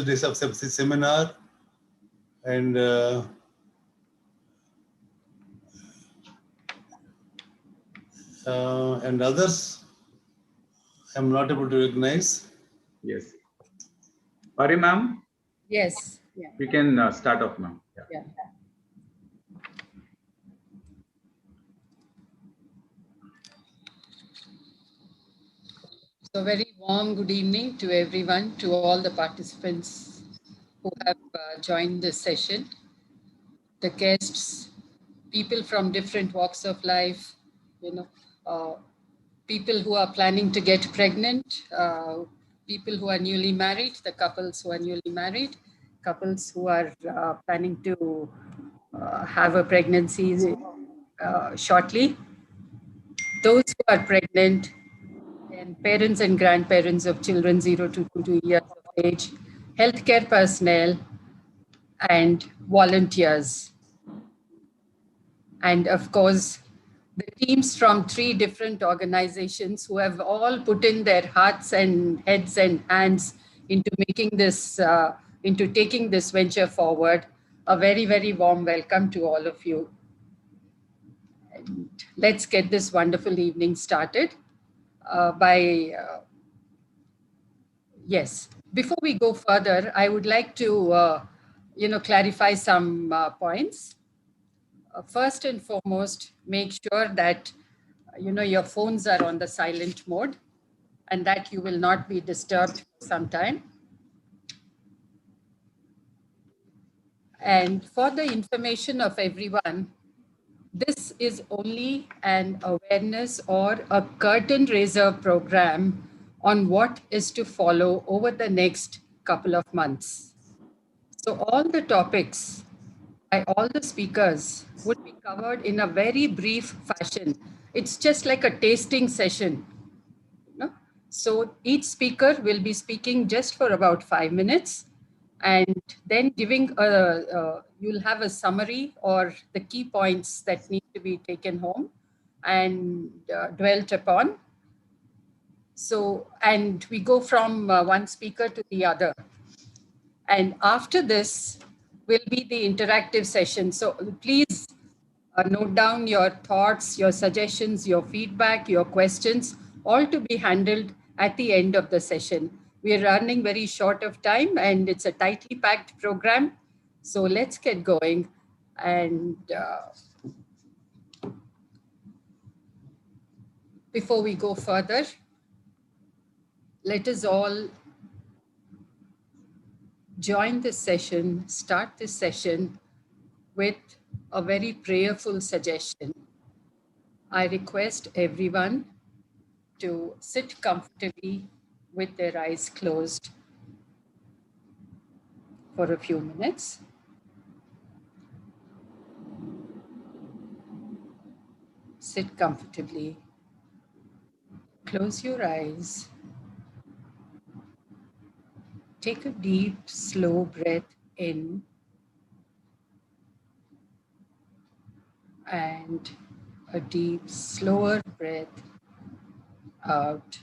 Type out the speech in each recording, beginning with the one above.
days of sepsis seminar, and others I'm not able to recognize. Yes. Pari ma'am? Yes. Yeah. We can start off, ma'am. Yeah. So very warm good evening to everyone, to all the participants who have joined this session, the guests, people from different walks of life, people who are planning to get pregnant, people who are newly married, the couples who are newly married, couples who are planning to have a pregnancy shortly, those who are pregnant, and parents and grandparents of children 0 to 2 years of age, healthcare personnel, and volunteers. And of course, the teams from 3 different organizations who have all put in their hearts and heads and hands into making this, into taking this venture forward. A very, very warm welcome to all of you. And let's get this wonderful evening started yes. Before we go further, I would like to, clarify some points. First and foremost, make sure that, your phones are on the silent mode and that you will not be disturbed for some time. And for the information of everyone, this is only an awareness or a curtain raiser program on what is to follow over the next couple of months. So all the topics by all the speakers would be covered in a very brief fashion. It's just like a tasting session. So each speaker will be speaking just for about 5 minutes, and then giving you'll have a summary or the key points that need to be taken home and dwelt upon. So, and we go from one speaker to the other. And after this will be the interactive session. So please note down your thoughts, your suggestions, your feedback, your questions, all to be handled at the end of the session. We are running very short of time and it's a tightly packed program. So let's get going. And before we go further, let us all join this session, start this session with a very prayerful suggestion. I request everyone to sit comfortably with their eyes closed for a few minutes. Sit comfortably. Close your eyes. Take a deep, slow breath in and a deep, slower breath out.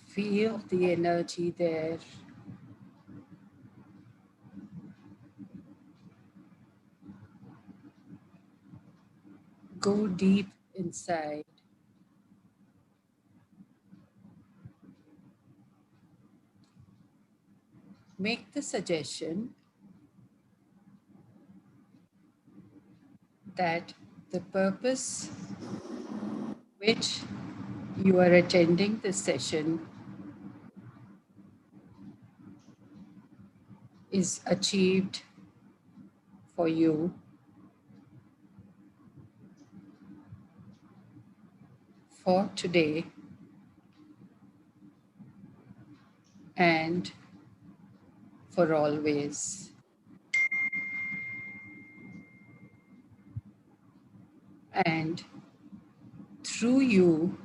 Feel the energy there. Go deep inside. Make the suggestion that the purpose which you are attending this session is achieved for you for today and for always. and through you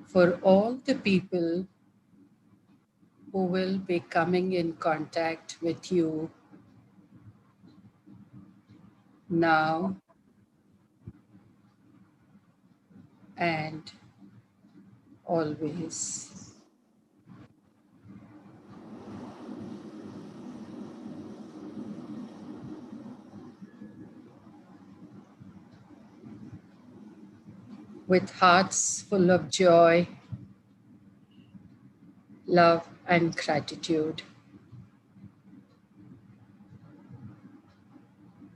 for all the people who will be coming in contact with you now and always. With hearts full of joy, love, and gratitude,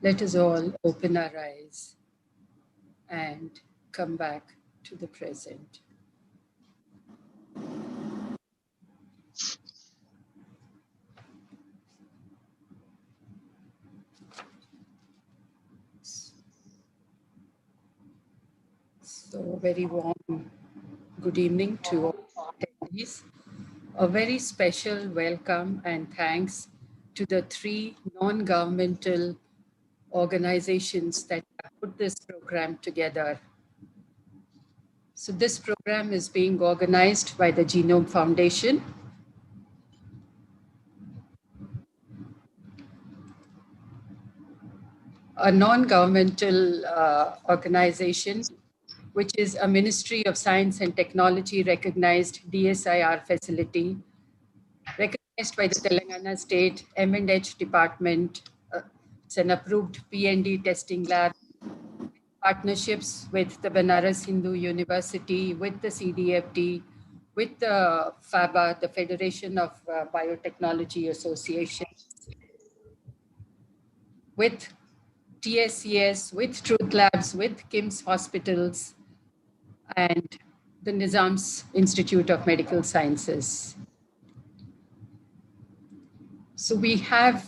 let us all open our eyes and come back to the present. So, very warm good evening to all attendees. A very special welcome and thanks to the 3 non-governmental organizations that have put this program together. So this program is being organized by the Genome Foundation, a non-governmental organization, which is a Ministry of Science and Technology recognized DSIR facility, recognized by the Telangana State M&H Department. It's an approved P&D testing lab, partnerships with the Banaras Hindu University, with the CDFD, with the FABA, the Federation of Biotechnology Associations, with TSCS, with Truth Labs, with KIMS Hospitals, and the Nizam's Institute of Medical Sciences. So we have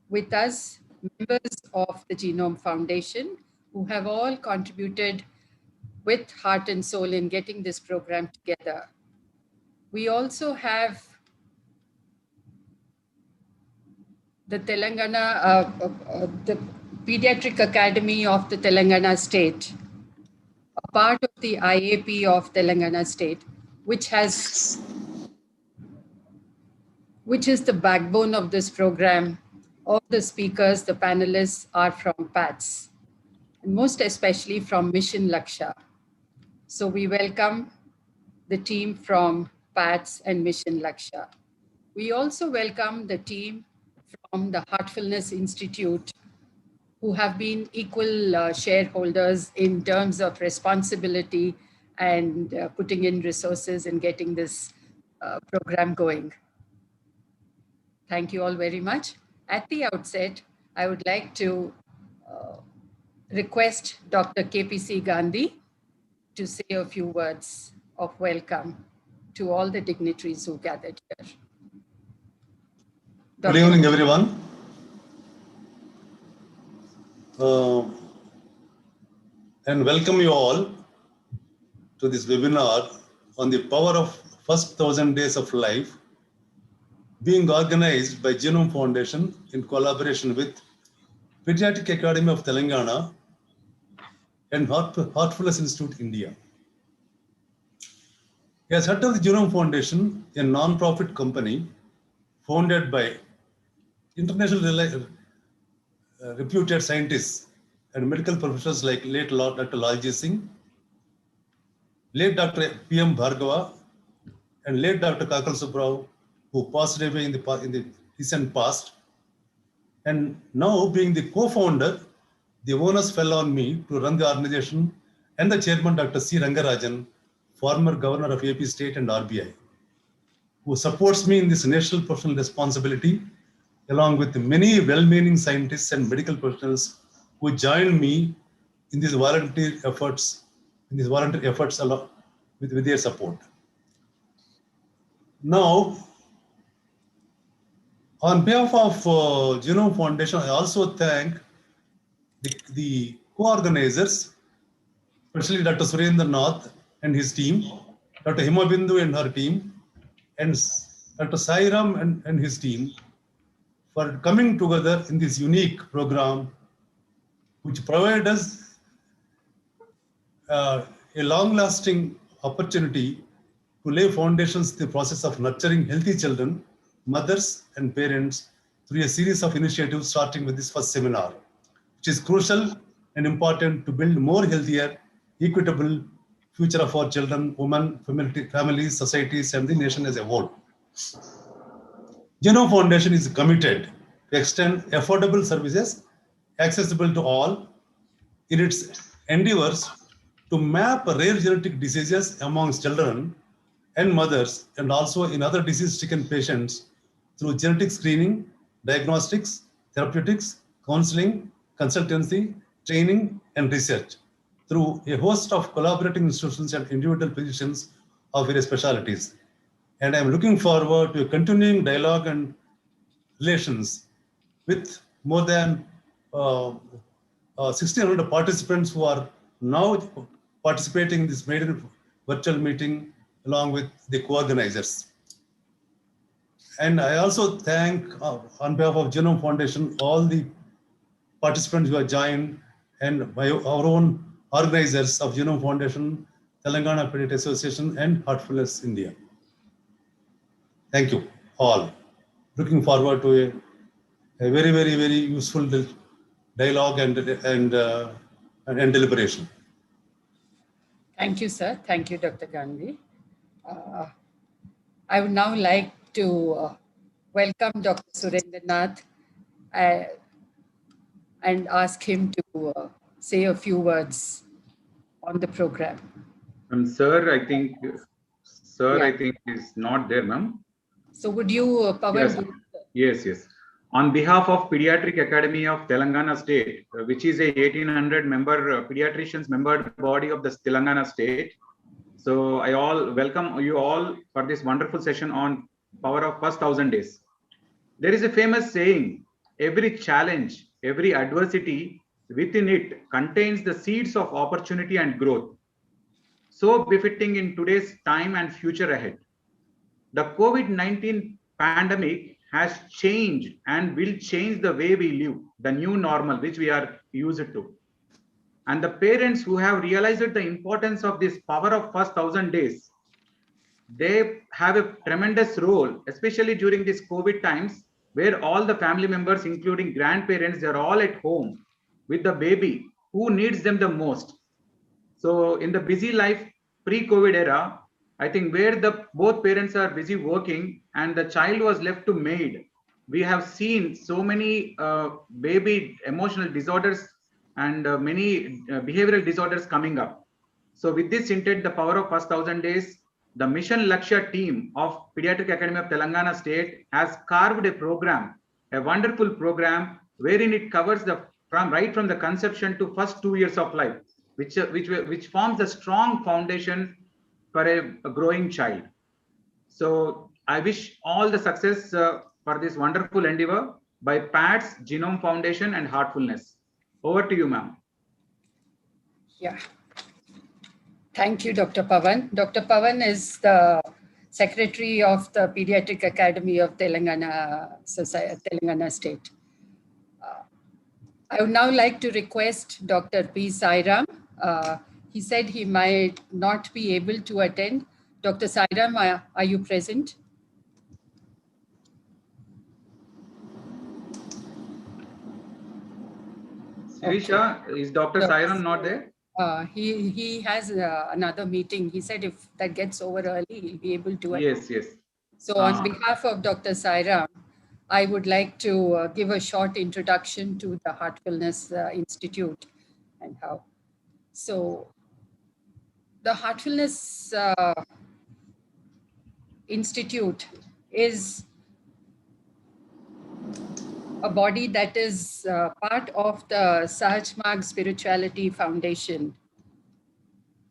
with us members of the Genome Foundation who have all contributed with heart and soul in getting this program together. We also have the Telangana, the Pediatric Academy of the Telangana State, a part of the IAP of Telangana State, which is the backbone of this program. All the speakers, the panelists are from PATS, and most especially from Mission Lakshya. So we welcome the team from PATS and Mission Lakshya. We also welcome the team from the Heartfulness Institute, who have been equal shareholders in terms of responsibility and putting in resources and getting this program going. Thank you all very much. At the outset, I would like to request Dr. KPC Gandhi to say a few words of welcome to all the dignitaries who gathered here. Good evening, everyone. And welcome you all to this webinar on the power of first 1,000 days of life, being organized by Genome Foundation in collaboration with Pediatric Academy of Telangana and Heartfulness Institute, India. As head of the Genome Foundation, a non-profit company founded by international reputed scientists and medical professionals like late Dr. Lalji Singh, late Dr. P.M. Bhargava, and late Dr. Kakal Subrao, who passed away in the recent past. And now being the co-founder, the onus fell on me to run the organization, and the chairman, Dr. C. Rangarajan, former governor of AP State and RBI, who supports me in this national professional responsibility, along with many well-meaning scientists and medical professionals who joined me in these volunteer efforts, along with their support. Now, on behalf of Genome Foundation, I also thank the co-organizers, especially Dr. Surendra Nath and his team, Dr. Himabindu and her team, and Dr. Sairam and his team for coming together in this unique program which provide us a long-lasting opportunity to lay foundations in the process of nurturing healthy children, mothers and parents through a series of initiatives starting with this first seminar, which is crucial and important to build more healthier, equitable future of our children, women, families, societies, and the nation as a whole. Genome Foundation is committed to extend affordable services accessible to all in its endeavors to map rare genetic diseases amongst children and mothers, and also in other disease-stricken patients through genetic screening, diagnostics, therapeutics, counseling, consultancy, training, and research through a host of collaborating institutions and individual physicians of various specialties. And I'm looking forward to a continuing dialogue and relations with more than 1,600 participants who are now participating in this maiden virtual meeting along with the co-organizers. And I also thank on behalf of Genome Foundation all the participants who have joined and by our own organizers of Genome Foundation, Telangana Pediatric Association and Heartfulness India. Thank you all. Looking forward to a very, very, very useful dialogue and deliberation. Thank you, sir. Thank you, Dr. Gandhi. I would now like to welcome Dr. Surendranath and ask him to say a few words on the program. Sir, I think is not there, ma'am. So would you, Pawan? Yes. Yes. On behalf of Pediatric Academy of Telangana State, which is a 1,800 member pediatricians member body of the Telangana State. So I welcome you all for this wonderful session on power of first 1,000 days. There is a famous saying, every challenge, every adversity within it contains the seeds of opportunity and growth. So befitting in today's time and future ahead. The COVID-19 pandemic has changed and will change the way we live, the new normal, which we are used to. And the parents who have realized the importance of this power of first 1,000 days, they have a tremendous role, especially during these COVID times, where all the family members, including grandparents, they're all at home with the baby who needs them the most. So in the busy life, pre-COVID era, I think where both parents are busy working and the child was left to maid, we have seen so many baby emotional disorders and many behavioral disorders coming up. So with this intent, the power of first 1,000 days, the Mission Lakshya team of Pediatric Academy of Telangana State has carved a program, a wonderful program, wherein it covers right from the conception to first 2 years of life, which forms a strong foundation for a growing child. So I wish all the success for this wonderful endeavor by PATS, Genome Foundation, and Heartfulness. Over to you, ma'am. Yeah. Thank you, Dr. Pawan. Dr. Pawan is the Secretary of the Pediatric Academy of Telangana State. I would now like to request Dr. P. Sairam. He said he might not be able to attend. Dr. Sairam, are you present? Sirisha, is Dr. Sairam not there? He has another meeting. He said if that gets over early, he'll be able to attend. Yes. So on behalf of Dr. Sairam, I would like to give a short introduction to the Heartfulness Institute and how. So the Heartfulness Institute is a body that is part of the Sahajmarg Spirituality Foundation,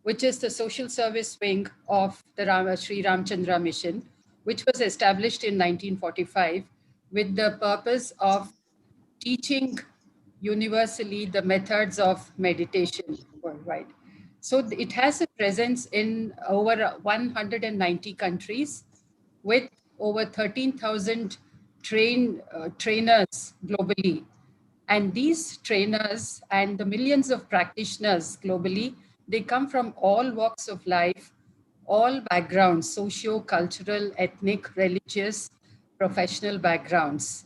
which is the social service wing of the Sri Ramchandra Mission, which was established in 1945 with the purpose of teaching universally the methods of meditation worldwide. So it has a presence in over 190 countries with over 13,000 trainers globally. And these trainers and the millions of practitioners globally, they come from all walks of life, all backgrounds, socio-cultural, ethnic, religious, professional backgrounds.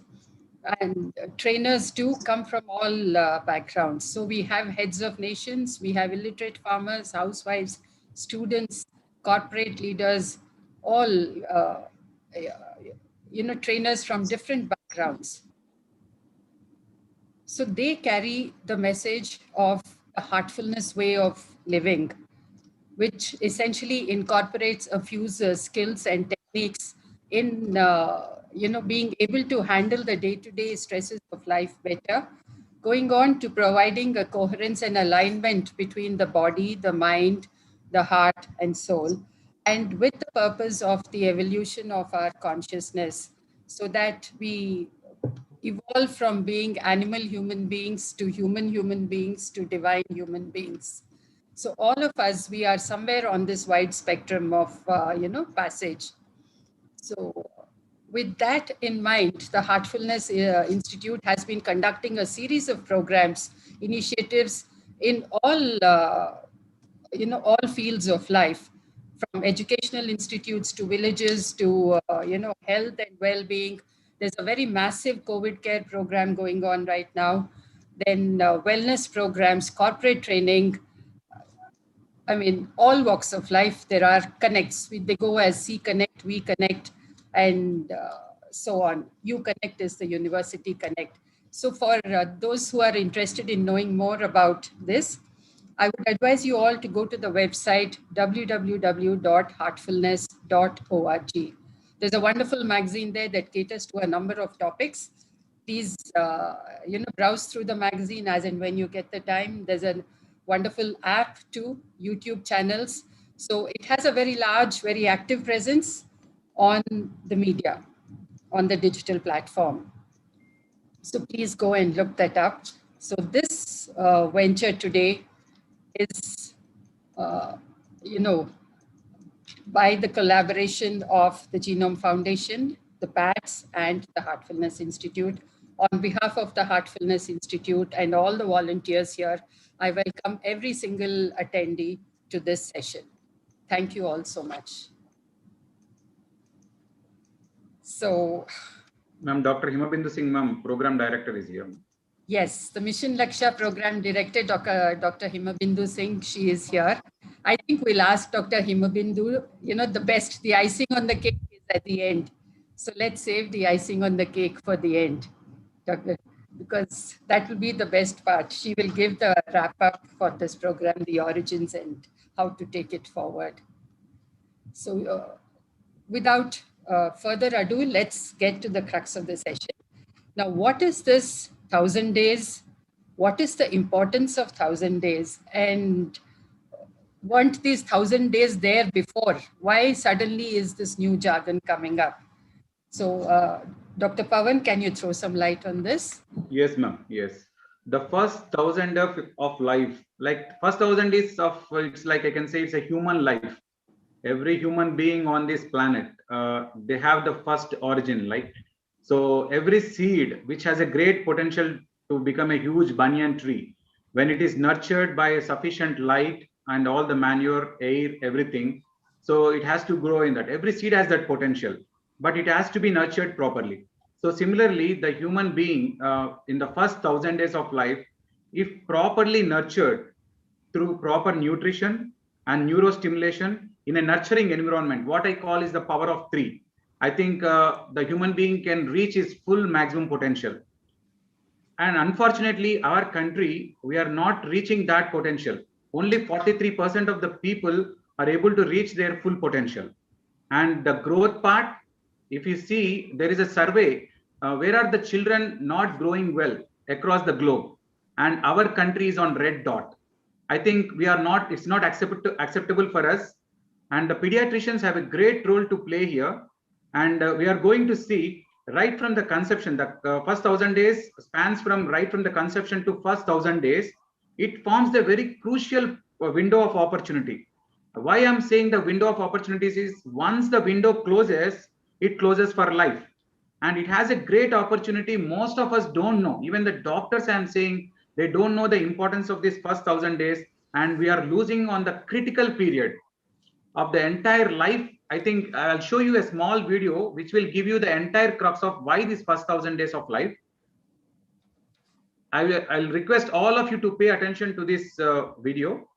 And trainers do come from all backgrounds. So we have heads of nations, we have illiterate farmers, housewives, students, corporate leaders, all trainers from different backgrounds. So they carry the message of the heartfulness way of living, which essentially incorporates a few skills and techniques in being able to handle the day-to-day stresses of life better, going on to providing a coherence and alignment between the body, the mind, the heart, and soul, and with the purpose of the evolution of our consciousness, so that we evolve from being animal human beings to human beings to divine human beings. So all of us, we are somewhere on this wide spectrum of, passage. So with that in mind, the Heartfulness Institute has been conducting a series of programs, initiatives in all fields of life, from educational institutes to villages to, health and well-being. There's a very massive COVID care program going on right now. Then wellness programs, corporate training. I mean, all walks of life, there are connects. They go as C Connect, We Connect, and so on. U Connect is the University Connect. So for those who are interested in knowing more about this, I would advise you all to go to the website www.heartfulness.org. There's a wonderful magazine there that caters to a number of topics. Please, browse through the magazine as and when you get the time. There's a wonderful app too, YouTube channels. So it has a very large, very active presence on the media, on the digital platform. So please go and look that up. So this venture today is, by the collaboration of the Genome Foundation, the PATS, and the Heartfulness Institute. On behalf of the Heartfulness Institute and all the volunteers here, I welcome every single attendee to this session. Thank you all so much. So, Ma'am, Dr. Himabindu Singh, ma'am, Program Director is here. Yes, the Mission Lakshya Program Director, Dr. Himabindu Singh, she is here. I think we'll ask Dr. Himabindu, the icing on the cake is at the end. So let's save the icing on the cake for the end, Doctor, because that will be the best part. She will give the wrap up for this program, the origins and how to take it forward. So without further ado, let's get to the crux of the session. Now, what is this 1,000 days? What is the importance of 1,000 days? And weren't these 1,000 days there before? Why suddenly is this new jargon coming up? So, Dr. Pawan, can you throw some light on this? Yes, ma'am. Yes. The first 1,000 of life, like first 1,000 is of, it's like I can say it's a human life. Every human being on this planet, they have the first origin, like. So every seed which has a great potential to become a huge banyan tree, when it is nurtured by sufficient light and all the manure, air, everything, so it has to grow in that. Every seed has that potential, but it has to be nurtured properly. So similarly, the human being in the first 1,000 days of life, if properly nurtured through proper nutrition and neurostimulation in a nurturing environment, what I call is the power of 3. I think the human being can reach his full maximum potential. And unfortunately, our country, we are not reaching that potential. Only 43% of the people are able to reach their full potential. And the growth part, if you see, there is a survey, where are the children not growing well across the globe? And our country is on red dot. I think we are not, it's not acceptable for us. And the pediatricians have a great role to play here. And we are going to see right from the conception, the first 1,000 days spans from right from the conception to first 1,000 days. It forms the very crucial window of opportunity. Why I'm saying the window of opportunities is once the window closes, it closes for life. And it has a great opportunity. Most of us don't know. Even the doctors, I'm saying, they don't know the importance of this first 1,000 days. And we are losing on the critical period of the entire life. I think I'll show you a small video which will give you the entire crux of why this first 1,000 days of life. I'll request all of you to pay attention to this video.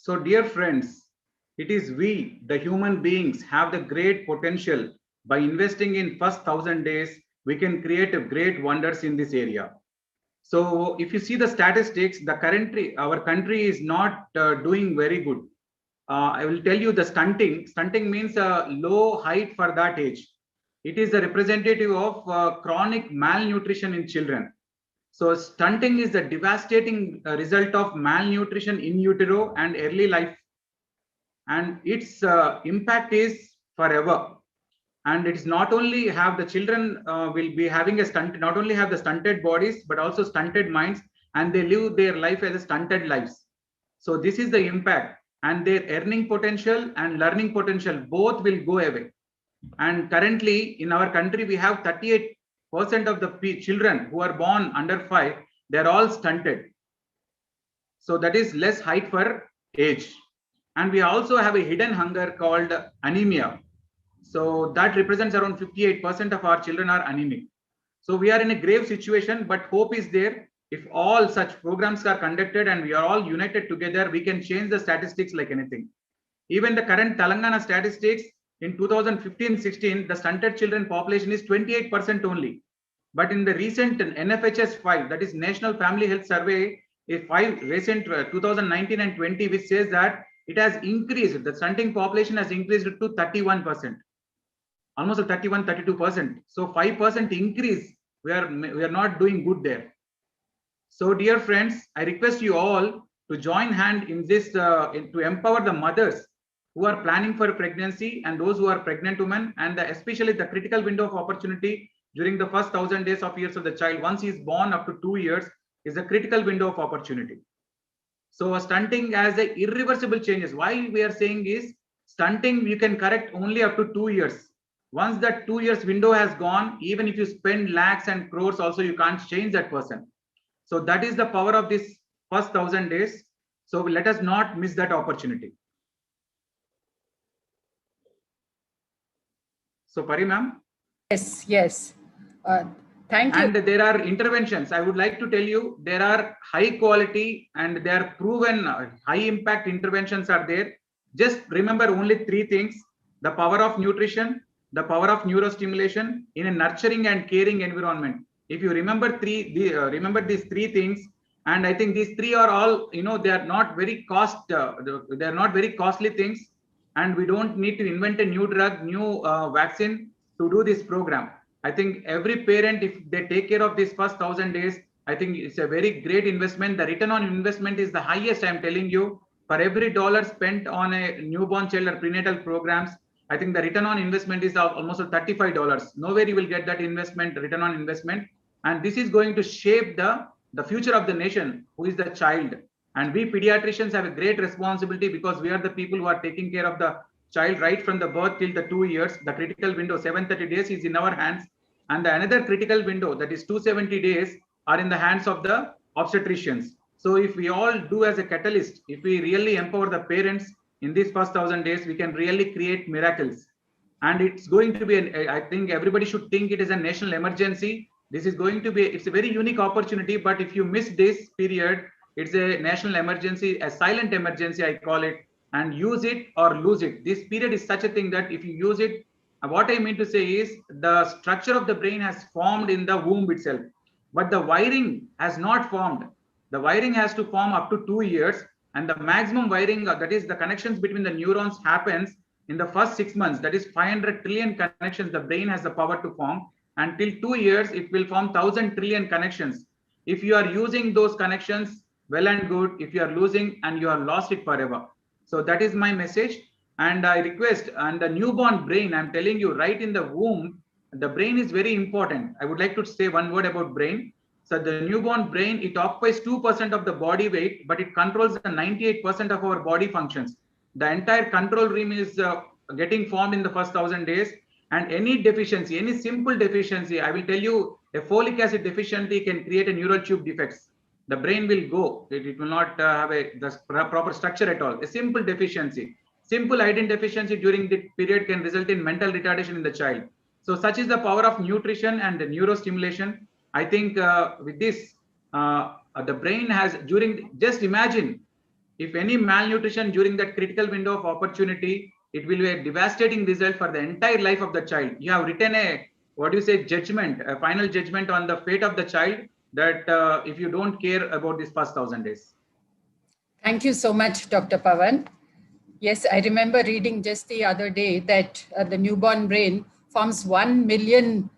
So dear friends, it is we, the human beings, have the great potential. By investing in first 1,000 days, we can create great wonders in this area. So if you see the statistics, our country is not doing very good. I will tell you the stunting. Stunting means low height for that age. It is the representative of chronic malnutrition in children. So stunting is the devastating result of malnutrition in utero and early life, and its impact is forever. And it's not only have the children will be having a stunt, not only have the stunted bodies, but also stunted minds, and they live their life as a stunted lives. So this is the impact, and their earning potential and learning potential both will go away. And currently in our country, we have 38% of the children who are born under 5, they're all stunted. So that is less height for age. And we also have a hidden hunger called anemia. So that represents around 58% of our children are anemic. So we are in a grave situation, but hope is there. If all such programs are conducted and we are all united together, we can change the statistics like anything. Even the current Telangana statistics in 2015-16, the stunted children population is 28% only. But in the recent NFHS 5, that is National Family Health Survey, a 5 recent 2019 and 20, which says that it has increased, the stunting population has increased to 31%, almost a 31-32%. So 5% increase, we are not doing good there. So dear friends, I request you all to join hand in this to empower the mothers who are planning for pregnancy and those who are pregnant women, and especially the critical window of opportunity during the first 1,000 days of years of the child. Once he is born up to 2 years is a critical window of opportunity. So stunting has a irreversible changes. Why we are saying is stunting you can correct only up to 2 years. Once that 2 years window has gone, even if you spend lakhs and crores also, you can't change that person. So that is the power of this first 1,000 days. So let us not miss that opportunity. So Pari ma'am. Yes, yes. Thank you. And there are interventions. I would like to tell you, there are high quality and they are proven high impact interventions are there. Just remember only 3 things: the power of nutrition, the power of neurostimulation in a nurturing and caring environment. If you remember these 3 things, And I think these three are all, they are not very they are not very costly things, and we don't need to invent a new drug, new vaccine to do this program. I think every parent, if they take care of this first 1,000 days, I think it's a very great investment. The return on investment is the highest, I'm telling you. For every dollar spent on a newborn child or prenatal programs, I think the return on investment is almost $35. Nowhere you will get that investment, return on investment. And this is going to shape the future of the nation, who is the child. And we pediatricians have a great responsibility, because we are the people who are taking care of the child right from the birth till the 2 years. The critical window, 730 days, is in our hands. And the another critical window, that is 270 days, are in the hands of the obstetricians. So if we all do as a catalyst, if we really empower the parents in these first 1,000 days, we can really create miracles. And it's going to be, I think everybody should think it is a national emergency. This is going to be, it's a very unique opportunity, but if you miss this period, it's a national emergency, a silent emergency, I call it, and use it or lose it. This period is such a thing that if you use it, what I mean to say is the structure of the brain has formed in the womb itself, but the wiring has not formed. The wiring has to form up to 2 years, and the maximum wiring, that is the connections between the neurons, happens in the first 6 months. That is 500 trillion connections the brain has the power to form. Until 2 years, it will form 1,000 trillion connections. If you are using those connections, well and good. If you are losing, and you are lost it forever. So that is my message. And I request, and the newborn brain, I'm telling you, right in the womb, the brain is very important. I would like to say one word about brain. So the newborn brain, it occupies 2% of the body weight, but it controls the 98% of our body functions. The entire control room is getting formed in the first 1,000 days. And any deficiency, any simple deficiency, I will tell you, a folic acid deficiency can create a neural tube defects. The brain will go. It will not have the proper structure at all. A simple deficiency, simple iodine deficiency during the period can result in mental retardation in the child. So such is the power of nutrition and the neurostimulation. I think with this, the brain has, just imagine, if any malnutrition during that critical window of opportunity, it will be a devastating result for the entire life of the child. You have written a, judgment, a final judgment on the fate of the child, that if you don't care about this first 1,000 days. Thank you so much, Dr. Pawan. Yes, I remember reading just the other day that the newborn brain forms 1 million,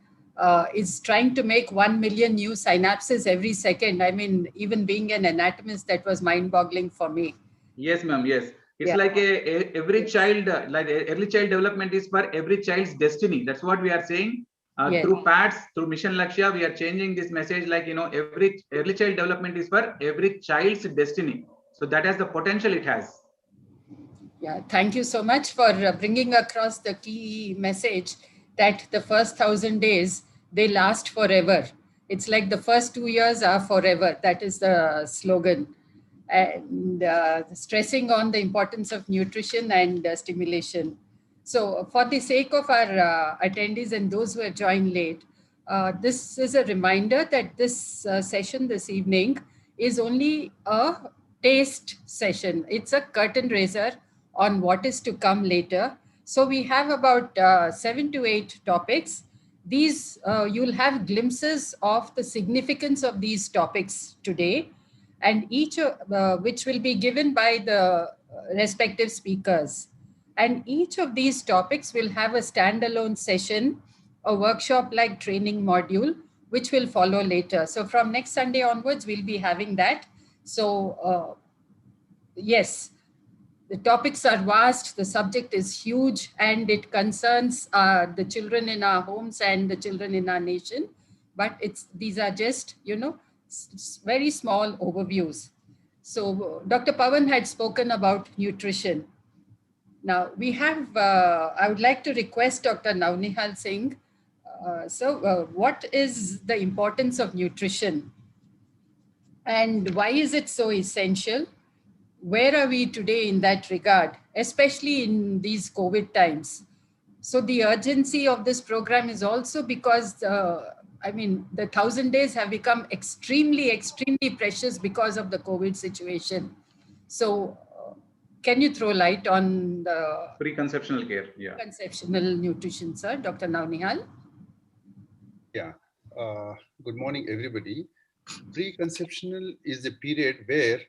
is trying to make 1 million new synapses every second. I mean, even being an anatomist, that was mind-boggling for me. Yes, ma'am. Yes. It's like every child, like early child development is for every child's destiny. That's what we are saying. Yes. Through PATS, through Mission Lakshya, we are changing this message, like, every early child development is for every child's destiny. So that has the potential it has. Yeah, thank you so much for bringing across the key message that the first 1,000 days, they last forever. It's like the first 2 years are forever. That is the slogan. And stressing on the importance of nutrition and stimulation. So for the sake of our attendees and those who have joined late, this is a reminder that this session this evening is only a taste session. It's a curtain raiser on what is to come later. So we have about 7 to 8 topics. These, you'll have glimpses of the significance of these topics today, and each which will be given by the respective speakers. And each of these topics will have a standalone session, a workshop-like training module, which will follow later. So from next Sunday onwards, we'll be having that. So yes, the topics are vast, the subject is huge, and it concerns the children in our homes and the children in our nation. But these are just, very small overviews. So Dr. Pawan had spoken about nutrition. Now we have, I would like to request Dr. Navnihal Singh. What is the importance of nutrition? And why is it so essential? Where are we today in that regard, especially in these COVID times? So the urgency of this program is also because, the 1,000 days have become extremely, extremely precious because of the COVID situation. So can you throw light on the Preconceptional care? Yeah. Preconceptional nutrition, sir, Dr. Navnihal? Yeah. Good morning, everybody. Preconceptional is a period where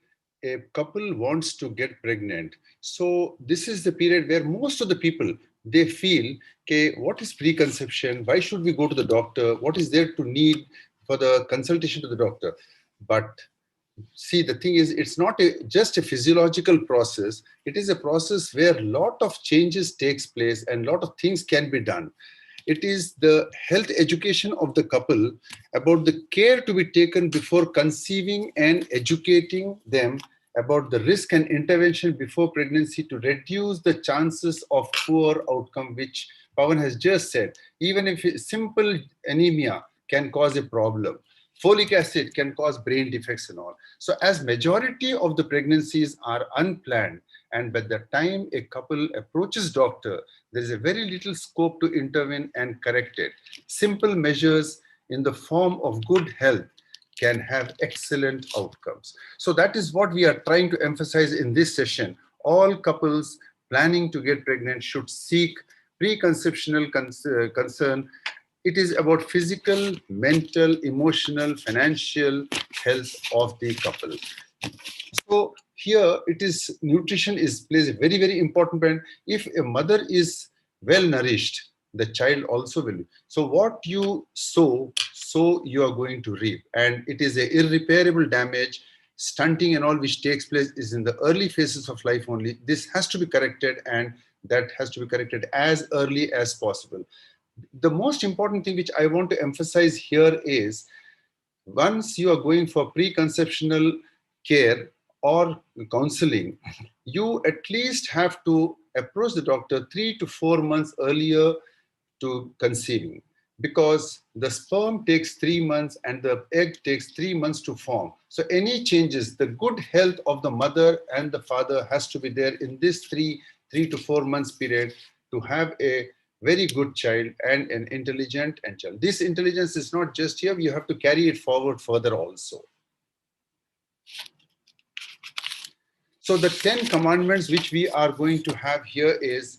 a couple wants to get pregnant. So this is the period where most of the people, they feel, okay, what is preconception? Why should we go to the doctor? What is there to need for the consultation to the doctor? But see, the thing is, it's not just a physiological process. It is a process where a lot of changes takes place and a lot of things can be done. It is the health education of the couple about the care to be taken before conceiving and educating them about the risk and intervention before pregnancy to reduce the chances of poor outcome, which Pawan has just said. Even if simple anemia can cause a problem, folic acid can cause brain defects and all. So as majority of the pregnancies are unplanned, and by the time a couple approaches doctor, there is a very little scope to intervene and correct it. Simple measures in the form of good health can have excellent outcomes. So that is what we are trying to emphasize in this session. All couples planning to get pregnant should seek preconceptional concern. It is about physical, mental, emotional, financial health of the couple. So here it is, nutrition plays a very, very important part. If a mother is well nourished, the child also will. So what you sow, so you are going to reap. And it is an irreparable damage. Stunting and all which takes place is in the early phases of life only. This has to be corrected, and that has to be corrected as early as possible. The most important thing which I want to emphasize here is, once you are going for preconceptional care or counseling, you at least have to approach the doctor 3 to 4 months earlier to conceiving, because the sperm takes 3 months and the egg takes 3 months to form. So any changes, the good health of the mother and the father has to be there in this 3 to 4 months period to have a very good child and an intelligent child. This intelligence is not just here, you have to carry it forward further also. So the 10 commandments which we are going to have here is,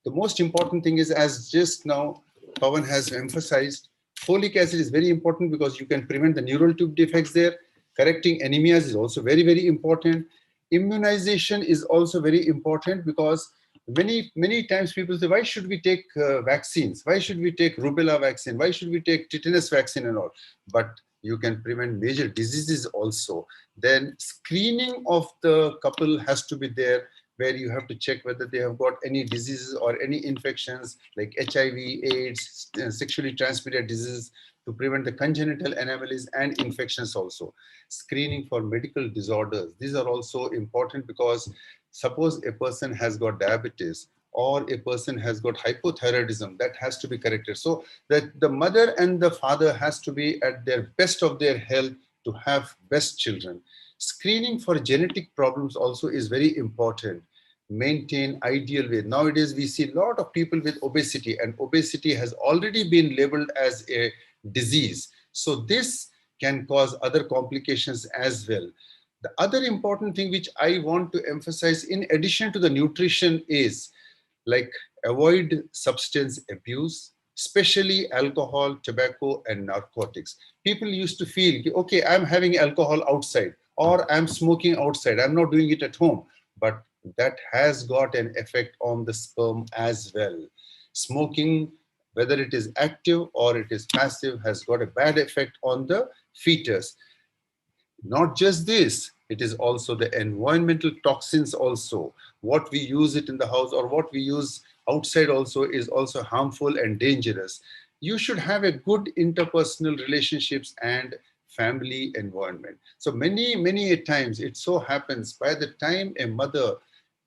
the most important thing is, as just now Pawan has emphasized, folic acid is very important because you can prevent the neural tube defects there. Correcting anemias is also very, very important. Immunization is also very important because many times people say, why should we take vaccines? Why should we take rubella vaccine? Why should we take tetanus vaccine and all? But you can prevent major diseases also. Then screening of the couple has to be there, where you have to check whether they have got any diseases or any infections like HIV, AIDS, sexually transmitted diseases, to prevent the congenital anomalies and infections also. Screening for medical disorders. These are also important because suppose a person has got diabetes or a person has got hypothyroidism, that has to be corrected. So that the mother and the father has to be at their best of their health to have best children. Screening for genetic problems also is very important. Maintain ideal weight. Nowadays, we see a lot of people with obesity, and obesity has already been labeled as a disease. So this can cause other complications as well. The other important thing which I want to emphasize in addition to the nutrition is, like, avoid substance abuse, especially alcohol, tobacco, and narcotics. People used to feel, okay, I'm having alcohol outside or I'm smoking outside, I'm not doing it at home. But that has got an effect on the sperm as well. Smoking, whether it is active or it is passive, has got a bad effect on the fetus. Not just this, it is also the environmental toxins also. What we use it in the house or what we use outside also is also harmful and dangerous. You should have a good interpersonal relationships and family environment. So many a times it so happens, by the time a mother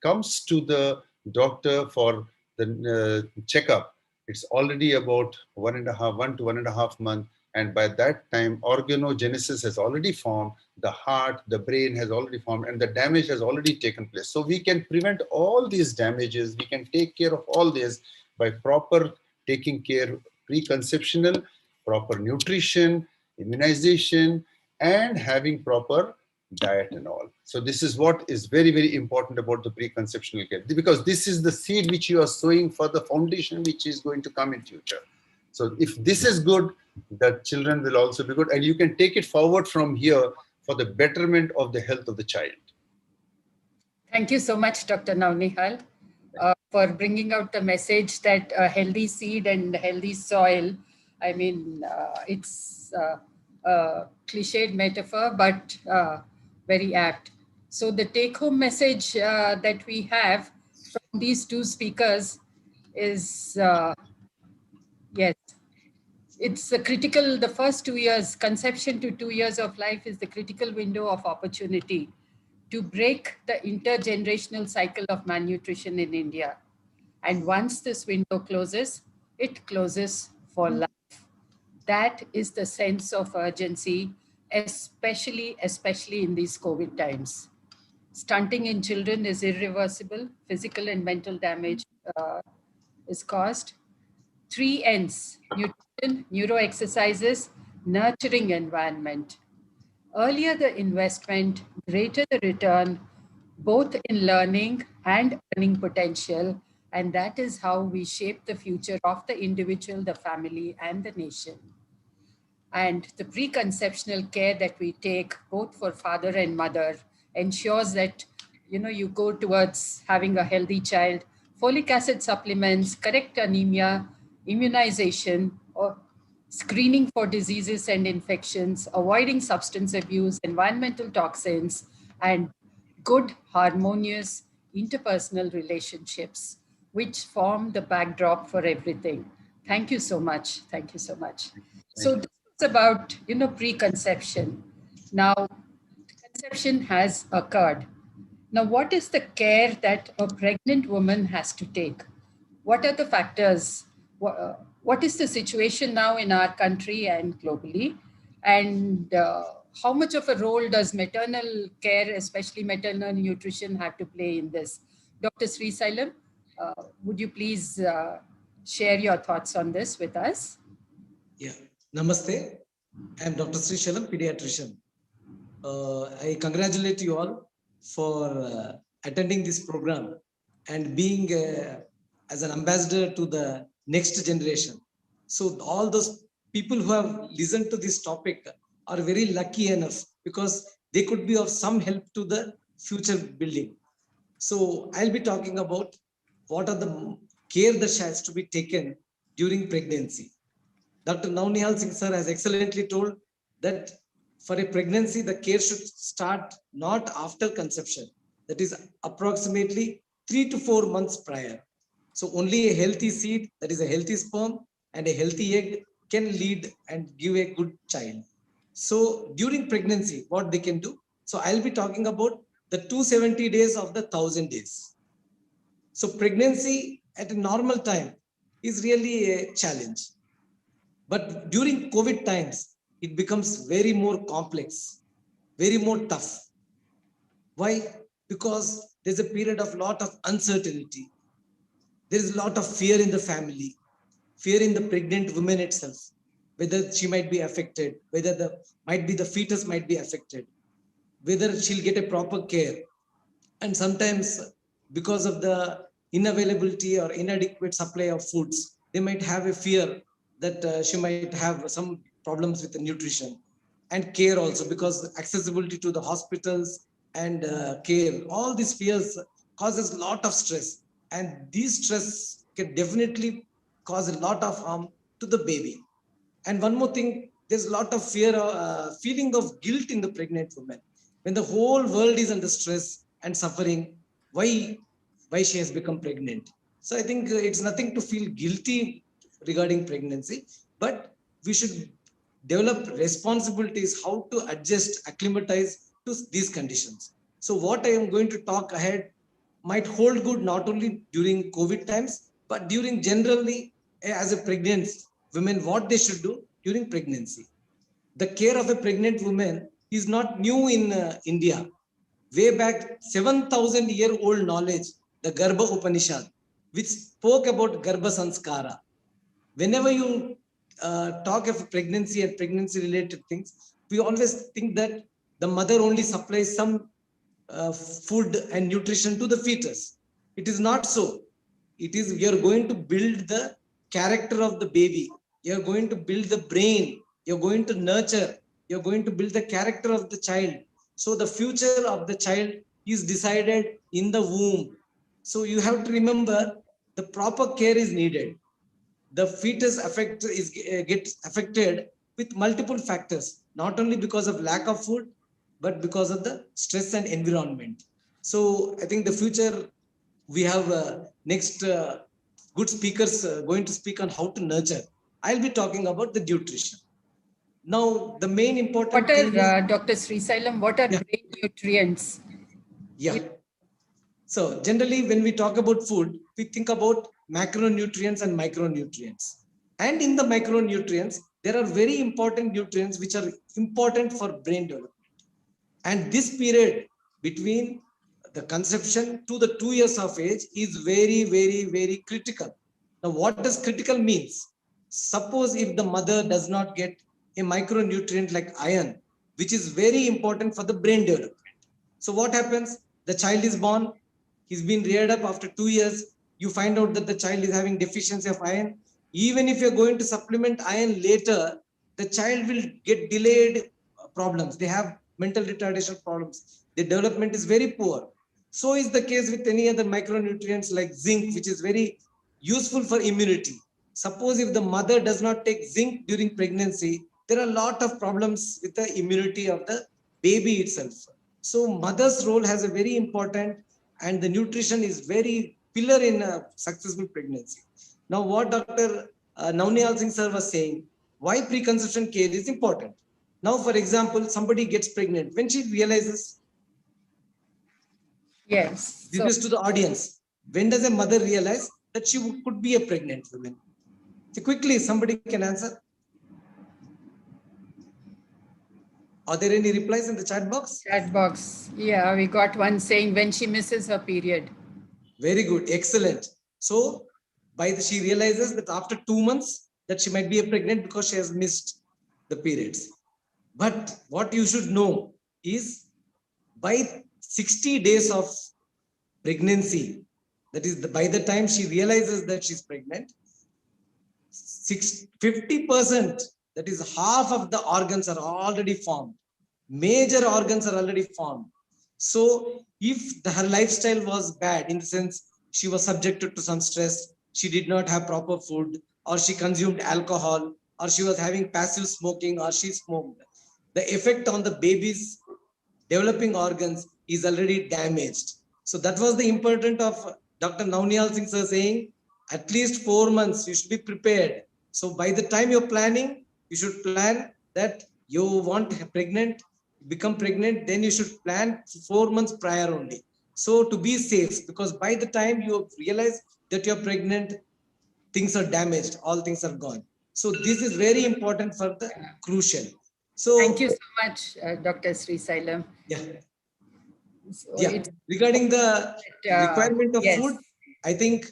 comes to the doctor for the checkup, it's already about 1 to 1.5 months. And by that time, organogenesis has already formed, the heart, the brain has already formed, and the damage has already taken place. So we can prevent all these damages. We can take care of all this by proper taking care, preconceptional, proper nutrition, immunization, and having proper diet and all. So this is what is very, very important about the preconceptional care, because this is the seed which you are sowing for the foundation which is going to come in future. So if this is good, the children will also be good. And you can take it forward from here for the betterment of the health of the child. Thank you so much, Dr. Navnihal, for bringing out the message that a healthy seed and healthy soil, I mean, it's a cliched metaphor, but very apt. So the take-home message that we have from these two speakers is, yes, it's a critical, the first 2 years, conception to 2 years of life is the critical window of opportunity to break the intergenerational cycle of malnutrition in India. And once this window closes, it closes for life. That is the sense of urgency, especially in these COVID times. Stunting in children is irreversible. Physical and mental damage is caused. 3 N's: nutrition, neuro exercises, nurturing environment. Earlier the investment, greater the return, both in learning and earning potential. And that is how we shape the future of the individual, the family, and the nation. And the preconceptional care that we take both for father and mother ensures that you go towards having a healthy child. Folic acid supplements, correct anemia, immunization, or screening for diseases and infections, avoiding substance abuse, environmental toxins, and good, harmonious interpersonal relationships, which form the backdrop for everything. Thank you so much. Thank you so much. So this is about, preconception. Now, conception has occurred. Now, what is the care that a pregnant woman has to take? What are the factors? What is the situation now in our country and globally? And how much of a role does maternal care, especially maternal nutrition, have to play in this? Dr. Sri Sailam, would you please share your thoughts on this with us? Yeah, Namaste. I am Dr. Sri Sailam, pediatrician. I congratulate you all for attending this program and being as an ambassador to the next generation. So all those people who have listened to this topic are very lucky enough because they could be of some help to the future building. So I'll be talking about what are the care that has to be taken during pregnancy. Dr. Navnihal Singh sir has excellently told that for a pregnancy, the care should start not after conception. That is approximately 3 to 4 months prior. So only a healthy seed, that is a healthy sperm and a healthy egg can lead and give a good child. So during pregnancy, what they can do? So I'll be talking about the 270 days of the 1000 days. So pregnancy at a normal time is really a challenge. But during COVID times, it becomes very more complex, very more tough. Why? Because there's a period of lot of uncertainty. There's a lot of fear in the family, fear in the pregnant woman itself, whether she might be affected, whether the fetus might be affected, whether she'll get a proper care. And sometimes because of the unavailability or inadequate supply of foods, they might have a fear that she might have some problems with the nutrition and care also, because accessibility to the hospitals and care, all these fears causes a lot of stress, and these stress can definitely cause a lot of harm to the baby. And one more thing, there's a lot of fear, feeling of guilt in the pregnant woman. When the whole world is under stress and suffering, why she has become pregnant. So I think it's nothing to feel guilty regarding pregnancy, but we should develop responsibilities how to adjust, acclimatize to these conditions. So what I am going to talk ahead might hold good not only during COVID times, but during generally as a pregnant women, what they should do during pregnancy. The care of a pregnant woman is not new in India. Way back 7,000-year-old knowledge, the Garbha Upanishad, which spoke about Garbha Sanskara. Whenever you talk of pregnancy and pregnancy related things, we always think that the mother only supplies some food and nutrition to the fetus. It is not so. It is, we are going to build the character of the baby. you're going to build the brain, you're going to nurture, you're going to build the character of the child. So the future of the child is decided in the womb. So you have to remember the proper care is needed. The fetus gets affected with multiple factors, not only because of lack of food, but because of the stress and environment. So I think the future, we have next good speakers going to speak on how to nurture. I'll be talking about the nutrition. Now, the main important What thing are, is, Dr. Srisailam, what are brain nutrients? yeah. So generally, when we talk about food, we think about macronutrients and micronutrients. And in the micronutrients, there are very important nutrients which are important for brain development. And this period between the conception to the 2 years of age is very, very, very critical. Now, what does critical means? Suppose if the mother does not get a micronutrient like iron, which is very important for the brain development. So what happens? The child is born, he's been reared up. After 2 years, you find out that the child is having deficiency of iron. Even if you're going to supplement iron later, the child will get delayed problems. They have mental retardation problems. The development is very poor. So is the case with any other micronutrients like zinc, which is very useful for immunity. Suppose if the mother does not take zinc during pregnancy, there are a lot of problems with the immunity of the baby itself. So mother's role has a very important, and the nutrition is very pillar in a successful pregnancy. Now, what Dr. Nauniyal Singh sir was saying, why preconception care is important. Now, for example, somebody gets pregnant. When she realizes, Yes. this So, is to the audience, when does a mother realize that she could be a pregnant woman? So quickly, somebody can answer. Are there any replies in the chat box? chat box. Yeah, we got one saying when she misses her period. Very good, excellent. So she realizes that after 2 months that she might be a pregnant because she has missed the periods. But what you should know is by 60 days of pregnancy, that is by the time she realizes that she's pregnant, 50%, that is half of the organs are already formed. Major organs are already formed. So if her lifestyle was bad, in the sense she was subjected to some stress, she did not have proper food, or she consumed alcohol, or she was having passive smoking, or she smoked, the effect on the baby's developing organs is already damaged. So that was the importance of Dr. Nauniyal Singh sir saying, at least 4 months you should be prepared. So by the time you're planning, you should plan that you want to become pregnant, then you should plan 4 months prior only. So to be safe, because by the time you realize that you're pregnant, things are damaged, all things are gone. So this is very important for the crucial. So Thank you so much, Dr. Srisailam. yeah. So Yeah, regarding the requirement of yes. food, I think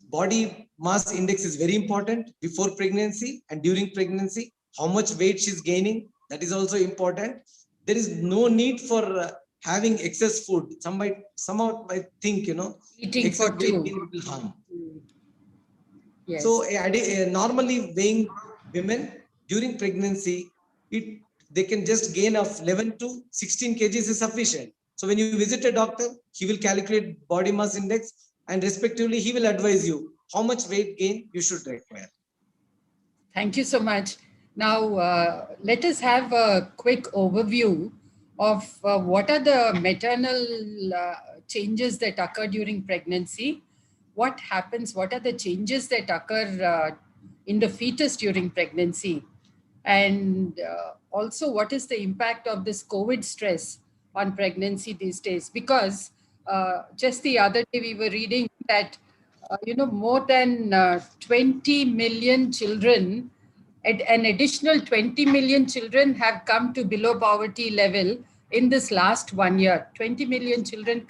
body mass index is very important before pregnancy and during pregnancy. How much weight she's gaining, that is also important. There is no need for having excess food. Some might think, Eating excess for weight two. gain will harm. Yes. So normally weighing women during pregnancy, they can just gain of 11 to 16 kgs is sufficient. So when you visit a doctor, he will calculate body mass index, and respectively he will advise you how much weight gain you should require. Thank you so much. Now, let us have a quick overview of what are the maternal changes that occur during pregnancy. What happens? What are the changes that occur in the fetus during pregnancy? And also, what is the impact of this COVID stress on pregnancy these days? Because just the other day we were reading that, more than 20 million children, an additional 20 million children have come to below poverty level in this last 1 year. 20 million children,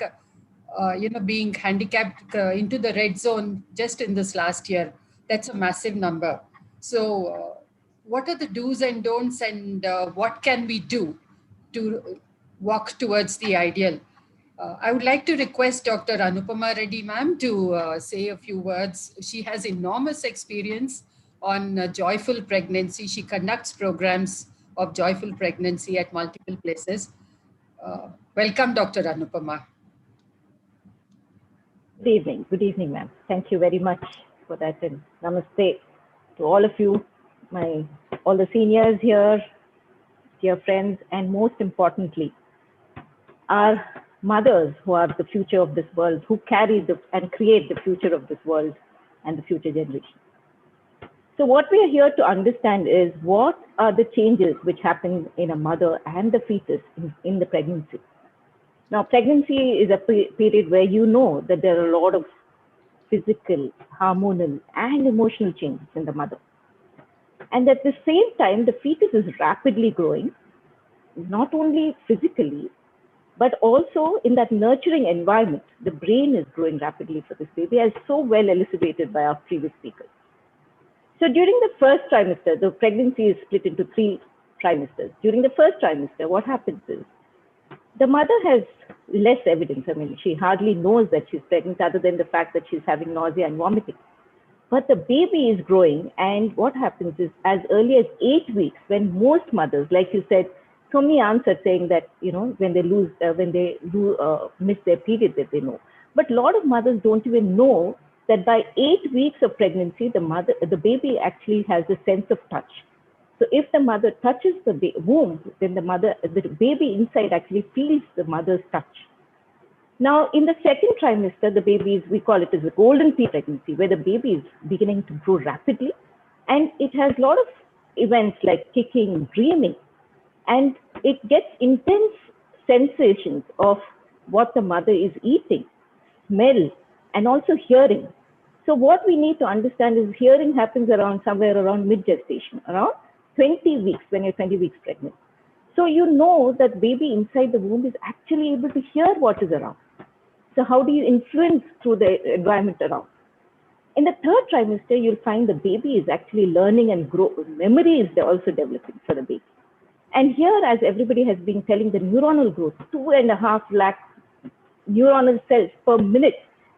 being handicapped into the red zone just in this last year. That's a massive number. So, what are the do's and don'ts, and what can we do to walk towards the ideal? I would like to request Dr. Anupama Reddy ma'am to say a few words. She has enormous experience on joyful pregnancy. She conducts programs of joyful pregnancy at multiple places. Welcome, Dr. Anupama. Good evening, ma'am. Thank you very much for that, and namaste to all of you, all the seniors here, dear friends, and most importantly, our mothers who are the future of this world, who carry and create the future of this world and the future generation. So what we are here to understand is what are the changes which happen in a mother and the fetus in the pregnancy. Now, pregnancy is a period where you know that there are a lot of physical, hormonal, and emotional changes in the mother. And at the same time, the fetus is rapidly growing, not only physically, but also in that nurturing environment. The brain is growing rapidly for this baby, as so well elucidated by our previous speakers. So during the first trimester, the pregnancy is split into 3 trimesters. During the first trimester, what happens is the mother has less evidence. I mean, she hardly knows that she's pregnant other than the fact that she's having nausea and vomiting. But the baby is growing, and what happens is as early as 8 weeks, when most mothers, like you said, so many answers saying that, you know, when they miss their period that they know. But a lot of mothers don't even know that by 8 weeks of pregnancy, the baby actually has a sense of touch. So if the mother touches the womb, then the baby inside actually feels the mother's touch. Now, in the second trimester, the baby is, we call it as a golden period pregnancy, where the baby is beginning to grow rapidly. And it has a lot of events like kicking, dreaming, and it gets intense sensations of what the mother is eating, smell, and also hearing. So what we need to understand is hearing happens somewhere around mid-gestation, around 20 weeks, when you're 20 weeks pregnant. So you know that baby inside the womb is actually able to hear what is around. So how do you influence through the environment around? In the third trimester, you'll find the baby is actually learning and memory is also developing for the baby. And here, as everybody has been telling, the neuronal growth, 2.5 lakh neuronal cells per minute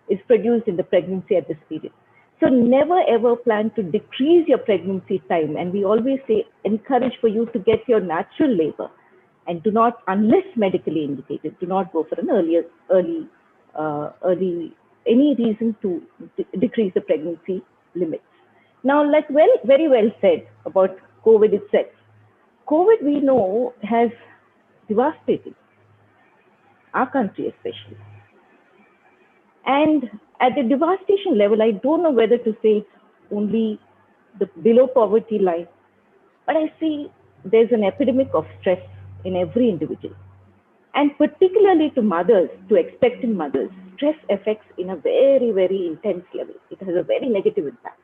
is produced in the pregnancy at this period. So never ever plan to decrease your pregnancy time. And we always say, encourage for you to get your natural labor, and do not, unless medically indicated, do not go for an any reason to decrease the pregnancy limits. Now, like very well said about COVID itself. COVID, we know, has devastated our country especially. And at the devastation level, I don't know whether to say it's only the below poverty line, but I see there's an epidemic of stress in every individual. And particularly to mothers, to expectant mothers, stress affects in a very, very intense level. It has a very negative impact.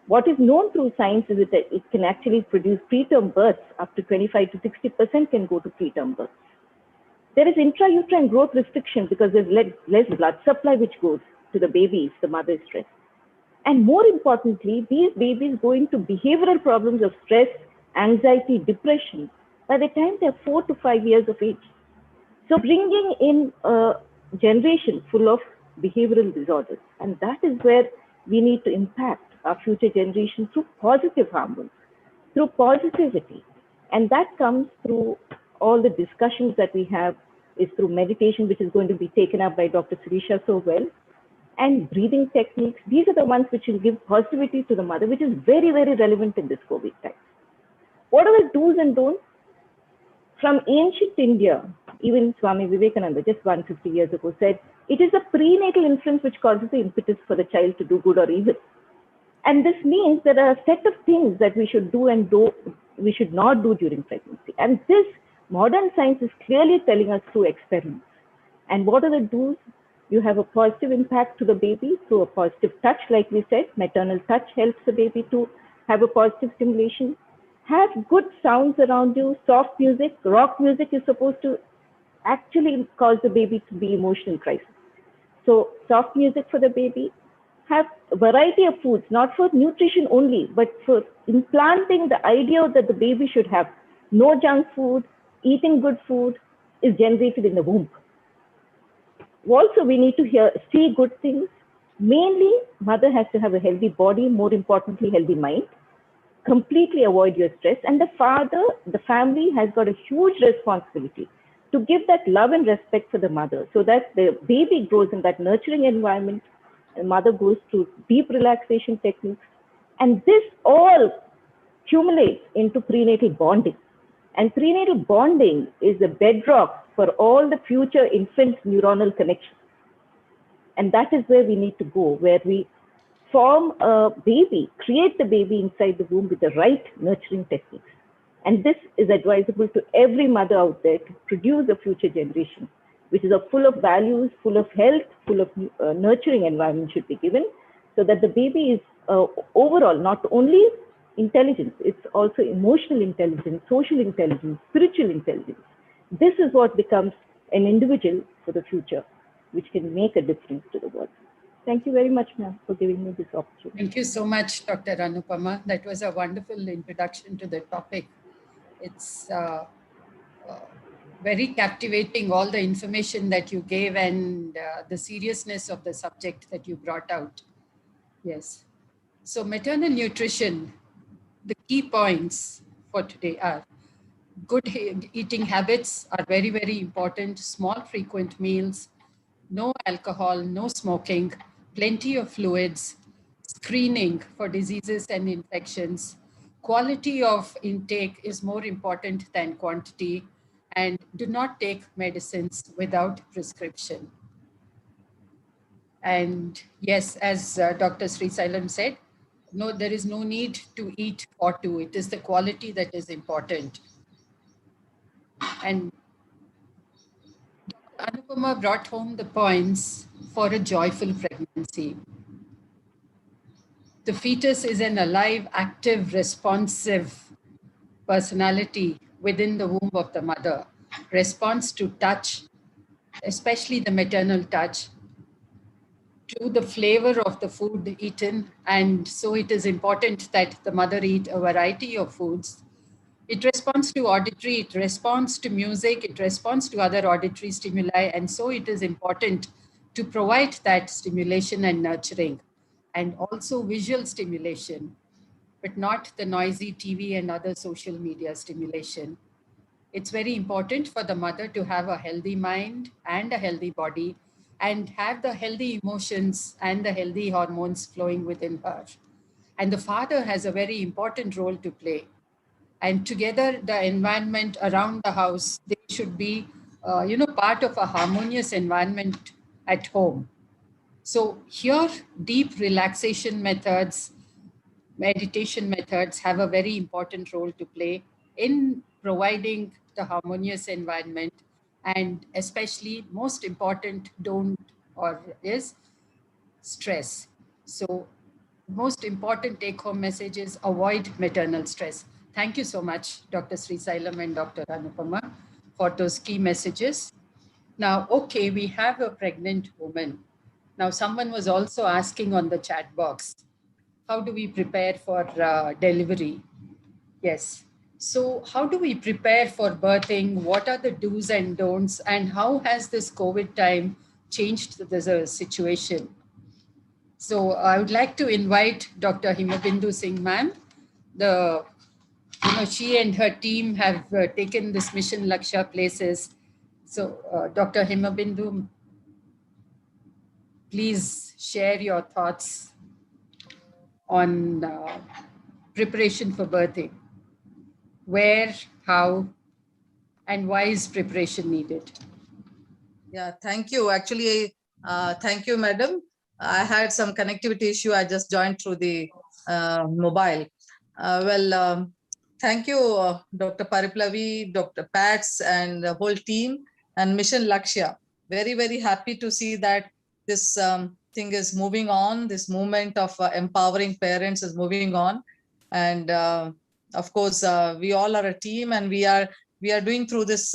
What is known through science is that it can actually produce preterm births. Up to 25 to 60% can go to preterm births. There is intrauterine growth restriction because there's less blood supply which goes to the baby if the mother is stressed. And more importantly, these babies go into behavioral problems of stress, anxiety, depression by the time they're 4 to 5 years of age. So bringing in a generation full of behavioral disorders, and that is where we need to impact our future generation through positive hormones, through positivity. And that comes through all the discussions that we have, is through meditation, which is going to be taken up by Dr. Sirisha so well, and breathing techniques. These are the ones which will give positivity to the mother, which is very, very relevant in this COVID time. What are the do's and don'ts? From ancient India, even Swami Vivekananda, just 150 years ago, said, it is the prenatal influence which causes the impetus for the child to do good or evil. And this means there are a set of things that we should do and we should not do during pregnancy. And this modern science is clearly telling us through experiments. And what are the do's? You have a positive impact to the baby through a positive touch, like we said. Maternal touch helps the baby to have a positive stimulation. Have good sounds around you, soft music. Rock music is supposed to actually cause the baby to be emotional crisis. So soft music for the baby. Have a variety of foods, not for nutrition only, but for implanting the idea that the baby should have no junk food, eating good food is generated in the womb. Also, we need to see good things, Mainly, mother has to have a healthy body, more importantly, healthy mind, completely avoid your stress. And the father, the family has got a huge responsibility to give that love and respect for the mother so that the baby grows in that nurturing environment. The mother goes through deep relaxation techniques. And this all accumulates into prenatal bonding. And prenatal bonding is the bedrock for all the future infant neuronal connections. And that is where we need to go, where we form a baby, create the baby inside the womb with the right nurturing techniques. And this is advisable to every mother out there to produce a future generation, which is full of values, full of health, full of nurturing environment should be given, so that the baby is overall not only intelligence, it's also emotional intelligence, social intelligence, spiritual intelligence. This is what becomes an individual for the future, which can make a difference to the world. Thank you very much, ma'am, for giving me this opportunity. Thank you so much, Dr. Anupama. That was a wonderful introduction to the topic. It's very captivating, all the information that you gave and the seriousness of the subject that you brought out. Yes. So maternal nutrition, the key points for today are good eating habits are very, very important. Small, frequent meals, no alcohol, no smoking, plenty of fluids, screening for diseases and infections. Quality of intake is more important than quantity, and do not take medicines without prescription. And yes, as Dr. Sri Sailam said, no, there is no need to eat or to. It is the quality that is important. And Anupama brought home the points for a joyful pregnancy. The fetus is an alive, active, responsive personality within the womb of the mother. Responds to touch, especially the maternal touch, to the flavor of the food eaten. And so it is important that the mother eat a variety of foods. It responds to auditory, it responds to music, it responds to other auditory stimuli. And so it is important to provide that stimulation and nurturing, and also visual stimulation, but not the noisy TV and other social media stimulation. It's very important for the mother to have a healthy mind and a healthy body, and have the healthy emotions and the healthy hormones flowing within her. And the father has a very important role to play. And together, the environment around the house, they should be, part of a harmonious environment at home. So here, deep relaxation methods, meditation methods have a very important role to play in providing the harmonious environment. And especially most important is stress. So most important take-home message is avoid maternal stress. Thank you so much, Dr. Sri Sailam and Dr. Anupama, for those key messages. Now, okay, we have a pregnant woman. Now, someone was also asking on the chat box, how do we prepare for delivery? Yes. So how do we prepare for birthing? What are the do's and don'ts? And how has this COVID time changed the situation? So I would like to invite Dr. Himabindu Singh, ma'am. She and her team have taken this mission Lakshya places. So Dr. Himabindu, please share your thoughts on preparation for birthing. Where, how, and why is preparation needed? Yeah, thank you. Actually, thank you, madam. I had some connectivity issue. I just joined through the mobile. Thank you, Dr. Pariplavi, Dr. PATS, and the whole team, and Mission Lakshya. Very, very happy to see that this thing is moving on. This movement of empowering parents is moving on. And of course, we all are a team, and we are doing through this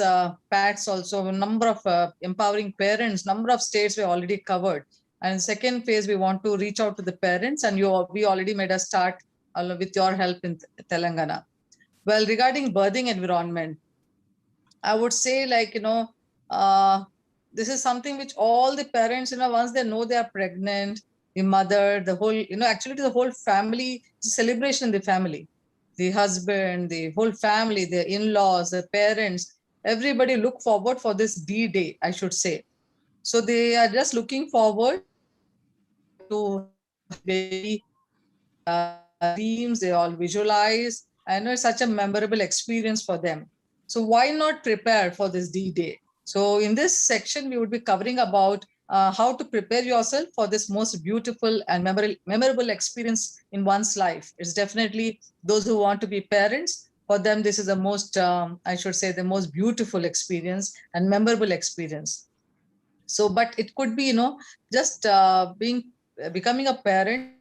PATS also a number of empowering parents, number of states we already covered. And second phase, we want to reach out to the parents, and we already made a start with your help in Telangana. Well, regarding birthing environment, I would say, this is something which all the parents, once they know they are pregnant, the mother, the whole, actually the whole family, it's a celebration in the family. The husband, the whole family, the in-laws, the parents, everybody look forward for this D-Day, I should say. So they are just looking forward to baby dreams, they all visualize. I know it's such a memorable experience for them. So why not prepare for this D-Day? So in this section, we would be covering about how to prepare yourself for this most beautiful and memorable experience in one's life. It's definitely those who want to be parents. For them, this is the most, I should say, the most beautiful experience and memorable experience. So, but it could be, just becoming a parent,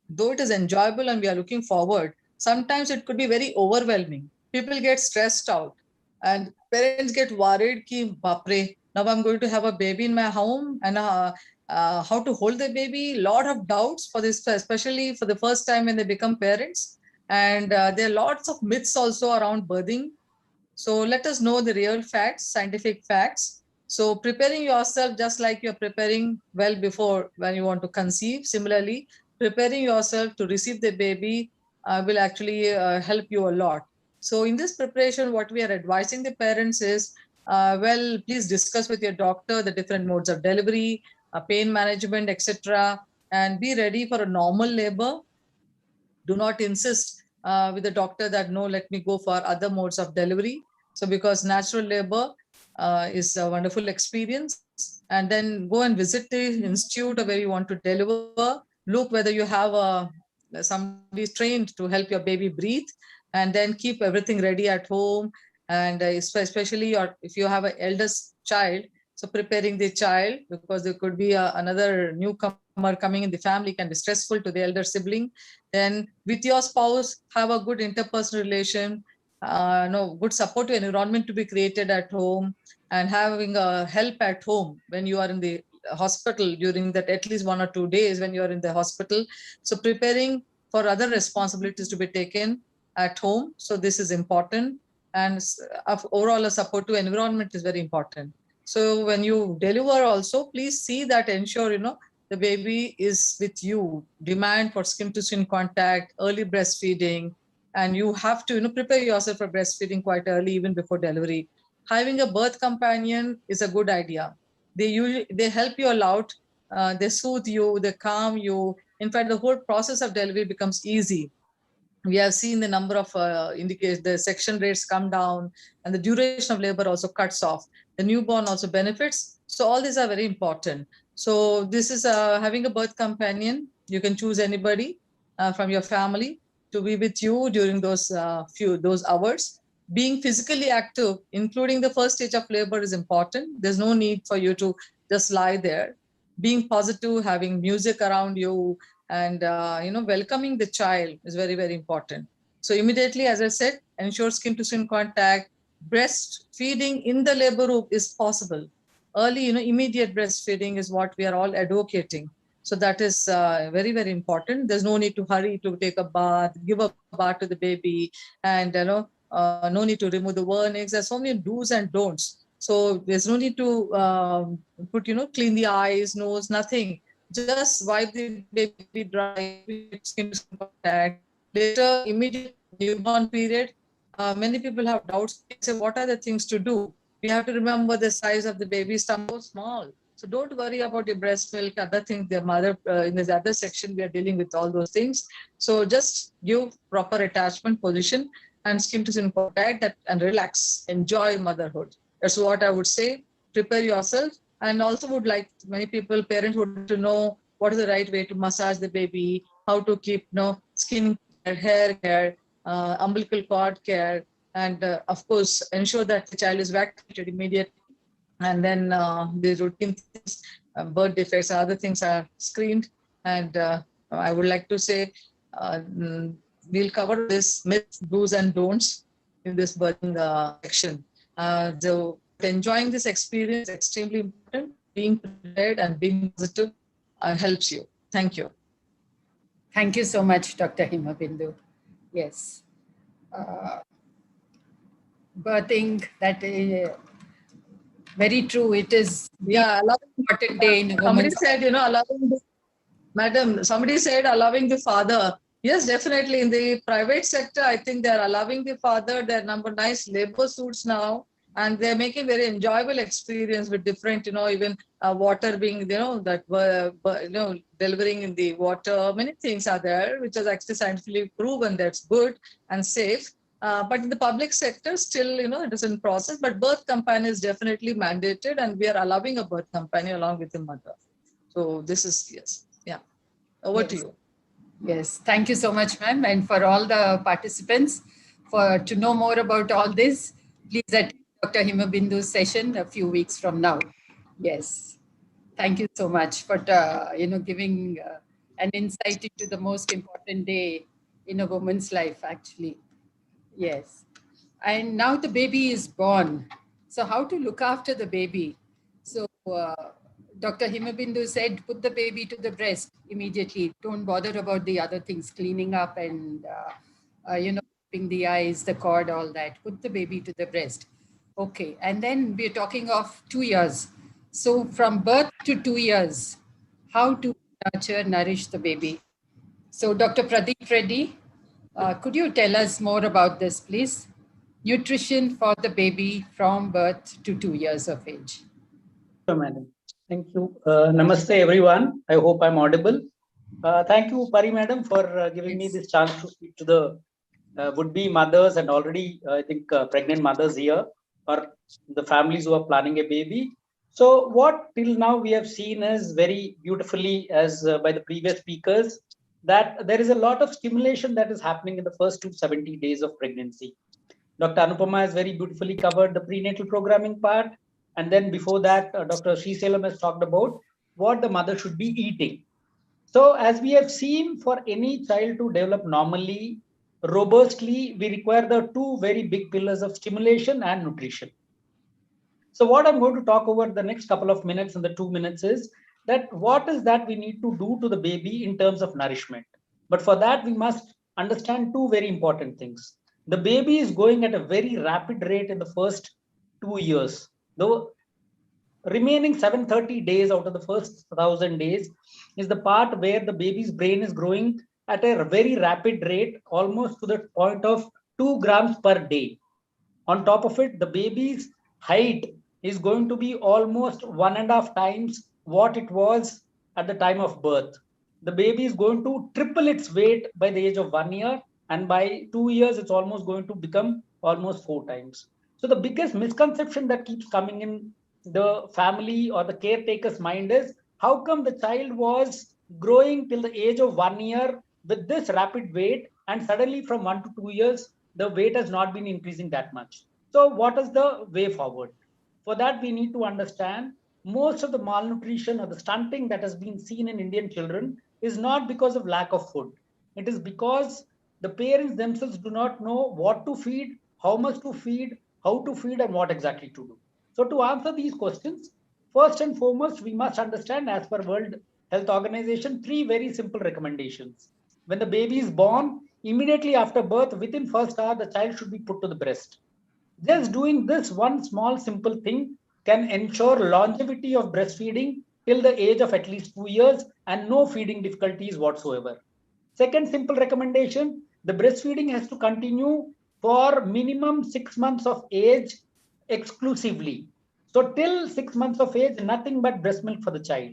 though it is enjoyable and we are looking forward, sometimes it could be very overwhelming. People get stressed out and parents get worried ki, Bapre, now I'm going to have a baby in my home and how to hold the baby. Lot of doubts for this, especially for the first time when they become parents. And there are lots of myths also around birthing. So let us know the real facts, scientific facts. So preparing yourself just like you're preparing well before when you want to conceive. Similarly, preparing yourself to receive the baby will actually help you a lot. So in this preparation, what we are advising the parents is, well, please discuss with your doctor the different modes of delivery, pain management, etc. And be ready for a normal labor. Do not insist with the doctor that, no, let me go for other modes of delivery. So because natural labor is a wonderful experience. And then go and visit the institute where you want to deliver. Look whether you have somebody trained to help your baby breathe, and then keep everything ready at home. And especially if you have an eldest child, so preparing the child, because there could be another newcomer coming in the family, can be stressful to the elder sibling. Then with your spouse, have a good interpersonal relation, good supportive environment to be created at home, and having help at home when you are in the hospital during that at least 1 or 2 days when you are in the hospital. So preparing for other responsibilities to be taken at home. So this is important. And overall, a supportive environment is very important. So when you deliver also, please see that, ensure, the baby is with you. Demand for skin-to-skin contact, early breastfeeding, and you have to prepare yourself for breastfeeding quite early, even before delivery. Having a birth companion is a good idea. They help you a lot. They soothe you, they calm you. In fact, the whole process of delivery becomes easy. We have seen the number of indicators, the section rates come down, and the duration of labor also cuts off. The newborn also benefits. So all these are very important. So this is having a birth companion. You can choose anybody from your family to be with you during those hours. Being physically active, including the first stage of labor, is important. There's no need for you to just lie there. Being positive, having music around you, and welcoming the child is very, very important. So immediately, as I said, ensure skin-to-skin contact. Breastfeeding in the labor room is possible. Early, immediate breastfeeding is what we are all advocating. So that is very, very important. There's no need to hurry to take a bath, give a bath to the baby, and no need to remove the vernix. There's so many do's and don'ts. So there's no need to clean the eyes, nose, nothing. Just wipe the baby dry, skin contact. Later, immediate newborn period, many people have doubts. They say, what are the things to do? We have to remember the size of the baby's stomach is small. So don't worry about your breast milk, other things. The mother, in this other section, we are dealing with all those things. So just give proper attachment position and skin-to-skin contact and relax, enjoy motherhood. That's what I would say. Prepare yourself. And also would like, many people, parents would to know what is the right way to massage the baby, how to keep skin care, hair care, umbilical cord care, and of course, ensure that the child is vaccinated immediately. And then the routine things, birth defects, other things are screened. And I would like to say, we'll cover this myths, do's and don'ts in this birthing section. So enjoying this experience is extremely important. Being prepared and being positive helps you. Thank you. Thank you so much, Dr. Himabindu. Yes. Birthing, that is very true. It is the important day in a somebody woman's said, allowing Madam, somebody said allowing the father. Yes, definitely. In the private sector, I think they're allowing the father. They're number nice labor suits now, and they're making very enjoyable experience with different, even water being, that delivering in the water. Many things are there, which is actually scientifically proven that's good and safe. But in the public sector, still, it is in process. But birth company is definitely mandated, and we are allowing a birth company along with the mother. So this is, yes. Yeah. Over to you. Yes, thank you so much, ma'am. And for all the participants, to know more about all this, please attend Dr. Himabindu's session a few weeks from now. Yes, thank you so much for giving an insight into the most important day in a woman's life, actually. Yes, and now the baby is born. So how to look after the baby? So Dr. Himabindu said, put the baby to the breast immediately. Don't bother about the other things, cleaning up and, wiping the eyes, the cord, all that. Put the baby to the breast. Okay. And then we're talking of 2 years. So from birth to 2 years, how to nurture, nourish the baby. So Dr. Pradeep Reddy, could you tell us more about this, please? Nutrition for the baby from birth to 2 years of age. Sure, madam. Thank you. Namaste, everyone. I hope I'm audible. Thank you, Pari madam, for giving me this chance to speak to the would-be mothers and already, I think, pregnant mothers here, or the families who are planning a baby. So what till now we have seen is very beautifully, as by the previous speakers, that there is a lot of stimulation that is happening in the first 270 days of pregnancy. Dr. Anupama has very beautifully covered the prenatal programming part. And then before that, Dr. Srisalam has talked about what the mother should be eating. So as we have seen, for any child to develop normally, robustly, we require the two very big pillars of stimulation and nutrition. So what I'm going to talk over the next couple of minutes in the 2 minutes is that what is that we need to do to the baby in terms of nourishment. But for that, we must understand two very important things. The baby is going at a very rapid rate in the first 2 years. The remaining 730 days out of the first 1000 days is the part where the baby's brain is growing at a very rapid rate, almost to the point of 2 grams per day. On top of it, the baby's height is going to be almost 1.5 times what it was at the time of birth. The baby is going to triple its weight by the age of 1 year, and by 2 years, it's almost going to become almost 4 times. So the biggest misconception that keeps coming in the family or the caretaker's mind is, how come the child was growing till the age of 1 year with this rapid weight, and suddenly from 1 to 2 years, the weight has not been increasing that much. So what is the way forward? For that, we need to understand most of the malnutrition or the stunting that has been seen in Indian children is not because of lack of food. It is because the parents themselves do not know what to feed, how much to feed, how to feed, and what exactly to do. So to answer these questions, first and foremost, we must understand, as per World Health Organization, 3 very simple recommendations. When the baby is born, immediately after birth, within first hour, the child should be put to the breast. Just doing this one small simple thing can ensure longevity of breastfeeding till the age of at least 2 years and no feeding difficulties whatsoever. Second simple recommendation, the breastfeeding has to continue for minimum 6 months of age exclusively. So till 6 months of age, nothing but breast milk for the child.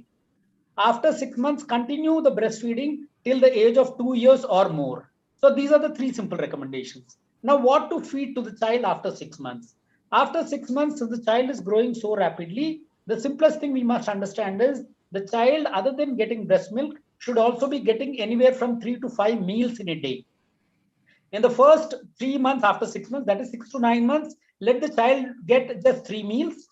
After 6 months, continue the breastfeeding till the age of 2 years or more. So these are the 3 simple recommendations. Now, what to feed to the child after 6 months? After 6 months, if the child is growing so rapidly, the simplest thing we must understand is the child, other than getting breast milk, should also be getting anywhere from 3 to 5 meals in a day. In the first 3 months, after 6 months, that is 6 to 9 months, let the child get just 3 meals.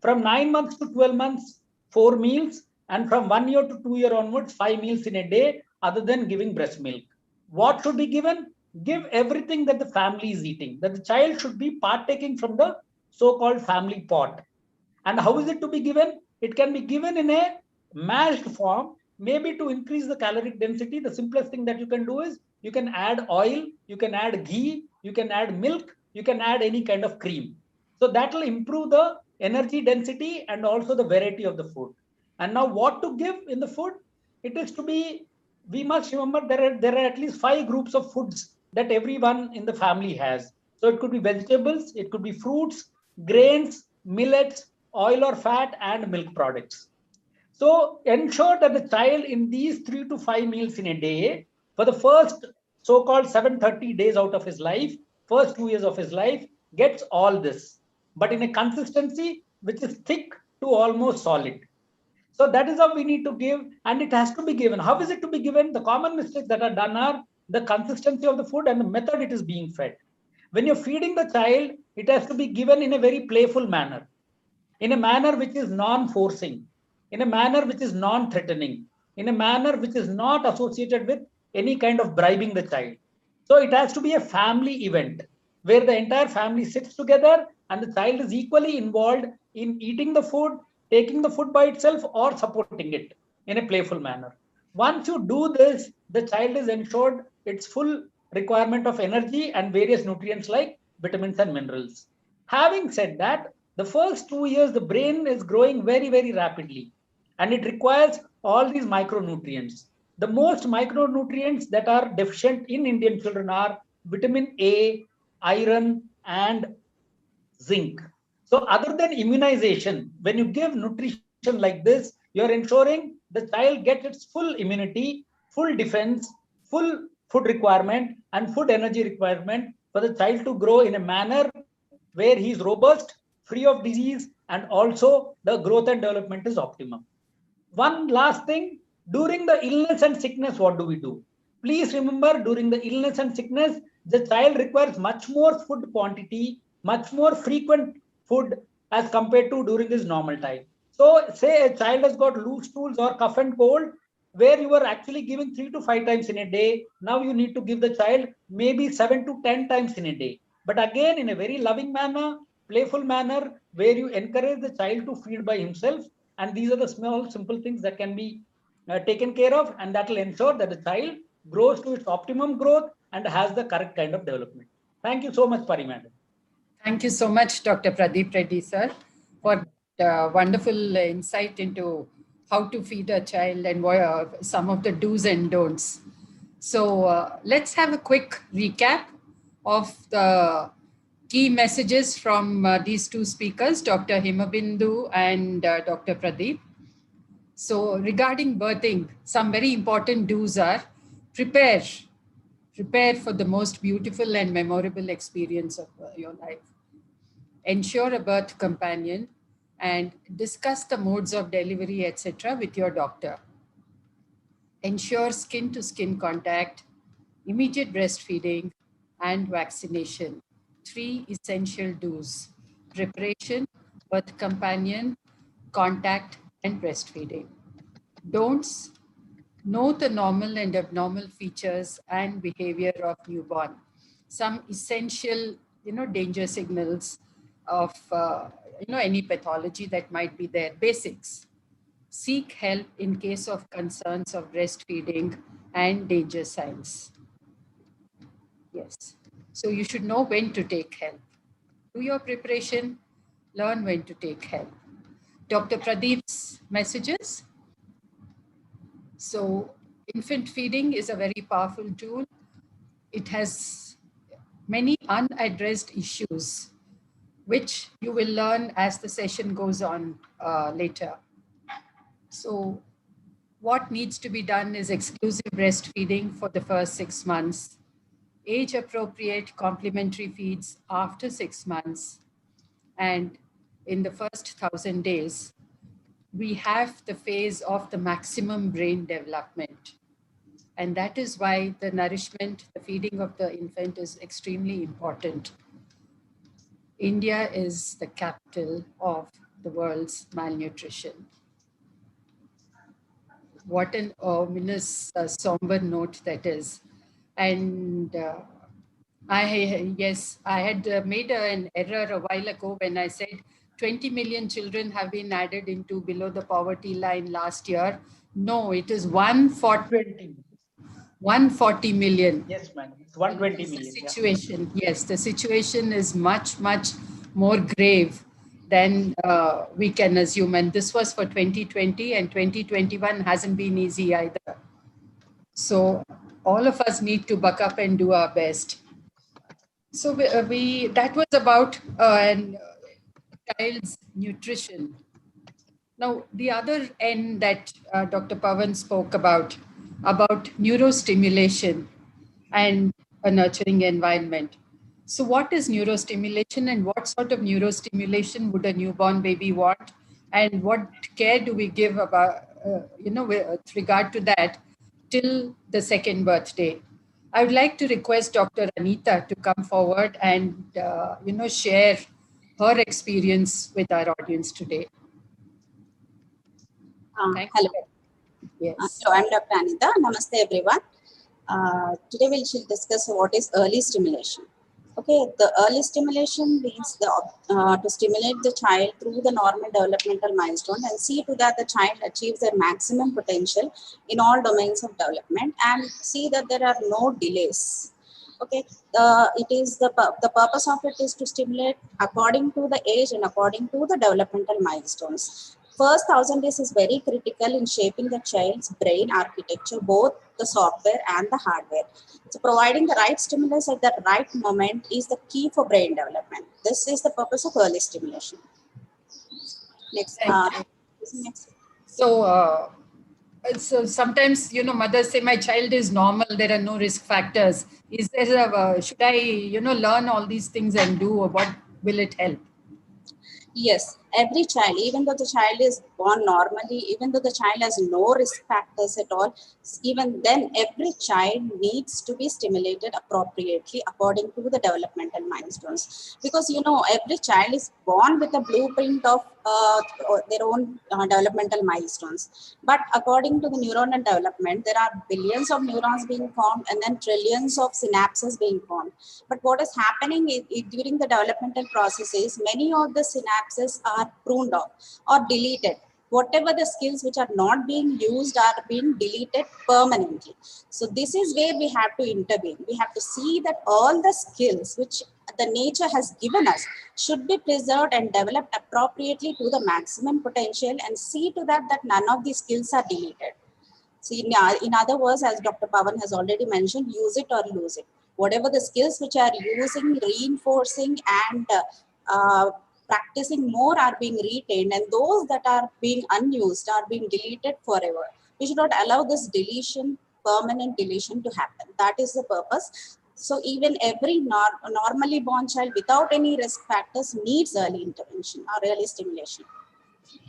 From 9 months to 12 months, 4 meals. And from 1 year to 2 year onwards, 5 meals in a day, other than giving breast milk. What should be given? Give everything that the family is eating, that the child should be partaking from the so-called family pot. And how is it to be given? It can be given in a mashed form, maybe to increase the caloric density. The simplest thing that you can do is you can add oil, you can add ghee, you can add milk, you can add any kind of cream. So that will improve the energy density and also the variety of the food. And now what to give in the food? it is to be, we must remember there are at least 5 groups of foods that everyone in the family has. So it could be vegetables, it could be fruits, grains, millets, oil or fat, and milk products. So ensure that the child in these 3 to 5 meals in a day, for the first so-called 730 days out of his life, first 2 years of his life, gets all this, but in a consistency which is thick to almost solid. So that is how we need to give, and it has to be given. How is it to be given? The common mistakes that are done are the consistency of the food and the method it is being fed. When you're feeding the child, it has to be given in a very playful manner, in a manner which is non-forcing, in a manner which is non-threatening, in a manner which is not associated with any kind of bribing the child. So it has to be a family event where the entire family sits together and the child is equally involved in eating the food, taking the food by itself, or supporting it in a playful manner. Once you do this, the child is ensured its full requirement of energy and various nutrients like vitamins and minerals. Having said that, the first 2 years, the brain is growing very, very rapidly, and it requires all these micronutrients. The most micronutrients that are deficient in Indian children are vitamin A, iron, and zinc. So other than immunization, when you give nutrition like this, you're ensuring the child gets its full immunity, full defense, full food requirement, and food energy requirement for the child to grow in a manner where he is robust, free of disease, and also the growth and development is optimum. One last thing, during the illness and sickness, what do we do? Please remember, during the illness and sickness, the child requires much more food quantity, much more frequent food as compared to during his normal time. So say a child has got loose stools or cough and cold, where you were actually giving 3 to 5 times in a day. Now you need to give the child maybe 7 to 10 times in a day. But again, in a very loving manner, playful manner, where you encourage the child to feed by himself. And these are the small, simple things that can be taken care of, and that will ensure that the child grows to its optimum growth and has the correct kind of development. Thank you so much, Pari Madam. Thank you so much, Dr. Pradeep Reddy, sir, for wonderful insight into how to feed a child and some of the do's and don'ts. So let's have a quick recap of the key messages from these two speakers, Dr. Himabindu and Dr. Pradeep. So regarding birthing, some very important do's are prepare for the most beautiful and memorable experience of your life. Ensure a birth companion and discuss the modes of delivery, etc. with your doctor. Ensure skin-to-skin contact, immediate breastfeeding, and vaccination. 3 essential do's: preparation, birth companion, contact, and breastfeeding. Don'ts: know the normal and abnormal features and behavior of newborn. Some essential, danger signals of, any pathology that might be there. Basics: seek help in case of concerns of breastfeeding and danger signs. Yes. So you should know when to take help. Do your preparation, learn when to take help. Dr. Pradeep's messages. So infant feeding is a very powerful tool. It has many unaddressed issues, which you will learn as the session goes on later. So what needs to be done is exclusive breastfeeding for the first 6 months, age-appropriate complementary feeds after 6 months, and in the first 1,000 days, we have the phase of the maximum brain development. And that is why the nourishment, the feeding of the infant is extremely important. India is the capital of the world's malnutrition. What an ominous, somber note that is. And I had made an error a while ago when I said 20 million children have been added into below the poverty line last year. No, it is 140 million. Yes, ma'am. It's 120 million. The situation, yes, the situation is much, much more grave then we can assume. And this was for 2020, and 2021 hasn't been easy either. So all of us need to buck up and do our best. So that was about child's nutrition. Now, the other end that Dr. Pawan spoke about neurostimulation and a nurturing environment. So what is neurostimulation, and what sort of neurostimulation would a newborn baby want? And what care do we give about, with regard to that till the second birthday? I would like to request Dr. Anita to come forward and, share her experience with our audience today. Hello. Yes. So I'm Dr. Anita. Namaste, everyone. Today we shall discuss what is early stimulation. Okay, the early stimulation means to stimulate the child through the normal developmental milestone and see to that the child achieves their maximum potential in all domains of development, and see that there are no delays. Okay, it is the purpose of it is to stimulate according to the age and according to the developmental milestones. First 1,000 days is very critical in shaping the child's brain architecture, both the software and the hardware. So providing the right stimulus at the right moment is the key for brain development. This is the purpose of early stimulation. Next. Next. So sometimes, mothers say, my child is normal, there are no risk factors. Is there should I, learn all these things and do, or what will it help? Yes, every child, even though the child is born normally, even though the child has no risk factors at all, even then every child needs to be stimulated appropriately according to the developmental milestones. Because, every child is born with a blueprint of their own developmental milestones. But according to the neuronal development, there are billions of neurons being formed and then trillions of synapses being formed. But what is happening during the developmental process is many of the synapses are pruned off or deleted. Whatever the skills which are not being used are being deleted permanently. So this is where we have to intervene. We have to see that all the skills which the nature has given us should be preserved and developed appropriately to the maximum potential, and see to that none of these skills are deleted. So in other words, as Dr. Pawan has already mentioned, use it or lose it. Whatever the skills which are using, reinforcing and practicing more are being retained, and those that are being unused are being deleted forever. We should not allow this deletion, permanent deletion to happen. That is the purpose. So even every normally born child without any risk factors needs early intervention or early stimulation.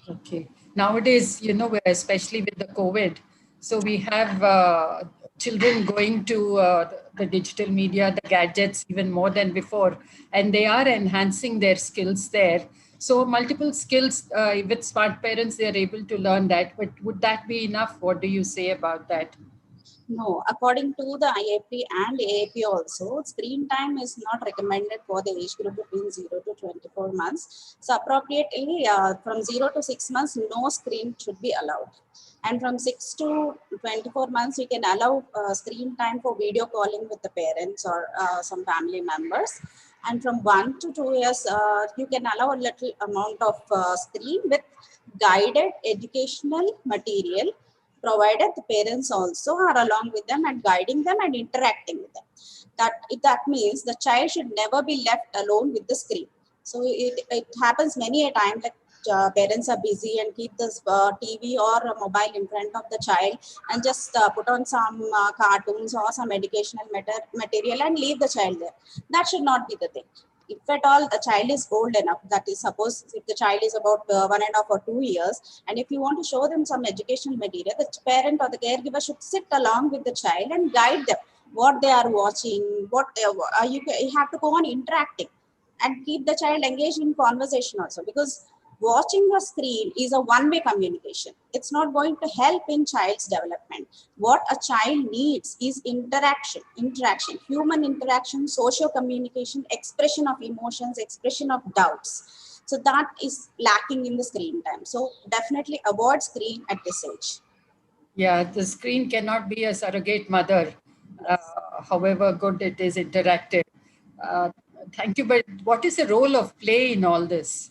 Okay. Nowadays, especially with the COVID, so we have children going to the digital media, the gadgets, even more than before, and they are enhancing their skills there. So multiple skills with smart parents, they are able to learn that. But would that be enough? What do you say about that? No, according to the IAP and AAP also, screen time is not recommended for the age group between 0 to 24 months. So appropriately, from 0 to 6 months, no screen should be allowed. And from 6 to 24 months, you can allow screen time for video calling with the parents or some family members. And from 1 to 2 years, you can allow a little amount of screen with guided educational material, provided the parents also are along with them and guiding them and interacting with them. That means the child should never be left alone with the screen. So it happens many a time that parents are busy and keep this TV or a mobile in front of the child and just put on some cartoons or some educational material and leave the child there. That should not be the thing. If at all the child is old enough, that is, suppose if the child is about 1.5 or 2 years, and if you want to show them some educational material, the parent or the caregiver should sit along with the child and guide them what they are watching, what you have to go on interacting and keep the child engaged in conversation also, because watching a screen is a one-way communication. It's not going to help in child's development. What a child needs is interaction, human interaction, social communication, expression of emotions, expression of doubts. So that is lacking in the screen time. So definitely avoid screen at this age. Yeah, the screen cannot be a surrogate mother, however good it is interactive. Thank you. But what is the role of play in all this?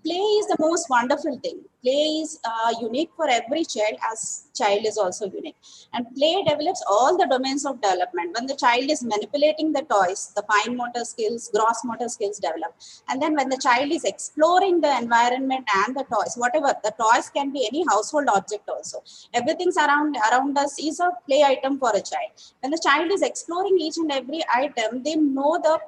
play is the most wonderful thing. Play is unique for every child, as child is also unique. And play develops all the domains of development. When the child is manipulating the toys, the fine motor skills, gross motor skills develop. And then when the child is exploring the environment and the toys, whatever, the toys can be any household object also. Everything's around us is a play item for a child. When the child is exploring each and every item, they know the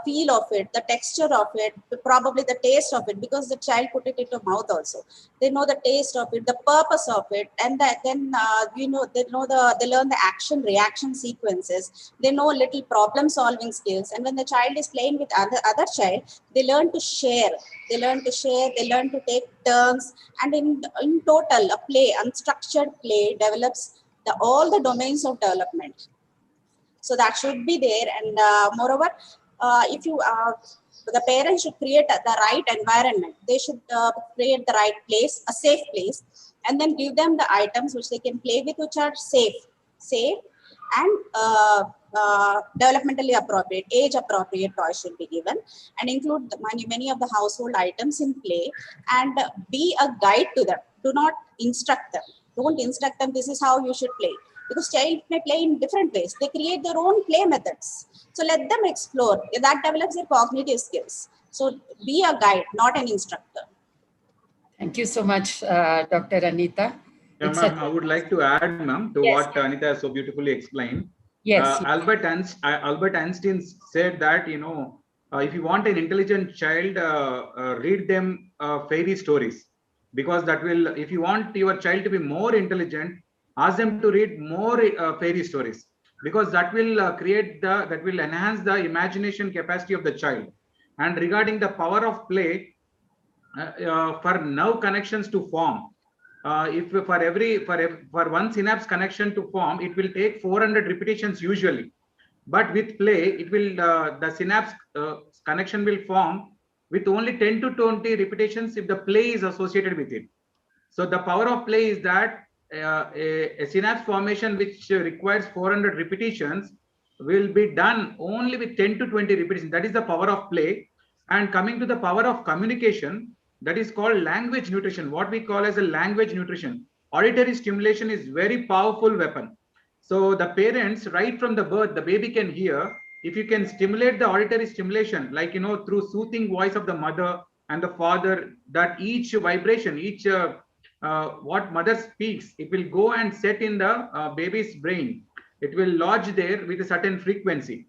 feel of it, the texture of it, probably the taste of it, because the child put it into mouth also. They know the taste of it, the purpose of it, and then they learn the action reaction sequences. They know little problem solving skills. And when the child is playing with other child, they learn to share. They learn to take turns, and in total, a play, unstructured play, develops all the domains of development. So that should be there. And moreover, if you the parents should create the right environment. They should create the right place, a safe place, and then give them the items which they can play with, which are safe, and developmentally appropriate, age appropriate toys should be given, and include many of the household items in play, and be a guide to them. Do not instruct them. Don't instruct them, this is how you should play. Because child may play in different ways. They create their own play methods. So let them explore. That develops their cognitive skills. So be a guide, not an instructor. Thank you so much, Dr. Anita. Yeah, ma'am, I would like to add, ma'am, to what Anita has so beautifully explained. Yes. Albert Einstein said that, if you want an intelligent child, read them fairy stories, because that will, if you want your child to be more intelligent, ask them to read more fairy stories, because that will that will enhance the imagination capacity of the child. And regarding the power of play, for nerve connections to form, if for one synapse connection to form, it will take 400 repetitions usually. But with play, it will the synapse connection will form with only 10 to 20 repetitions if the play is associated with it. So the power of play is that a synapse formation which requires 400 repetitions will be done only with 10 to 20 repetitions. That is the power of play. And coming to the power of communication, that is called language nutrition, what we call as a language nutrition. Auditory stimulation is very powerful weapon. So the parents, right from the birth, the baby can hear. If you can stimulate the auditory stimulation, like, through soothing voice of the mother and the father, that each vibration, each what mother speaks, it will go and set in the baby's brain. It will lodge there with a certain frequency.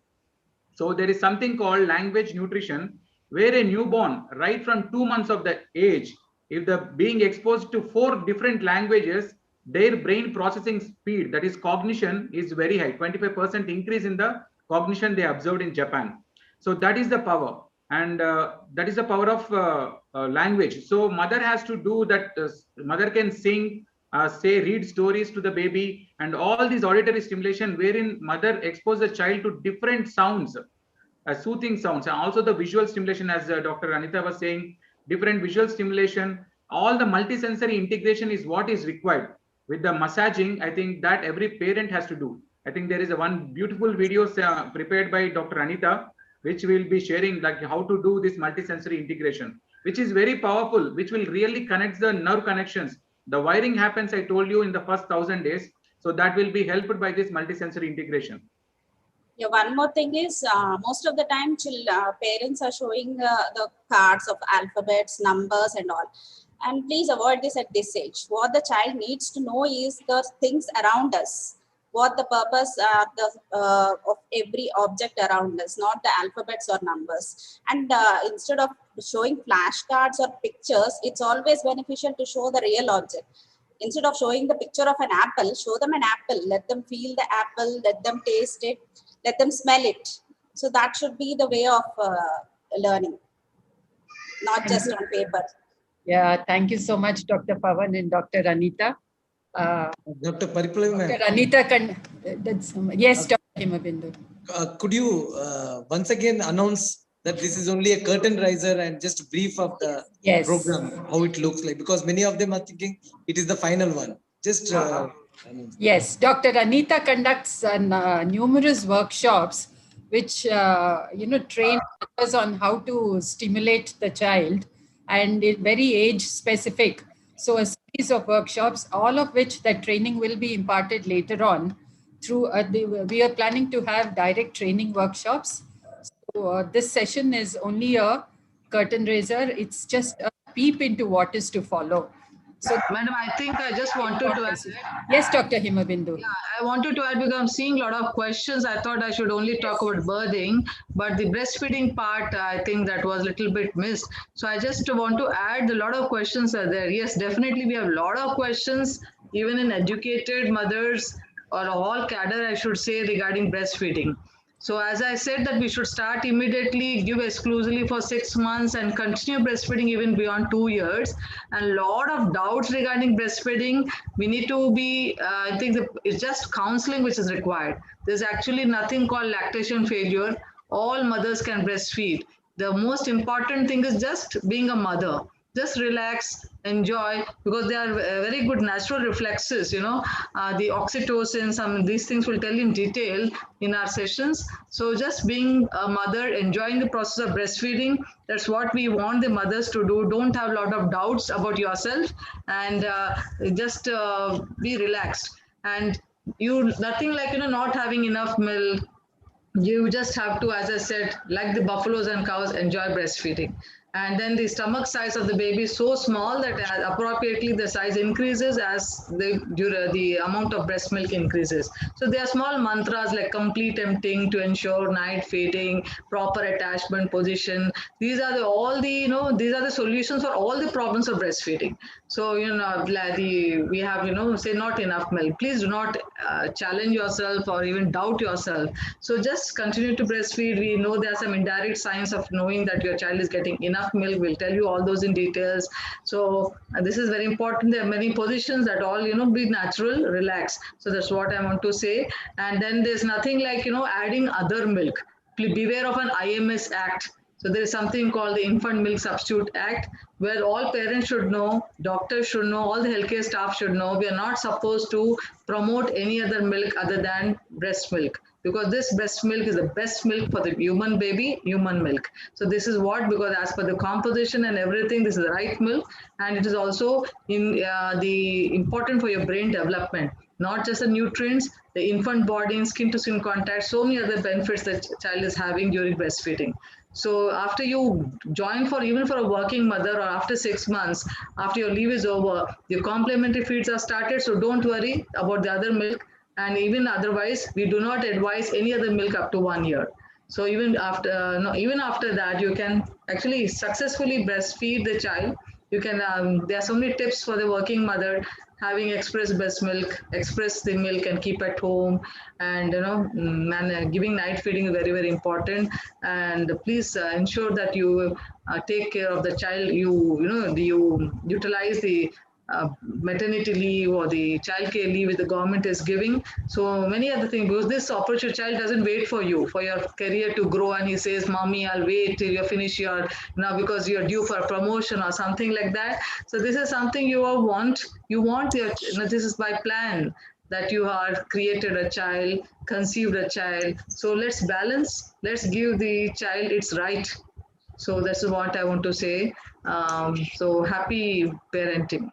So there is something called language nutrition, where a newborn, right from 2 months of the age, if the being exposed to 4 different languages, their brain processing speed, that is cognition, is very high. 25% increase in the cognition they observed in Japan. So that is the power. And that is the power of language. So mother has to do that. Mother can sing, read stories to the baby, and all these auditory stimulation, wherein mother exposes the child to different sounds, soothing sounds, and also the visual stimulation, as Dr. Anita was saying, different visual stimulation. All the multisensory integration is what is required. With the massaging, I think that every parent has to do. I think there is one beautiful video prepared by Dr. Anita, which we'll be sharing, like how to do this multisensory integration, which is very powerful, which will really connect the nerve connections. The wiring happens, I told you, in the first 1000 days. So that will be helped by this multisensory integration. Yeah, one more thing is, most of the time parents are showing the cards of alphabets, numbers and all. And please avoid this at this age. What the child needs to know is the things around us, what the purpose of every object around us, not the alphabets or numbers. And instead of showing flashcards or pictures, it's always beneficial to show the real object. Instead of showing the picture of an apple, show them an apple. Let them feel the apple, let them taste it, let them smell it. So that should be the way of learning, not just on paper. Yeah, thank you so much, Dr. Pawan and Dr. Anita. Dr. Pariplavi, ma'am. Dr. Anita, yes, Dr. Himabindu. Could you once again announce that this is only a curtain raiser and just brief of the program, how it looks like? Because many of them are thinking it is the final one. Just yes, Dr. Anita conducts numerous workshops which train others on how to stimulate the child. and very age specific. So a series of workshops, all of which that training will be imparted later on through, we are planning to have direct training workshops. So this session is only a curtain raiser. It's just a peep into what is to follow. So, Madam, I think I just wanted to add. Yes, Dr. Himabindu. Yeah, I wanted to add because I'm seeing a lot of questions. I thought I should only talk about birthing, but the breastfeeding part, I think that was a little bit missed. So I just want to add a lot of questions are there. Yes, definitely we have a lot of questions, even in educated mothers or all cadre, I should say, regarding breastfeeding. So as I said that we should start immediately, give exclusively for 6 months and continue breastfeeding even beyond 2 years. And a lot of doubts regarding breastfeeding. We need to be, I think it's just counseling which is required. There's actually nothing called lactation failure. All mothers can breastfeed. The most important thing is just being a mother. Just relax, enjoy, because they are very good natural reflexes, the oxytocin, some of these things will tell you in detail in our sessions. So just being a mother, enjoying the process of breastfeeding, that's what we want the mothers to do. Don't have a lot of doubts about yourself, and just be relaxed. And nothing like, not having enough milk. You just have to, as I said, like the buffaloes and cows, enjoy breastfeeding. And then the stomach size of the baby is so small that appropriately the size increases as the amount of breast milk increases. So there are small mantras like complete emptying to ensure night feeding, proper attachment position. These are these are the solutions for all the problems of breastfeeding. So, we have, say not enough milk. Please do not challenge yourself or even doubt yourself. So just continue to breastfeed. We know there are some indirect signs of knowing that your child is getting enough milk. We'll tell you all those in details. So this is very important. There are many positions that all, be natural, relax. So that's what I want to say. And then there's nothing like, adding other milk. Please beware of an IMS Act. So there is something called the Infant Milk Substitute Act, where all parents should know, doctors should know, all the healthcare staff should know, we are not supposed to promote any other milk other than breast milk, because this breast milk is the best milk for the human baby, human milk. So this is what, because as per the composition and everything, this is the right milk, and it is also the important for your brain development. Not just the nutrients, the infant body and skin to skin contact, so many other benefits that child is having during breastfeeding. So after you join even for a working mother, or after 6 months, after your leave is over, the complementary feeds are started. So don't worry about the other milk. And even otherwise, we do not advise any other milk up to 1 year. So even after that, you can actually successfully breastfeed the child. You can, there are so many tips for the working mother, having express breast milk, express the milk and keep at home, and giving night feeding is very, very important. And please ensure that you take care of the child. You utilize the maternity leave or the child care leave which the government is giving. So many other things, because this opportunity child doesn't wait for you, for your career to grow, and he says, mommy, I'll wait till you finish your, because you're due for a promotion or something like that. So this is something you want your, this is by plan, that you are created a child, conceived a child. So let's balance, let's give the child its right. So that's what I want to say. So happy parenting.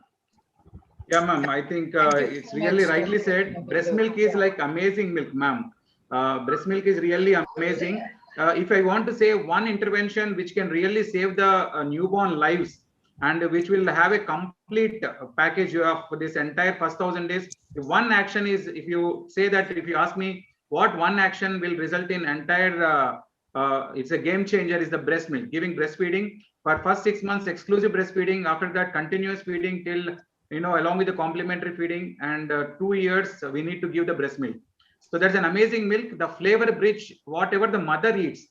Yeah, ma'am. I think it's really rightly said. Breast milk is like amazing milk, ma'am. Breast milk is really amazing. If I want to say one intervention which can really save the newborn lives, and which will have a complete package of this entire first 1,000 days. One action is, if you say that, if you ask me what one action will result in entire, it's a game changer, is the breast milk. Giving breastfeeding for first 6 months, exclusive breastfeeding. After that, continuous feeding till, along with the complementary feeding, and 2 years, we need to give the breast milk. So that's an amazing milk. The flavor bridge, whatever the mother eats,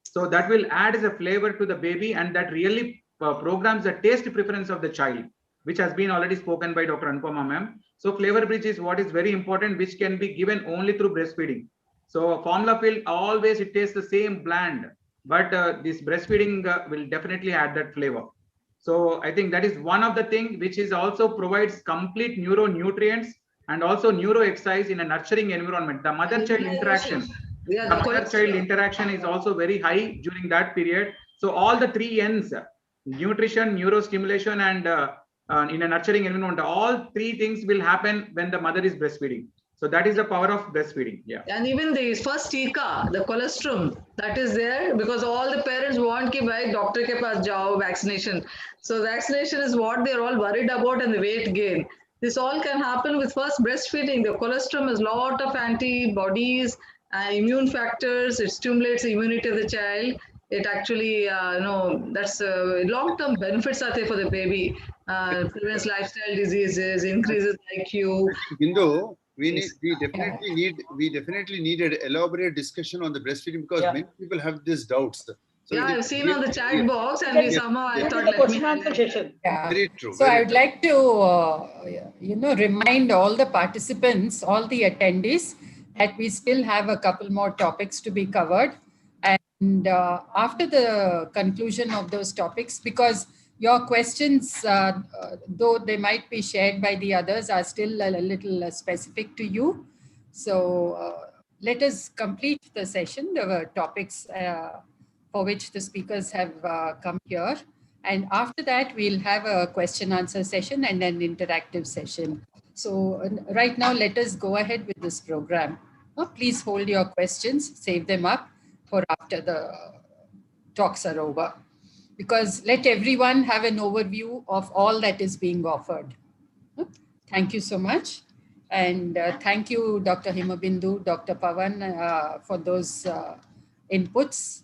so that will add as a flavor to the baby, and that really programs the taste preference of the child, which has been already spoken by Dr. Anupama ma'am. So flavor bridge is what is very important, which can be given only through breastfeeding. So formula filled, always it tastes the same bland, but this breastfeeding will definitely add that flavor. So I think that is one of the things which is also provides complete nutrients and also neuro exercise in a nurturing environment. The mother-child interaction. The mother-child interaction is also very high during that period. So all the 3 N's, nutrition, neurostimulation, and in a nurturing environment. All three things will happen when the mother is breastfeeding. So that is the power of breastfeeding. Yeah. And even the first tika, the colostrum, that is there because all the parents want ki bhai doctor ke paas jao, vaccination. So vaccination is what they're all worried about, and the weight gain. This all can happen with first breastfeeding. The colostrum has lot of antibodies, immune factors. It stimulates the immunity of the child. It actually, that's long-term benefits are there for the baby. Prevents lifestyle diseases, increases IQ. Bindu, we definitely need an elaborate discussion on the breastfeeding because many people have these doubts. So yeah, I've seen on the chat box, and we somehow I thought let me highlight. Yeah. Very true. So I would like to, remind all the participants, all the attendees, that we still have a couple more topics to be covered. And after the conclusion of those topics, because your questions, though they might be shared by the others, are still a little specific to you. So let us complete the session, the topics for which the speakers have come here. And after that, we'll have a question answer session and an interactive session. So right now, let us go ahead with this program. Please hold your questions, save them up for after the talks are over, because let everyone have an overview of all that is being offered. Thank you so much. And thank you, Dr. Himabindu, Dr. Pawan, for those inputs.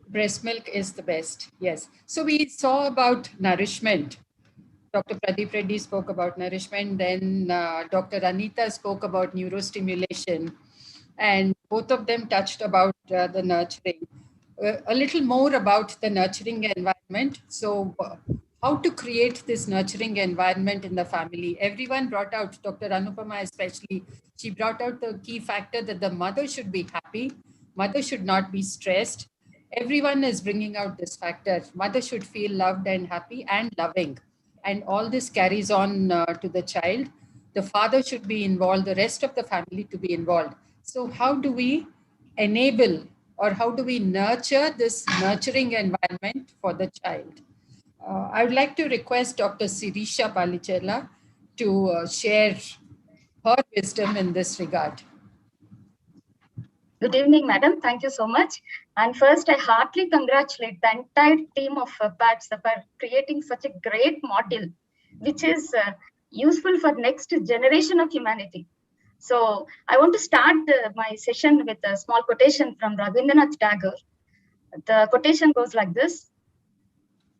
Breast milk is the best. Yes. So we saw about nourishment. Dr. Pradeep Reddy spoke about nourishment. Then Dr. Anita spoke about neurostimulation. And both of them touched about the nurturing. A little more about the nurturing environment. So how to create this nurturing environment in the family. Everyone brought out, Dr. Anupama especially, she brought out the key factor that the mother should be happy. Mother should not be stressed. Everyone is bringing out this factor. Mother should feel loved and happy and loving. And all this carries on to the child. The father should be involved, the rest of the family to be involved. So how do we enable or how do we nurture this nurturing environment for the child? I would like to request Dr. Sirisha Palichella to share her wisdom in this regard. Good evening, madam. Thank you so much. And first, I heartily congratulate the entire team of PATS for creating such a great model, which is useful for next generation of humanity. So I want to start my session with a small quotation from Rabindranath Tagore. The quotation goes like this: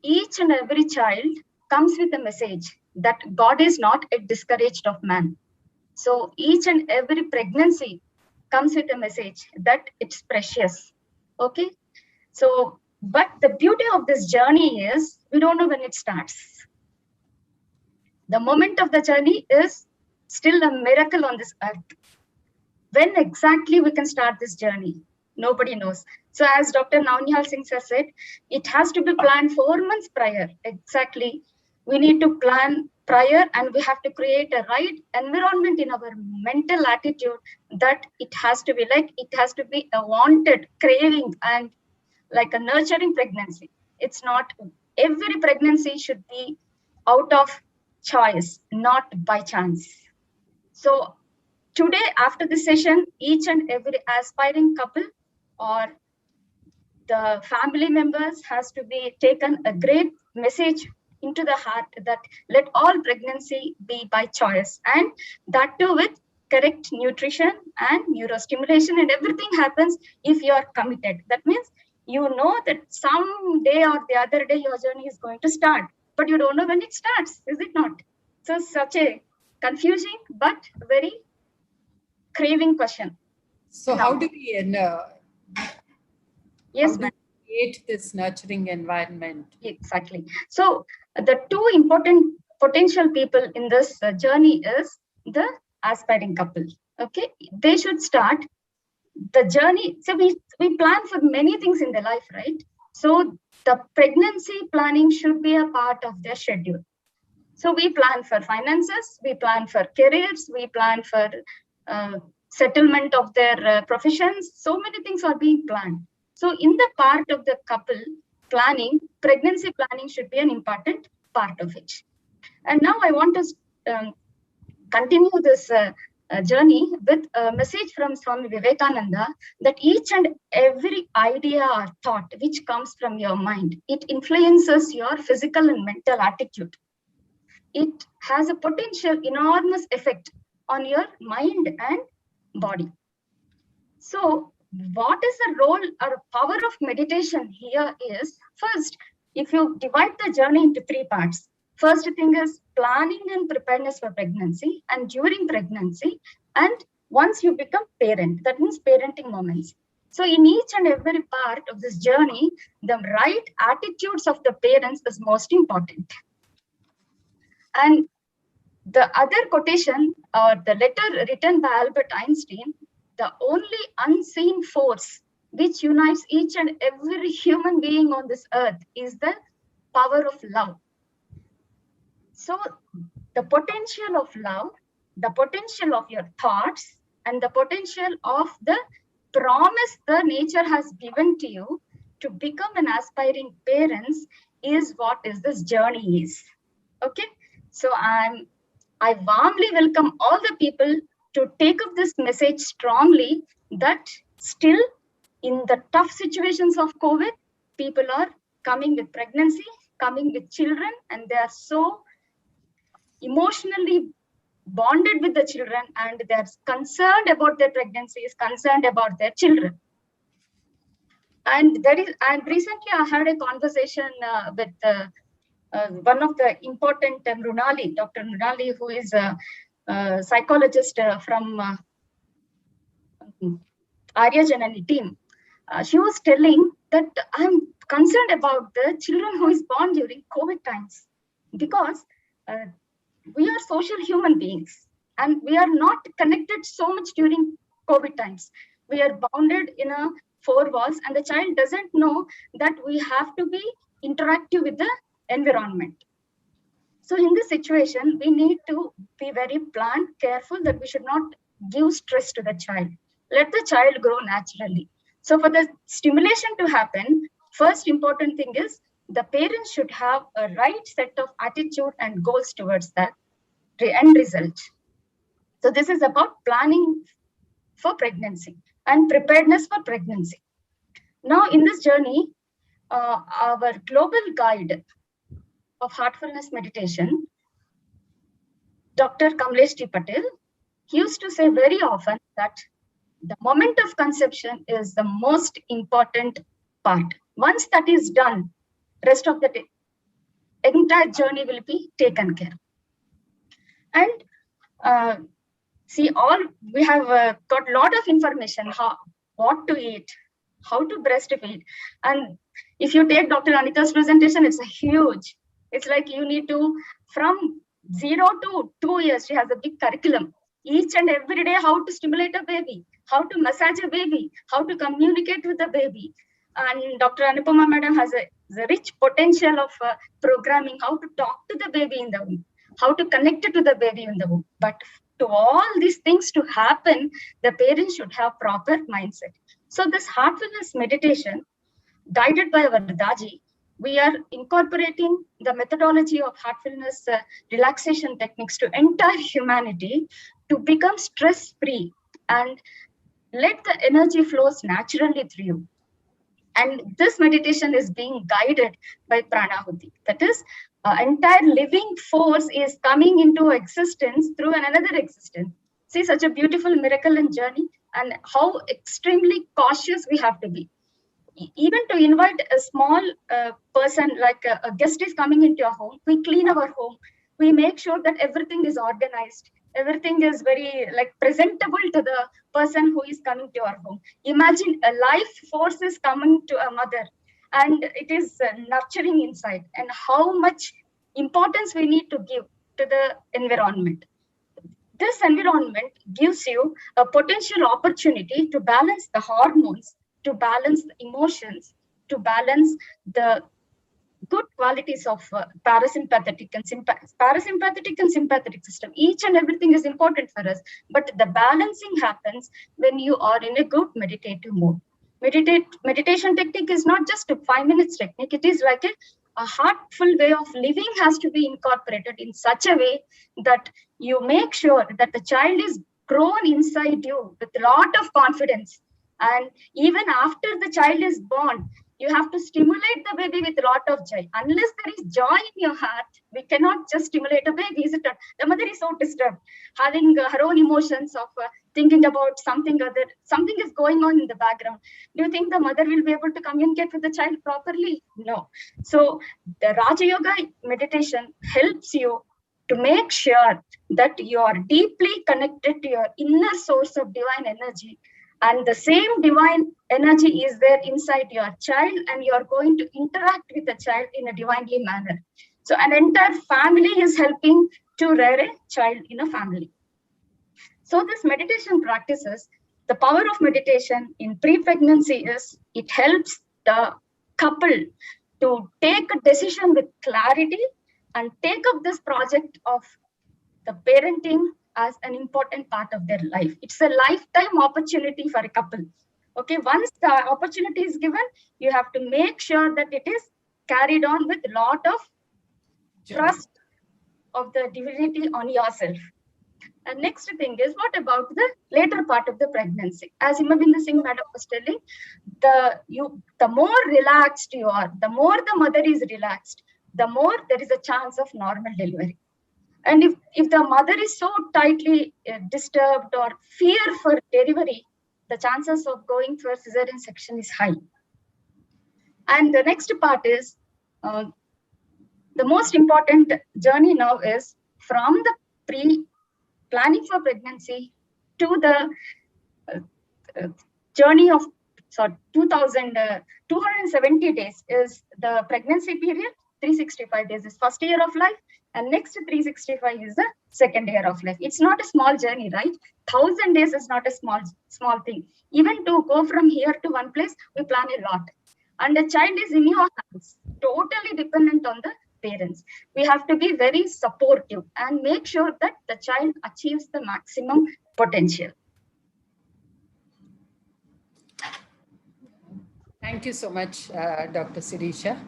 each and every child comes with a message that God is not yet discouraged of man. So each and every pregnancy comes with a message that it's precious. Okay. So, but the beauty of this journey is we don't know when it starts. The moment of the journey is still a miracle on this earth. When exactly we can start this journey, nobody knows. So as Dr. Naunihal Singh has said, it has to be planned 4 months prior. Exactly. We need to plan prior and we have to create a right environment in our mental attitude that it has to be like, it has to be a wanted craving and like a nurturing pregnancy. It's not, every pregnancy should be out of choice, not by chance. So today, after this session, each and every aspiring couple or the family members has to be taken a great message into the heart that let all pregnancy be by choice, and that too with correct nutrition and neurostimulation, and everything happens if you are committed. That means you know that some day or the other day your journey is going to start, but you don't know when it starts, is it not? So such a confusing but very craving question. So how do we yes, create this nurturing environment? Exactly. So the two important potential people in this journey is the aspiring couple. Okay, they should start the journey. So we plan for many things in their life, right? So the pregnancy planning should be a part of their schedule. So we plan for finances, we plan for careers, we plan for settlement of their professions. So many things are being planned. So in the part of the couple, planning, pregnancy planning should be an important part of it. And now I want to continue this journey with a message from Swami Vivekananda that each and every idea or thought which comes from your mind, it influences your physical and mental attitude. It has a potential enormous effect on your mind and body. So what is the role or power of meditation here is, first, if you divide the journey into 3 parts, first thing is planning and preparedness for pregnancy and during pregnancy, and once you become parent, that means parenting moments. So in each and every part of this journey, the right attitudes of the parents is most important. And the other quotation or the letter written by Albert Einstein, the only unseen force which unites each and every human being on this earth is the power of love. So the potential of love, the potential of your thoughts, and the potential of the promise the nature has given to you to become an aspiring parents is what is this journey is. Okay, so I warmly welcome all the people to take up this message strongly, that still in the tough situations of COVID, people are coming with pregnancy, coming with children, and they are so emotionally bonded with the children, and they're concerned about their pregnancies, concerned about their children. And recently I had a conversation with one of the important Mrunali, Dr. Mrunali, who is a psychologist from Arya Janani team. She was telling that I'm concerned about the children who is born during COVID times, because we are social human beings and we are not connected so much during COVID times. We are bounded in a 4 walls, and the child doesn't know that we have to be interactive with the environment. So in this situation, we need to be very planned, careful that we should not give stress to the child. Let the child grow naturally. So for the stimulation to happen, first important thing is the parents should have a right set of attitude and goals towards that end result. So this is about planning for pregnancy and preparedness for pregnancy. Now in this journey, our global guide of heartfulness meditation, Dr. Kamlesh T. Patel, he used to say very often that the moment of conception is the most important part. Once that is done, rest of the entire journey will be taken care. And see, we have got a lot of information, what to eat, how to breastfeed. And if you take Dr. Anita's presentation, it's huge. It's like you need to, from 0 to 2 years, she has a big curriculum. Each and every day, how to stimulate a baby, how to massage a baby, how to communicate with the baby. And Dr. Anupama Madam has a rich potential of programming, how to talk to the baby in the womb, how to connect it to the baby in the womb. But to all these things to happen, the parents should have proper mindset. So this heartfulness meditation, guided by our Daji, we are incorporating the methodology of heartfulness relaxation techniques to entire humanity to become stress-free and let the energy flows naturally through you. And this meditation is being guided by Pranahuti. That is, entire living force is coming into existence through another existence. See, such a beautiful miracle and journey, and how extremely cautious we have to be. Even to invite a small person, like a guest is coming into your home, we clean our home. We make sure that everything is organized. Everything is very presentable to the person who is coming to our home. Imagine a life force is coming to a mother and it is nurturing inside, and how much importance we need to give to the environment. This environment gives you a potential opportunity to balance the hormones, to balance the emotions, to balance the good qualities of parasympathetic and sympathetic system. Each and everything is important for us, but the balancing happens when you are in a good meditative mode. meditation technique is not just a 5 minutes technique. It is like a heartful way of living has to be incorporated in such a way that you make sure that the child is grown inside you with a lot of confidence. And even after the child is born, you have to stimulate the baby with a lot of joy. Unless there is joy in your heart, we cannot just stimulate a baby. The mother is so disturbed, having her own emotions of thinking about something other, something is going on in the background. Do you think the mother will be able to communicate with the child properly? No. So the Raja Yoga meditation helps you to make sure that you are deeply connected to your inner source of divine energy, and the same divine energy is there inside your child, and you are going to interact with the child in a divinely manner. So an entire family is helping to rear a child in a family. So this meditation practices, the power of meditation in pre-pregnancy is it helps the couple to take a decision with clarity and take up this project of the parenting as an important part of their life. It's a lifetime opportunity for a couple. Okay, once the opportunity is given, you have to make sure that it is carried on with a lot of trust of the divinity on yourself. And next thing is, what about the later part of the pregnancy? As Himabindu Singh madam was telling, the more relaxed you are, the more the mother is relaxed, the more there is a chance of normal delivery. And if the mother is so tightly disturbed or fear for delivery, the chances of going through a cesarean section is high. And the next part is, the most important journey now is from the planning for pregnancy to the journey of 270 days is the pregnancy period. 365 days is first year of life, and next 365 is the second year of life. It's not a small journey, right? 1,000 days is not a small thing. Even to go from here to one place, we plan a lot. And the child is in your hands, totally dependent on the parents. We have to be very supportive and make sure that the child achieves the maximum potential. Thank you so much, Dr. Sirisha.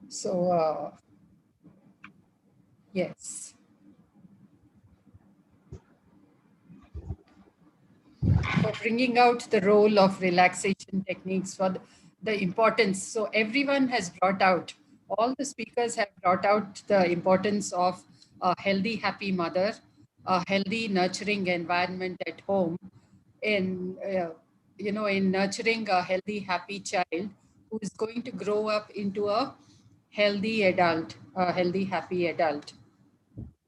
So, yes. For bringing out the role of relaxation techniques, for the importance. So everyone has brought out, all the speakers have brought out the importance of a healthy, happy mother, a healthy, nurturing environment at home, in nurturing a healthy, happy child who is going to grow up into a healthy adult, a healthy, happy adult.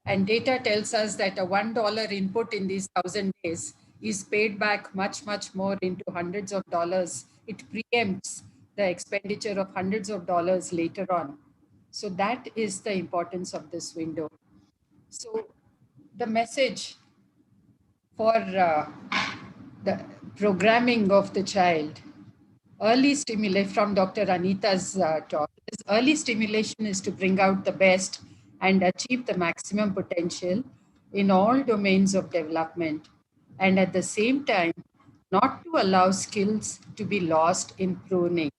And data tells us that a $1 input in these 1,000 days is paid back much, much more into hundreds of dollars. It preempts the expenditure of hundreds of dollars later on. So that is the importance of this window. So the message for the programming of the child, early stimulation from Dr. Anita's talk, is early stimulation is to bring out the best and achieve the maximum potential in all domains of development, and at the same time, not to allow skills to be lost in pruning.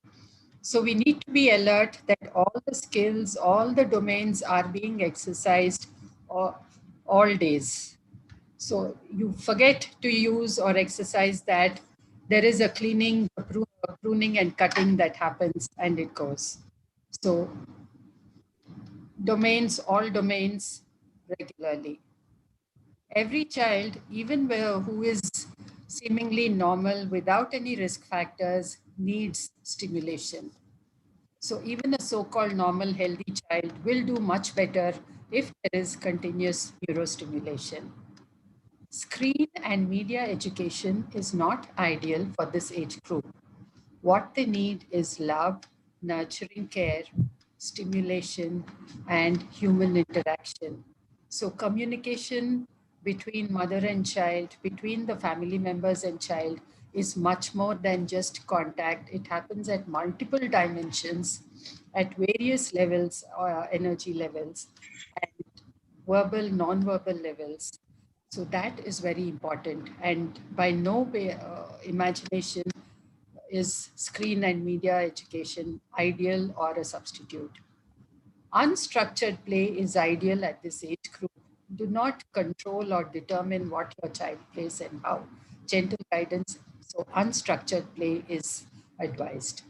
So we need to be alert that all the skills, all the domains are being exercised all days. So you forget to use or exercise that, there is a cleaning, pruning and cutting that happens, and it goes. So domains, all domains regularly. Every child, even who is seemingly normal without any risk factors, needs stimulation. So even a so-called normal healthy child will do much better if there is continuous neurostimulation. Screen and media education is not ideal for this age group. What they need is love, nurturing care, stimulation, and human interaction. So communication between mother and child, between the family members and child, is much more than just contact. It happens at multiple dimensions, at various levels, energy levels, and verbal, non-verbal levels. So that is very important. And by no way, imagination, is screen and media education ideal or a substitute? Unstructured play is ideal at this age group. Do not control or determine what your child plays and how. Gentle guidance, so unstructured play is advised.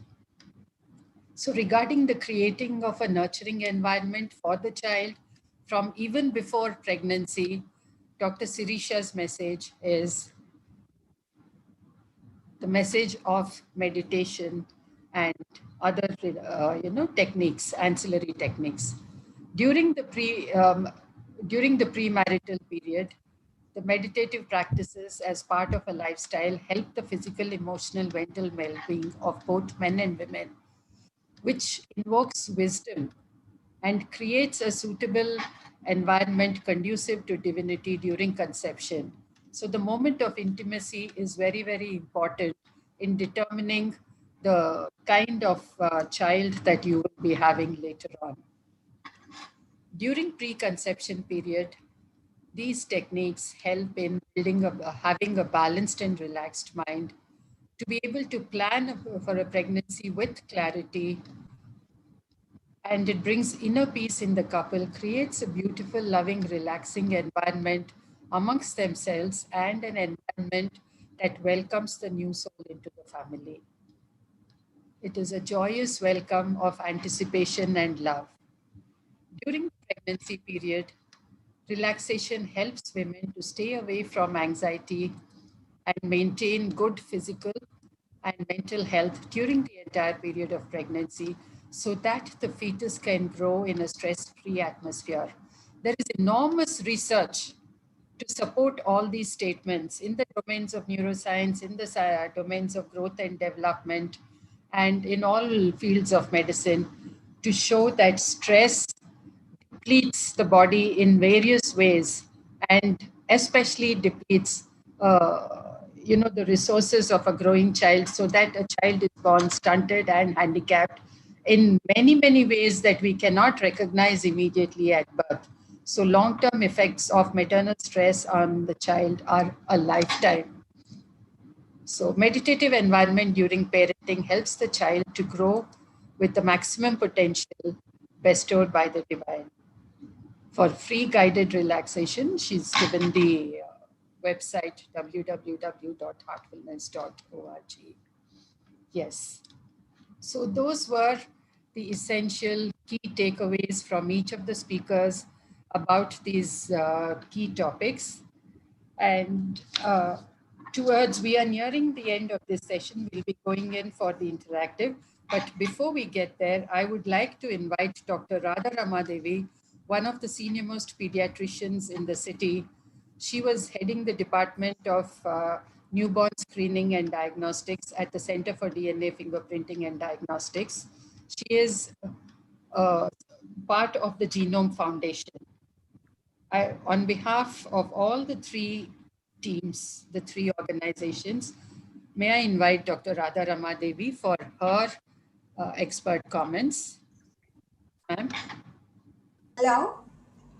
So regarding the creating of a nurturing environment for the child from even before pregnancy, Dr. Sirisha's message is the message of meditation and other techniques, ancillary techniques. During the premarital period, the meditative practices as part of a lifestyle help the physical, emotional, mental well-being of both men and women, which invokes wisdom and creates a suitable environment conducive to divinity during conception. So the moment of intimacy is very, very important in determining the kind of child that you will be having later on. During preconception period, these techniques help in building having a balanced and relaxed mind to be able to plan for a pregnancy with clarity, and it brings inner peace in the couple, creates a beautiful, loving, relaxing environment amongst themselves and an environment that welcomes the new soul into the family. It is a joyous welcome of anticipation and love. During the pregnancy period, relaxation helps women to stay away from anxiety and maintain good physical and mental health during the entire period of pregnancy so that the fetus can grow in a stress-free atmosphere. There is enormous research to support all these statements in the domains of neuroscience, in the domains of growth and development, and in all fields of medicine to show that stress depletes the body in various ways and especially depletes the resources of a growing child, so that a child is born stunted and handicapped in many, many ways that we cannot recognize immediately at birth. So long-term effects of maternal stress on the child are a lifetime. So meditative environment during parenting helps the child to grow with the maximum potential bestowed by the divine. For free guided relaxation, she's given the website www.heartfulness.org. Yes. So those were the essential key takeaways from each of the speakers about these key topics. And we are nearing the end of this session. We'll be going in for the interactive. But before we get there, I would like to invite Dr. Radha Ramadevi, one of the senior most pediatricians in the city. She was heading the Department of Newborn Screening and Diagnostics at the Center for DNA Fingerprinting and Diagnostics. She is part of the Genome Foundation. On behalf of all the three teams, the three organizations, may I invite Dr. Radha Ramadevi for her expert comments. Ma'am. Hello.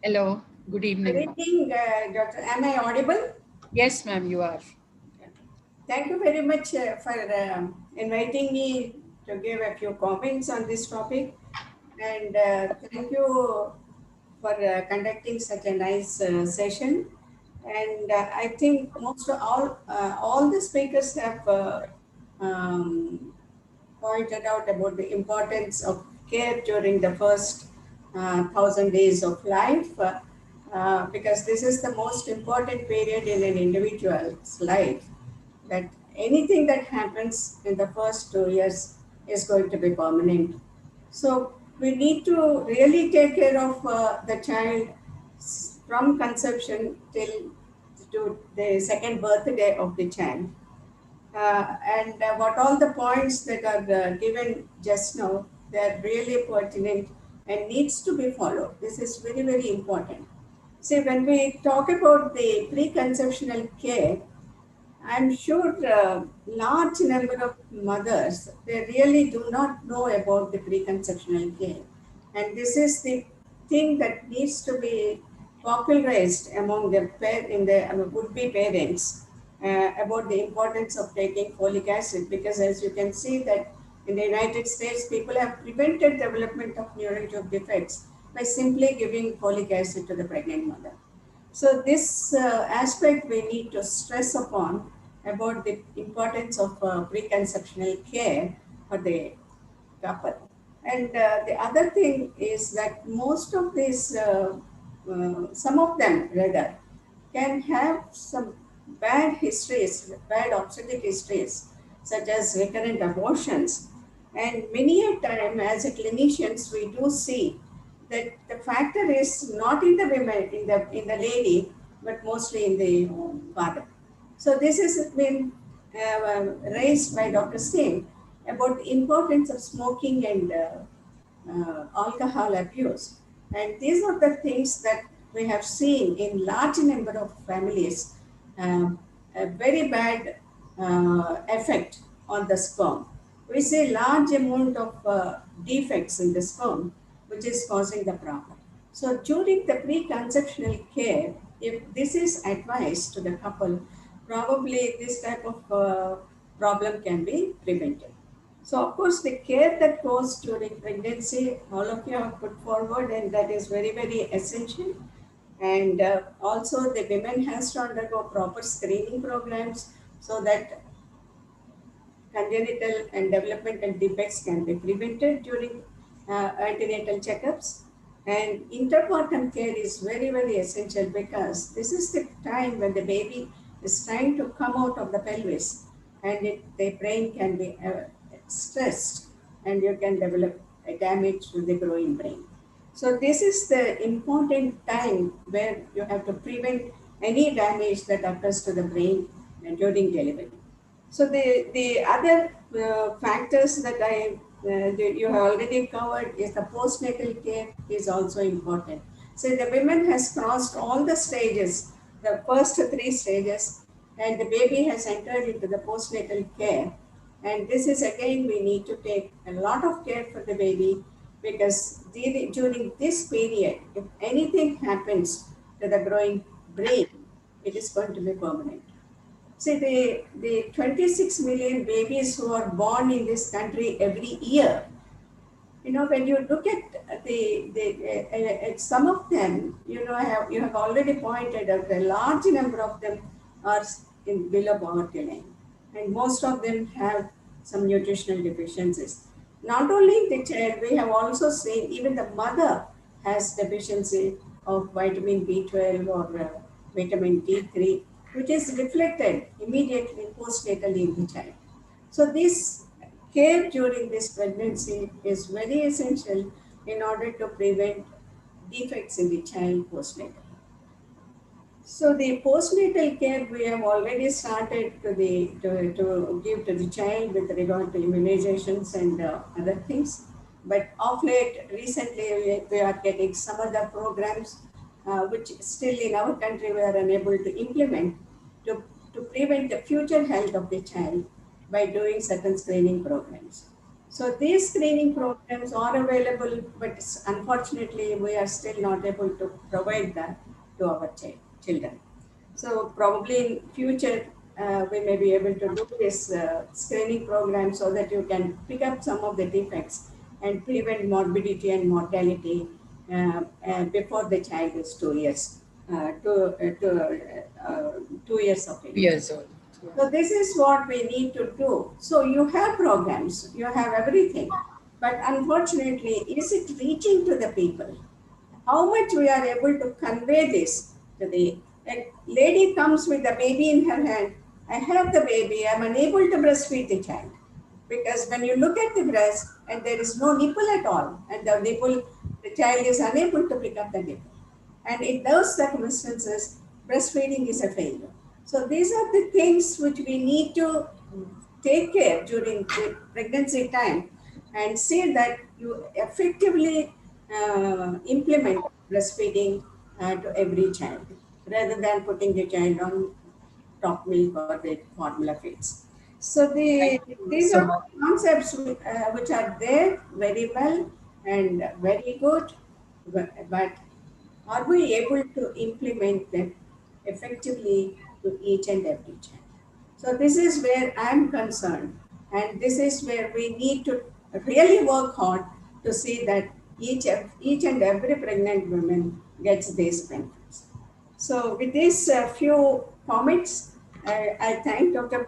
Hello. Good evening. Good evening, Doctor. Am I audible? Yes, ma'am, you are. Thank you very much for inviting me to give a few comments on this topic. And thank you for conducting such a nice session. And I think most of all the speakers have pointed out about the importance of care during the first 1,000 days of life, because this is the most important period in an individual's life, that anything that happens in the first 2 years is going to be permanent. So we need to really take care of the child from conception till to the second birthday of the child. And what all the points that are given just now, they're really pertinent and needs to be followed. This is very, very important. See, when we talk about the preconceptional care, I'm sure large number of mothers, they really do not know about the preconceptional care. And this is the thing that needs to be popularized among the would-be parents, about the importance of taking folic acid, because as you can see that in the United States, people have prevented development of neural tube defects by simply giving folic acid to the pregnant mother. So this aspect we need to stress upon about the importance of preconceptional care for the couple. And the other thing is that most of these, some of them rather, can have some bad histories, bad obstetric histories, such as recurrent abortions. And many a time, as a clinicians, we do see that the factor is not in the women, in the lady, but mostly in the father. So this has been raised by Dr. Singh about the importance of smoking and alcohol abuse. And these are the things that we have seen in large number of families, a very bad effect on the sperm. We see large amount of defects in the sperm, which is causing the problem. So during the preconceptional care, if this is advised to the couple, probably this type of problem can be prevented. So of course the care that goes during pregnancy, all of you have put forward, and that is very, very essential. And also the women has to undergo proper screening programs so that congenital and developmental defects can be prevented during antenatal checkups. And interpartum care is very, very essential, because this is the time when the baby is trying to come out of the pelvis, and the brain can be stressed, and you can develop a damage to the growing brain. So this is the important time where you have to prevent any damage that occurs to the brain during delivery. So the other factors that you have already covered is the postnatal care is also important. So the women has crossed all the stages, the first 3 stages, and the baby has entered into the postnatal care. And this is again, we need to take a lot of care for the baby, because during this period, if anything happens to the growing brain, it is going to be permanent. See, the 26 million babies who are born in this country every year, you know, when you look at some of them, you know, you have already pointed out a large number of them are in below poverty line, and most of them have some nutritional deficiencies. Not only the child, we have also seen even the mother has deficiency of vitamin B12 or vitamin D3, which is reflected immediately postnatally in the child. So this care during this pregnancy is very essential in order to prevent defects in the child postnatal. So the postnatal care we have already started to give to the child with regard to immunizations and other things. But of late, recently we are getting some other programs which still in our country we are unable to implement to prevent the future health of the child by doing certain screening programs. So these screening programs are available, but unfortunately we are still not able to provide that to our children. So probably in future we may be able to do this screening program so that you can pick up some of the defects and prevent morbidity and mortality before the child is 2 years, 2 years of age. Years old. Yeah. So this is what we need to do. So you have programs, you have everything, but unfortunately, is it reaching to the people? How much we are able to convey this to the lady comes with the baby in her hand. I have the baby, I'm unable to breastfeed the child. Because when you look at the breast and there is no nipple at all, and the nipple, the child is unable to pick up the nipple. And in those circumstances, breastfeeding is a failure. So these are the things which we need to take care during the pregnancy time and see that you effectively implement breastfeeding to every child, rather than putting the child on top milk or the formula feeds. So these are concepts which are there very well and very good, but are we able to implement them effectively to each and every child? So this is where I'm concerned. And this is where we need to really work hard to see that each and every pregnant woman gets these benefits. So with these few comments, I thank Dr.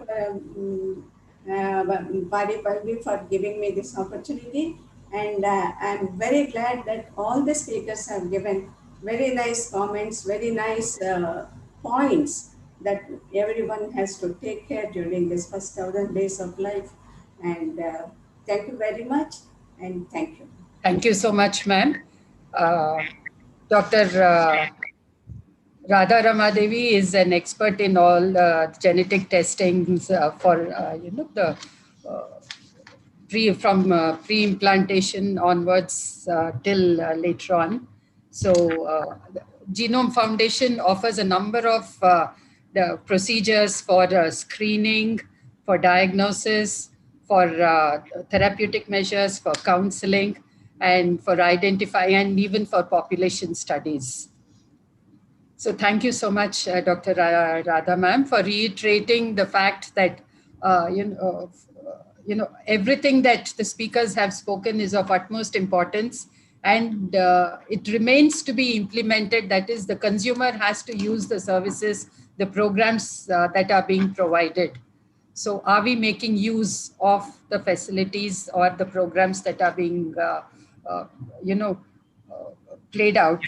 Palvi for giving me this opportunity. And I'm very glad that all the speakers have given very nice comments, very nice points that everyone has to take care during this first 1,000 days of life. And thank you very much, and thank you. Thank you so much, ma'am. Dr. Radha Ramadevi is an expert in all genetic testings for the pre-implantation onwards till later on. So Genome Foundation offers a number of the procedures for screening, for diagnosis, for therapeutic measures, for counseling, and for identifying, and even for population studies. So thank you so much, Dr. Radha ma'am, for reiterating the fact that everything that the speakers have spoken is of utmost importance, and it remains to be implemented. That is, the consumer has to use the services, the programs that are being provided. So are we making use of the facilities or the programs that are being played out,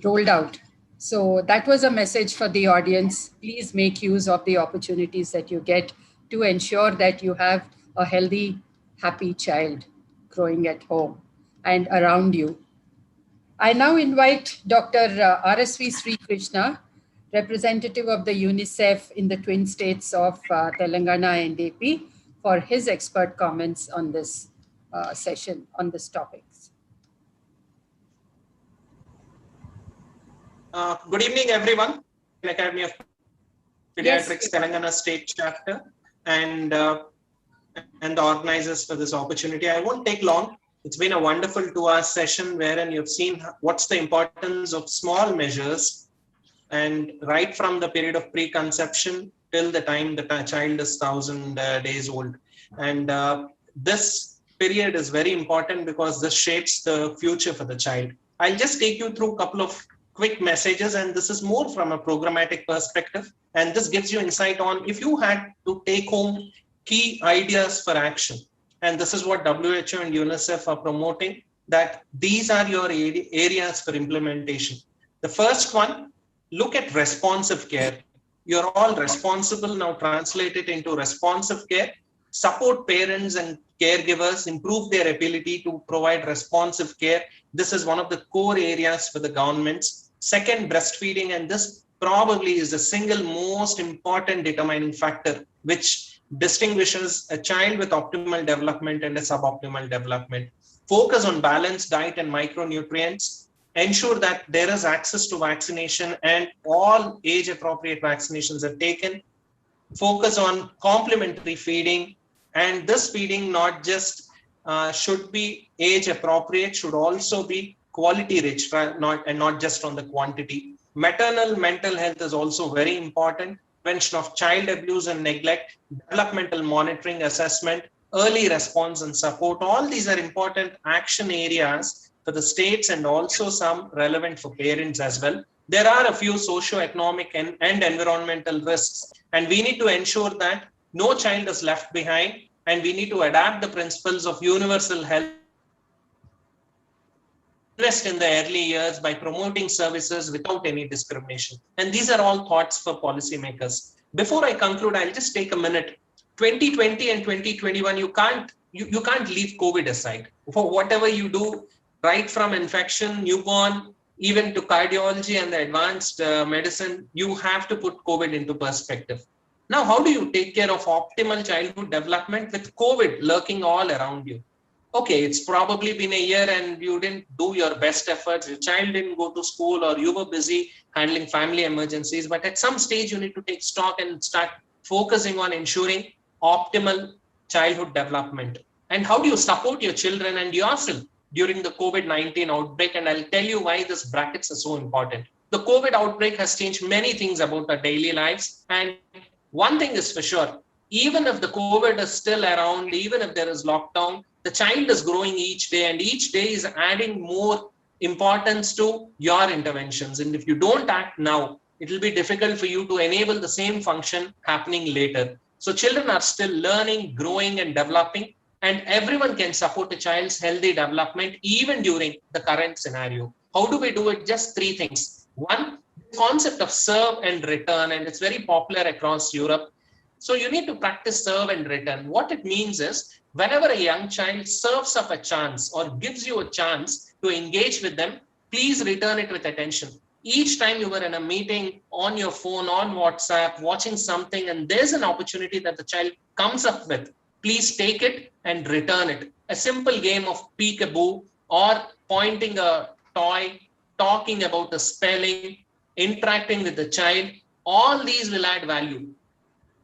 rolled out? So that was a message for the audience. Please make use of the opportunities that you get to ensure that you have a healthy, happy child growing at home and around you. I now invite Dr. RSV Sri Krishna, representative of the UNICEF in the Twin States of Telangana and AP, for his expert comments on this session, on this topic. Good evening, everyone. Academy of Pediatrics, Telangana State Chapter, and the organizers for this opportunity. I won't take long. It's been a wonderful 2-hour session wherein you've seen what's the importance of small measures, and right from the period of preconception till the time the child is 1,000 days old. And this period is very important because this shapes the future for the child. I'll just take you through a couple of quick messages, and this is more from a programmatic perspective, and this gives you insight on if you had to take home key ideas for action. And this is what WHO and UNICEF are promoting, that these are your areas for implementation. The first one, look at responsive care. You're all responsible now. Translate it into responsive care. Support parents and caregivers, improve their ability to provide responsive care. This is one of the core areas for the governments. Second, breastfeeding, and this probably is the single most important determining factor which distinguishes a child with optimal development and a suboptimal development. Focus on balanced diet and micronutrients. Ensure that there is access to vaccination and all age-appropriate vaccinations are taken. Focus on complementary feeding, and this feeding not just should be age-appropriate, should also be quality-rich, and not just on the quantity. Maternal mental health is also very important. Prevention of child abuse and neglect, developmental monitoring, assessment, early response and support. All these are important action areas for the states and also some relevant for parents as well. There are a few socio-economic and environmental risks, and we need to ensure that no child is left behind, and we need to adapt the principles of universal health. Invest in the early years by promoting services without any discrimination. And these are all thoughts for policymakers. Before I conclude, I'll just take a minute. 2020 and 2021, you can't leave COVID aside. For whatever you do, right from infection, newborn, even to cardiology and the advanced medicine, you have to put COVID into perspective. Now, how do you take care of optimal childhood development with COVID lurking all around you? Okay, it's probably been a year and you didn't do your best efforts. Your child didn't go to school or you were busy handling family emergencies. But at some stage, you need to take stock and start focusing on ensuring optimal childhood development. And how do you support your children and yourself during the COVID-19 outbreak? And I'll tell you why these brackets are so important. The COVID outbreak has changed many things about our daily lives, and one thing is for sure, even if the COVID is still around, even if there is lockdown, the child is growing each day, and each day is adding more importance to your interventions. And if you don't act now, it will be difficult for you to enable the same function happening later. So children are still learning, growing, and developing, and everyone can support a child's healthy development even during the current scenario. How do we do it? Just three things. One, the concept of serve and return, and it's very popular across Europe. So you need to practice serve and return. What it means is, whenever a young child serves up a chance or gives you a chance to engage with them, please return it with attention. Each time you were in a meeting, on your phone, on WhatsApp, watching something, and there's an opportunity that the child comes up with, please take it and return it. A simple game of peekaboo, or pointing a toy, talking about the spelling, interacting with the child, all these will add value.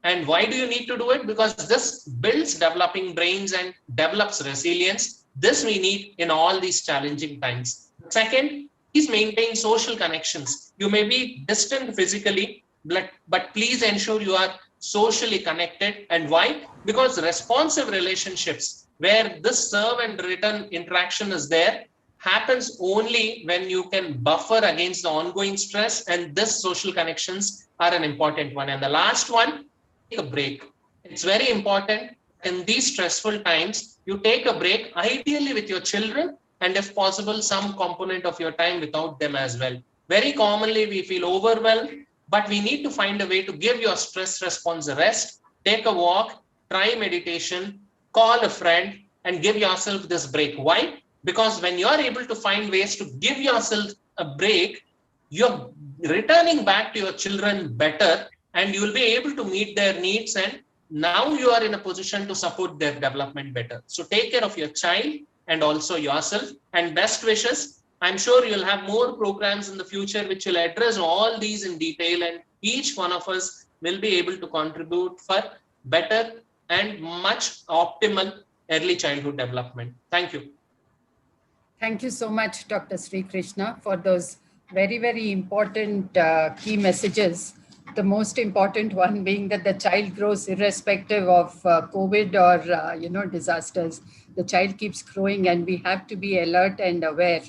And why do you need to do it? Because this builds developing brains and develops resilience. This we need in all these challenging times. Second, please maintain social connections. You may be distant physically, but please ensure you are socially connected. And why? Because responsive relationships, where this serve and return interaction is there, happens only when you can buffer against the ongoing stress, and this social connections are an important one. And the last one, take a break. It's very important in these stressful times, you take a break, ideally with your children, and if possible, some component of your time without them as well. Very commonly, we feel overwhelmed, but we need to find a way to give your stress response a rest. Take a walk, try meditation, call a friend, and give yourself this break. Why? Because when you're able to find ways to give yourself a break, you're returning back to your children better, and you will be able to meet their needs, and now you are in a position to support their development better. So take care of your child and also yourself, and best wishes. I'm sure you'll have more programs in the future which will address all these in detail, and each one of us will be able to contribute for better and much optimal early childhood development. Thank you. Thank you so much, Dr. Sri Krishna, for those very, very important key messages. The most important one being that the child grows irrespective of COVID or disasters. The child keeps growing, and we have to be alert and aware,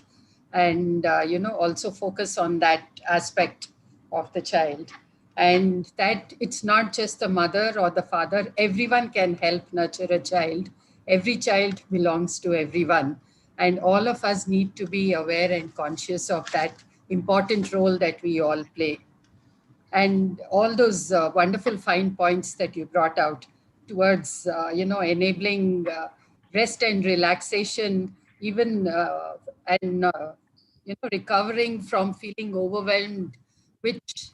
and also focus on that aspect of the child. And that it's not just the mother or the father. Everyone can help nurture a child. Every child belongs to everyone. And all of us need to be aware and conscious of that important role that we all play. And all those wonderful fine points that you brought out towards, enabling rest and relaxation, even recovering from feeling overwhelmed, which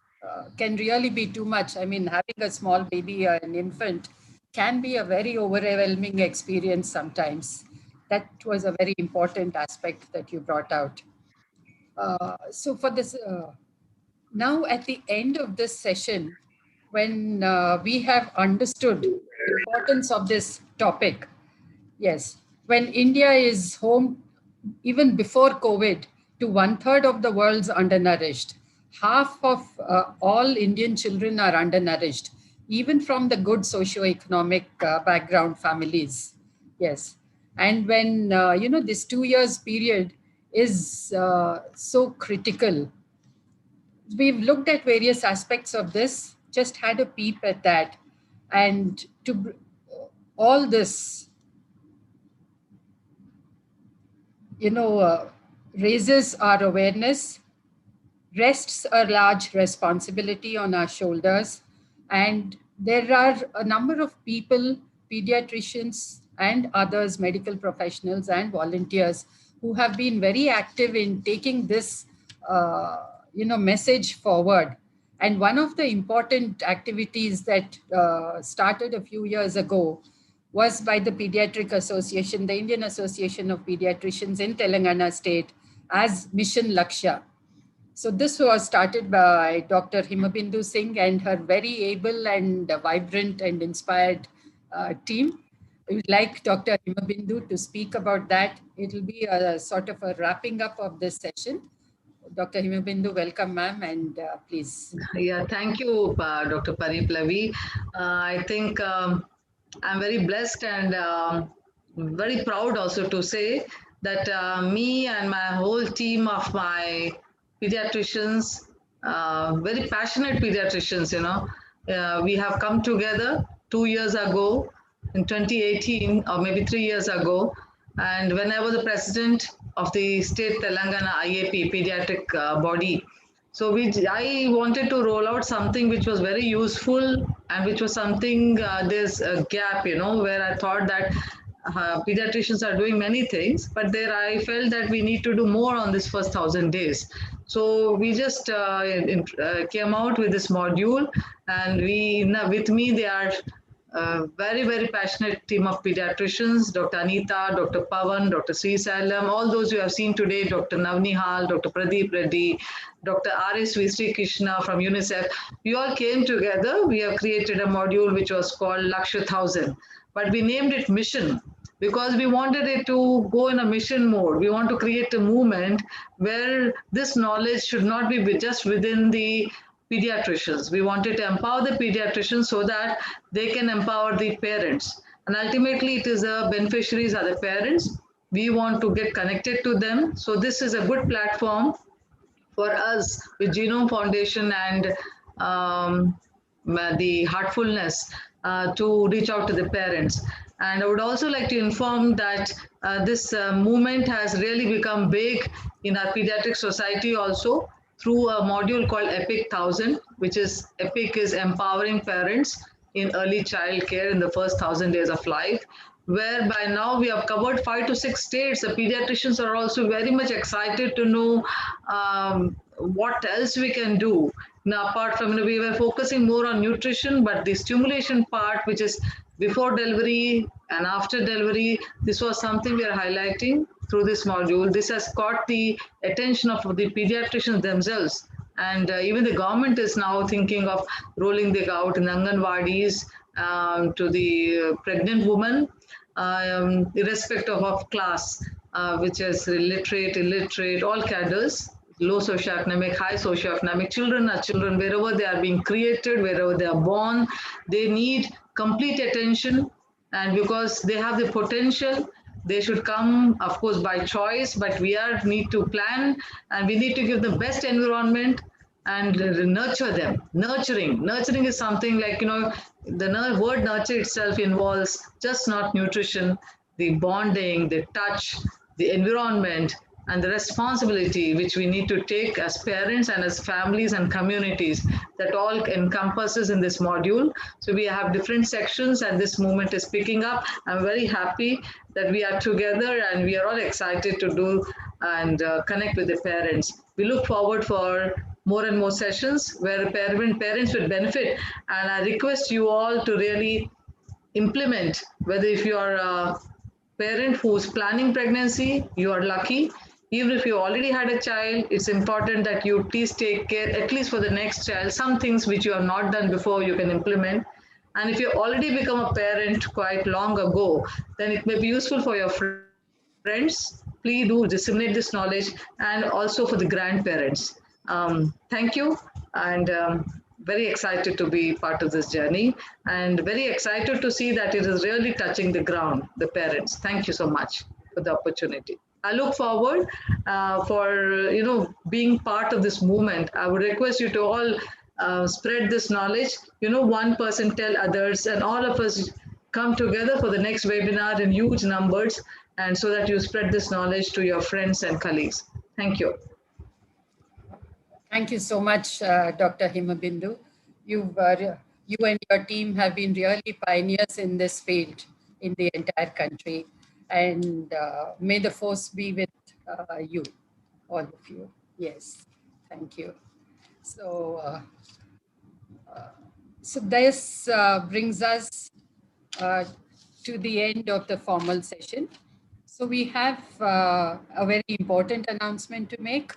can really be too much. I mean, having a small baby or an infant can be a very overwhelming experience sometimes. That was a very important aspect that you brought out. So for this, now at the end of this session, when we have understood the importance of this topic, yes, when India is home, even before COVID, to 1/3 of the world's undernourished, half of all Indian children are undernourished, even from the good socioeconomic background families. Yes. And when, this 2 years period is so critical, we've looked at various aspects of this, just had a peep at that. And to all this, raises our awareness, rests a large responsibility on our shoulders. And there are a number of people, pediatricians and others, medical professionals and volunteers, who have been very active in taking this message forward. And one of the important activities that started a few years ago was by the Pediatric Association, the Indian Association of Pediatricians in Telangana state, as Mission Lakshya. So this was started by Dr. Himabindu Singh and her very able and vibrant and inspired team. I would like Dr. Himabindu to speak about that. It will be a sort of a wrapping up of this session. Dr. Himabindu, welcome, ma'am, and please. Yeah, thank you, Dr. Pariplavi. I think I'm very blessed and very proud also to say that me and my whole team of my pediatricians, very passionate pediatricians, we have come together 2 years ago in 2018 or maybe 3 years ago. And when I was the president of the state Telangana IAP pediatric body, so I wanted to roll out something which was very useful and which was something, there's a gap, where I thought that pediatricians are doing many things, but there I felt that we need to do more on this first 1,000 days. So we just came out with this module, and with me, they are very, very passionate team of pediatricians, Dr. Anita, Dr. Pavan, Dr. Sri Salam, all those you have seen today, Dr. Navnihal, Dr. Pradeep Reddy, Dr. R.S.V. Sri Krishna from UNICEF. We all came together. We have created a module which was called Lakshya 1000, but we named it Mission because we wanted it to go in a mission mode. We want to create a movement where this knowledge should not be just within the pediatricians. We wanted to empower the pediatricians so that they can empower the parents. And ultimately, it is the beneficiaries are the parents. We want to get connected to them. So this is a good platform for us with Genome Foundation and the Heartfulness to reach out to the parents. And I would also like to inform that this movement has really become big in our pediatric society also, through a module called EPIC 1000, which is EPIC is empowering parents in early child care in the first 1,000 days of life, where by now we have covered 5 to 6 states. The pediatricians are also very much excited to know what else we can do. Now, apart from, we were focusing more on nutrition, but the stimulation part, which is before delivery and after delivery, this was something we are highlighting through this module. This has caught the attention of the pediatricians themselves. And even the government is now thinking of rolling it out in Anganwadis to the pregnant woman, irrespective of class, which is literate, illiterate, all cadres, low socioeconomic, high socioeconomic. Children are children wherever they are being created, wherever they are born. They need complete attention, and because they have the potential, they should come, of course, by choice, but we need to plan, and we need to give the best environment and nurture them. Nurturing is something like, the word nurture itself involves just not nutrition, the bonding, the touch, the environment, and the responsibility which we need to take as parents and as families and communities, that all encompasses in this module. So we have different sections, and this movement is picking up. I'm very happy that we are together, and we are all excited to do and connect with the parents. We look forward for more and more sessions where parents will benefit. And I request you all to really implement, whether if you are a parent who's planning pregnancy, you are lucky. Even if you already had a child, it's important that you please take care, at least for the next child, some things which you have not done before you can implement. And if you already become a parent quite long ago, then it may be useful for your friends. Please do disseminate this knowledge, and also for the grandparents. Thank you, and very excited to be part of this journey, and very excited to see that it is really touching the ground, the parents. Thank you so much for the opportunity. I look forward for being part of this movement. I would request you to all spread this knowledge. One person tell others, and all of us come together for the next webinar in huge numbers, and so that you spread this knowledge to your friends and colleagues. Thank you. Thank you so much, Dr. Himabindu. You and your team have been really pioneers in this field in the entire country. And may the force be with you, all of you. Yes, thank you. So, so this brings us to the end of the formal session. So we have a very important announcement to make.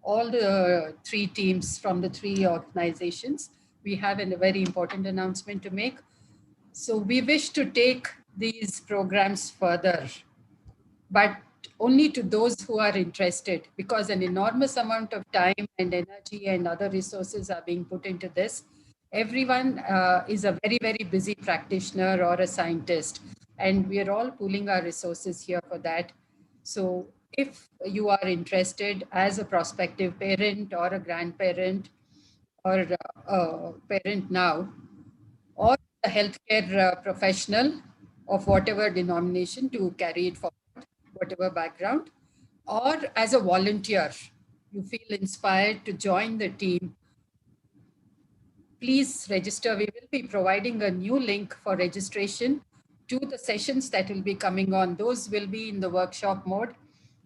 All the 3 teams from the 3 organizations, we have a very important announcement to make. So we wish to take these programs further, but only to those who are interested, because an enormous amount of time and energy and other resources are being put into this. Everyone is a very, very busy practitioner or a scientist, and we are all pooling our resources here for that. So if you are interested as a prospective parent or a grandparent or a parent now, or a healthcare professional of whatever denomination to carry it forward, whatever background, or as a volunteer, you feel inspired to join the team, please register. We will be providing a new link for registration to the sessions that will be coming on. Those will be in the workshop mode.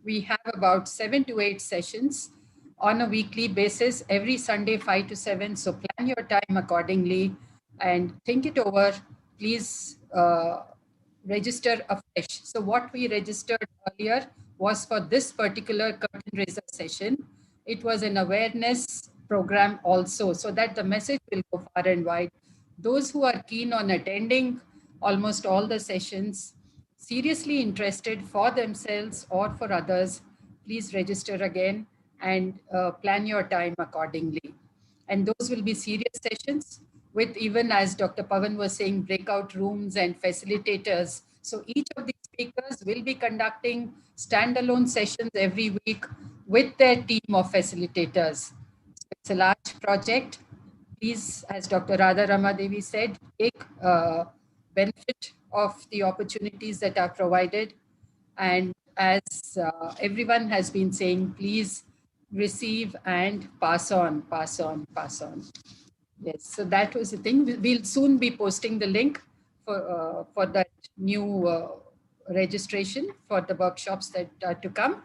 We have about 7 to 8 sessions on a weekly basis, every Sunday 5 to 7. So plan your time accordingly and think it over. Please register afresh. So what we registered earlier was for this particular curtain raiser session. It was an awareness program also, so that the message will go far and wide. Those who are keen on attending almost all the sessions, seriously interested for themselves or for others, please register again and plan your time accordingly. And those will be serious sessions with, even as Dr. Pavan was saying, breakout rooms and facilitators. So each of these speakers will be conducting standalone sessions every week with their team of facilitators. So it's a large project. Please, as Dr. Radha Ramadevi said, take benefit of the opportunities that are provided. And as everyone has been saying, please receive and pass on, pass on, pass on. Yes, so that was the thing. We'll soon be posting the link for that new registration for the workshops that are to come.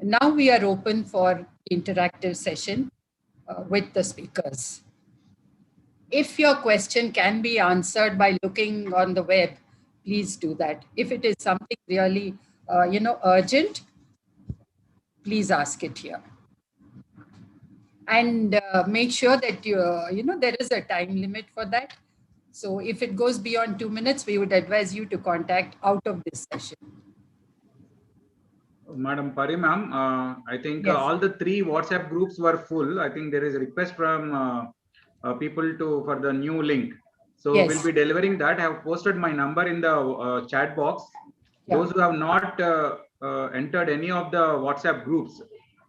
And now we are open for interactive session with the speakers. If your question can be answered by looking on the web, please do that. If it is something really, urgent, please ask it here. And make sure that there is a time limit for that. So if it goes beyond 2 minutes, we would advise you to contact out of this session. Madam Pari ma'am, I think Yes. all the 3 WhatsApp groups were full. I think there is a request from people for the new link. So Yes. we'll be delivering that. I have posted my number in the chat box. Yeah. Those who have not entered any of the WhatsApp groups,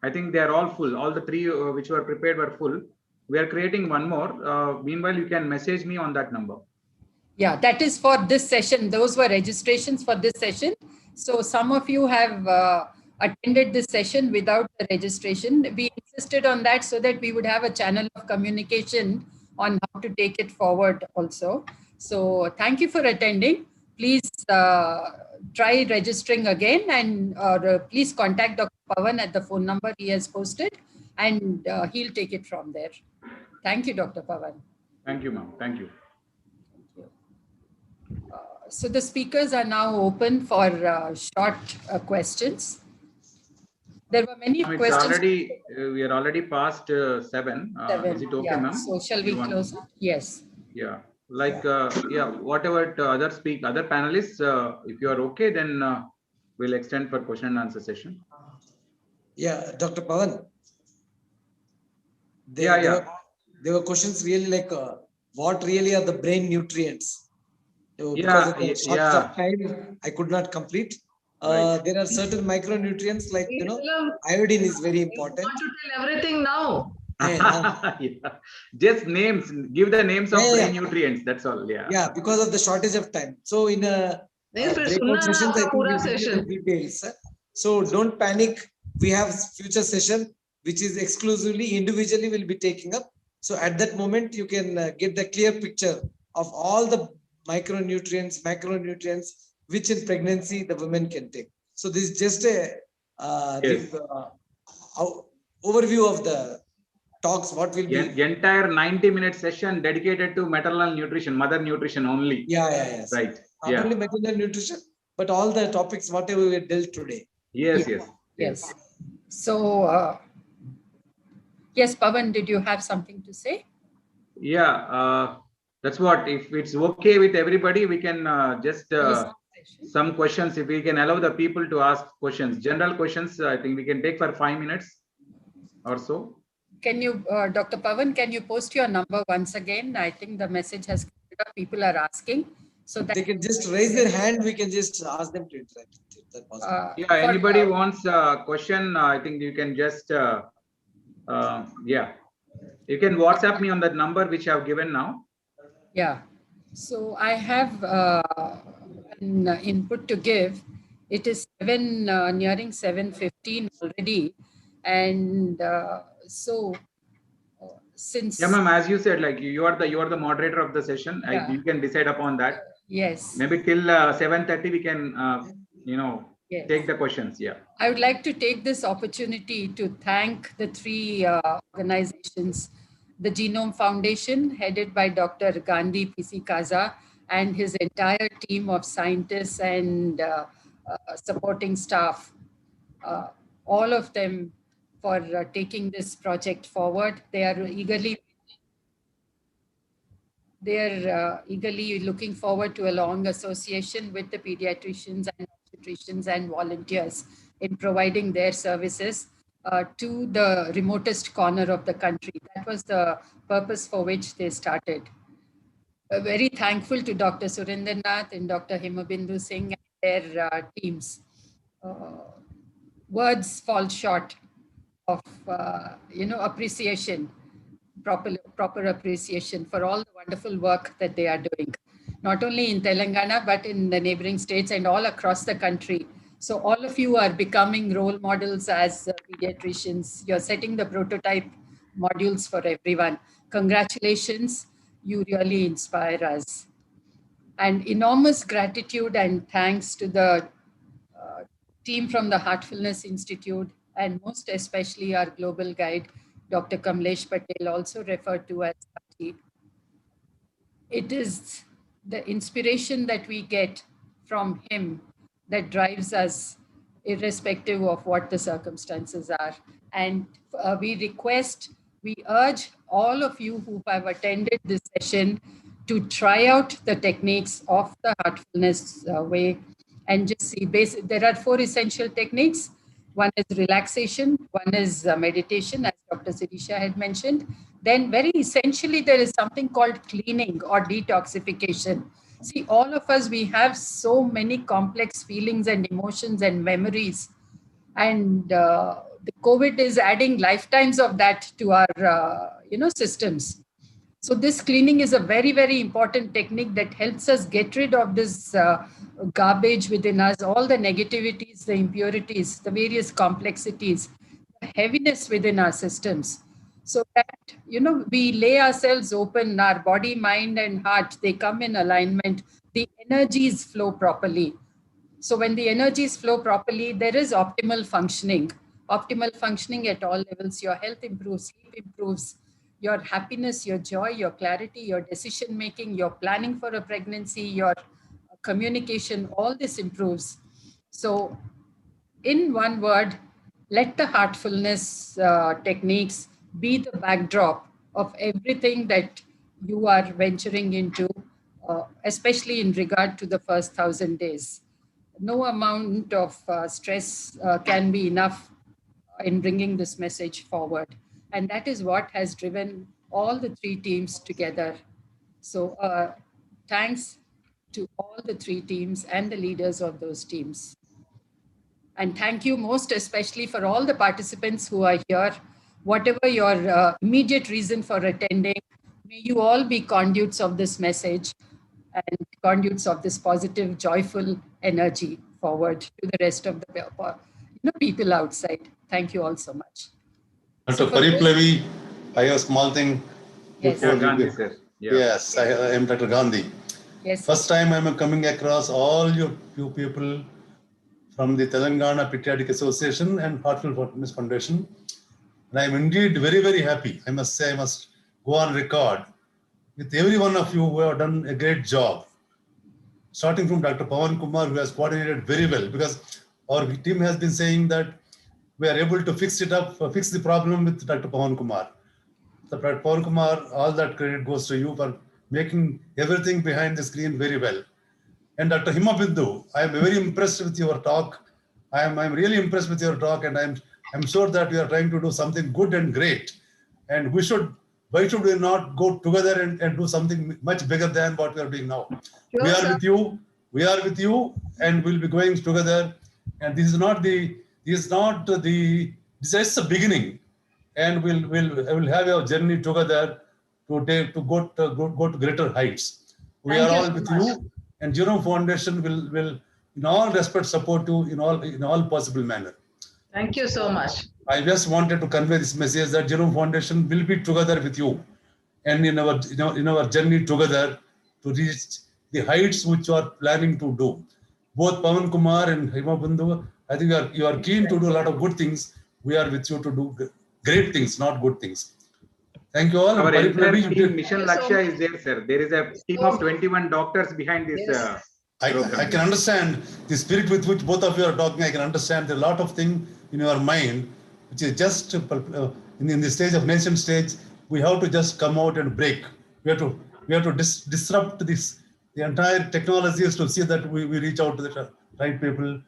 I think they are all full. All the 3 which were prepared were full. We are creating one more. Meanwhile, you can message me on that number. Yeah, that is for this session. Those were registrations for this session. So some of you have attended this session without the registration. We insisted on that so that we would have a channel of communication on how to take it forward also. So thank you for attending. Please try registering again, and please contact Dr. Pavan at the phone number he has posted, and he'll take it from there. Thank you, Dr. Pavan. Thank you, ma'am. Thank you. So the speakers are now open for short questions. There were many questions. We are already past 7. 7. Is it okay, Yeah. ma'am? So shall we close it? Yes. Yeah. Like, whatever other panelists, if you are okay, then we'll extend for question and answer session. Yeah, Dr. Pavan. There were questions really like, what really are the brain nutrients? Because of the short of time, I could not complete. Right. There are certain micronutrients like, iodine is very important. You want to tell everything now? Yeah. Just names. Give the names of brain nutrients. That's all. Yeah. Yeah, because of the shortage of time. So in breakout sessions, I think we'll give you the details. So don't panic. We have future session, which is exclusively individually will be taking up. So at that moment, you can get the clear picture of all the micronutrients, macronutrients, which in pregnancy the women can take. So this is just a overview of the talks. What will be entire 90-minute session dedicated to maternal nutrition, mother nutrition only. Yeah. Right. Not only maternal nutrition, but all the topics whatever we dealt today. Yes. So yes, Pavan, did you have something to say? Yeah. That's what. If it's okay with everybody, we can just some questions. If we can allow the people to ask questions, general questions, I think we can take for 5 minutes or so. Can you, Dr. Pavan, can you post your number once again? I think the message has come up. People are asking. So that they can just raise their hand. We can just ask them to interact. That's possible. Yeah, anybody wants a question, I think you can just, yeah, you can WhatsApp me on that number which I have given now. Yeah. So I have an input to give. It is nearing 7:15 already. And so since... Yeah, ma'am, as you said, like you are the moderator of the session. Yeah. You can decide upon that. Yes. Maybe till 7:30 we can, Yes. take the questions. Yeah. I would like to take this opportunity to thank the three organizations, the Genome Foundation, headed by Dr. Gandhi PC Kaza, and his entire team of scientists and supporting staff, all of them for taking this project forward. They are eagerly looking forward to a long association with the pediatricians and obstetricians and volunteers in providing their services to the remotest corner of the country. That was the purpose for which they started. Very thankful to Dr. Surendranath and Dr. Himabindu Singh and their teams. Words fall short of appreciation, proper appreciation for all the wonderful work that they are doing, not only in Telangana, but in the neighboring states and all across the country. So all of you are becoming role models as pediatricians. You're setting the prototype modules for everyone. Congratulations, you really inspire us. And enormous gratitude and thanks to the team from the Heartfulness Institute, and most especially our global guide, Dr. Kamlesh Patel, also referred to as Gandhi. It is the inspiration that we get from him that drives us, irrespective of what the circumstances are. And we urge all of you who have attended this session to try out the techniques of the Heartfulness Way and just see. There are 4 essential techniques. One is relaxation, one is meditation, as Dr. Sirisha had mentioned. Then very essentially, there is something called cleaning or detoxification. See, all of us, we have so many complex feelings and emotions and memories. And the COVID is adding lifetimes of that to our, systems. So this cleaning is a very, very important technique that helps us get rid of this garbage within us, all the negativities, the impurities, the various complexities, the heaviness within our systems. So that, we lay ourselves open, our body, mind, and heart, they come in alignment. The energies flow properly. So when the energies flow properly, there is optimal functioning. Optimal functioning at all levels. Your health improves, sleep improves, your happiness, your joy, your clarity, your decision making, your planning for a pregnancy, your communication, all this improves. So in one word, let the heartfulness techniques be the backdrop of everything that you are venturing into, especially in regard to the first 1,000 days. No amount of stress can be enough in bringing this message forward. And that is what has driven all the 3 teams together. So thanks to all the 3 teams and the leaders of those teams. And thank you most especially for all the participants who are here. Whatever your immediate reason for attending, may you all be conduits of this message and conduits of this positive, joyful energy forward to the rest of the people outside. Thank you all so much. Dr. Pariplavi, I have a small thing. Yes, Gandhi, sir. Yeah. Yes, I am Dr. Gandhi. Yes. First time I am coming across all you people from the Telangana Pediatric Association and Heartfulness Foundation. And I am indeed very, very happy. I must say, I must go on record with every one of you who have done a great job. Starting from Dr. Pavan Kumar, who has coordinated very well, because our team has been saying that we are able to fix the problem with Dr. Pavan Kumar. So Dr. Pavan Kumar, all that credit goes to you for making everything behind the screen very well. And Dr. Hima Bindu, I am very impressed with your talk. I'm really impressed with your talk, and I'm sure that we are trying to do something good and great. And why should we not go together and do something much bigger than what we are doing now? Sure, we are sir. with you. We are with you, and we'll be going together. And this is just the beginning. And we'll have our journey together to go to greater heights. We Thank are you all so with much. you, and Genome Foundation will in all respect support you in all possible manner. Thank you so much. I just wanted to convey this message that Genome Foundation will be together with you, and in our journey together to reach the heights which you are planning to do. Both Pawan Kumar and Hima Bandhu, I think you are keen to do a lot of good things. We are with you to do great things, not good things. Thank you all. Our entire Pariplavi, team, Mission Lakshya, is there, sir. There is a team of 21 doctors behind this program. I can understand the spirit with which both of you are talking. I can understand a lot of things in your mind, which is just in the stage of nation stage. We have to just come out and break. We have to disrupt the entire technologies to see that we reach out to the right people.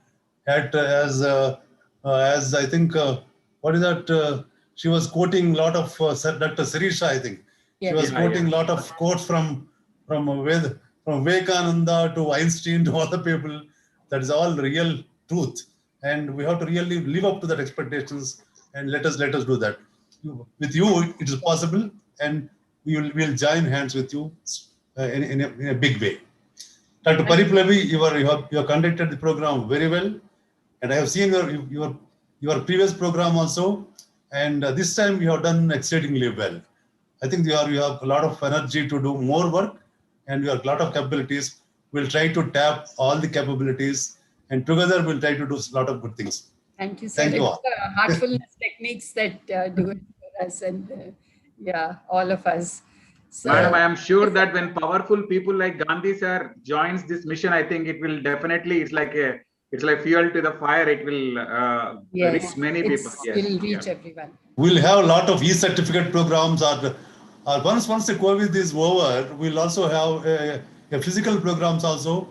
As I think, what is that? She was quoting a lot of Dr. Sirisha, I think. She was quoting a lot of quotes from Vivekananda to Einstein to other people. That is all real truth, and we have to really live up to that expectations. And let us do that. With you, it is possible, and we'll join hands with you in a big way. Dr. Pariplavi, you have conducted the program very well, and I have seen your previous program also, and this time you have done exceedingly well. I think you have a lot of energy to do more work, and you have a lot of capabilities. We'll try to tap all the capabilities, and together we'll try to do a lot of good things. Thank you, sir. Thank you It's all. heartfulness techniques that do it for us, and all of us. So, Madam, I am sure that when powerful people like Gandhi sir joins this mission, I think it will definitely, it's like fuel to the fire. It will reach many people. Yes. It will reach everyone. We'll have a lot of e-certificate programs, or once the COVID is over, we'll also have a physical programs also,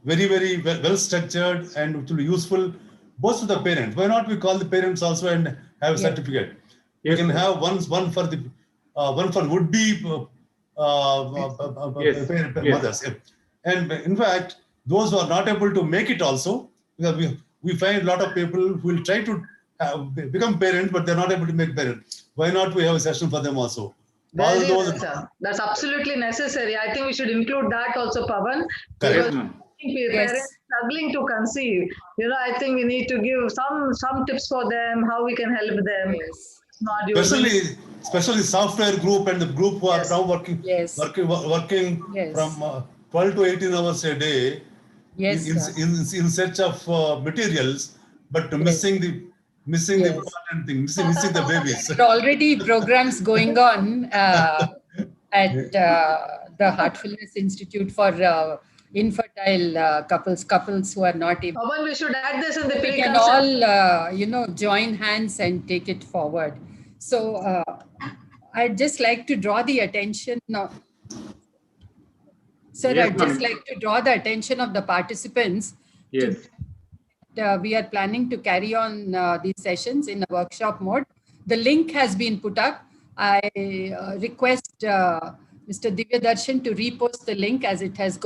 very, very well structured, and it will be useful both to the parents. Why not we call the parents also and have a certificate? Yes, we can have one for would-be mothers. And in fact, those who are not able to make it also, because we find a lot of people who will try to become parents, but they're not able to make parents. Why not we have a session for them also? Very well, sir. That's absolutely necessary. I think we should include that also, Pawan. Correct. Parents struggling to conceive. I think we need to give some tips for them, how we can help them. Yes. Especially software group and the group who are now working from 12 to 18 hours a day in search of materials, but missing the important thing, missing the babies. There are already programs going on at the Heartfulness Institute for infertile couples who are not able. Pawan, we should add this in the We can all, join hands and take it forward. So I'd just like to draw the attention now. Sir, Yes, I'd just like to draw the attention of the participants. Yes. We are planning to carry on these sessions in a workshop mode. The link has been put up. I request Mr. Divya Darshan to repost the link as it has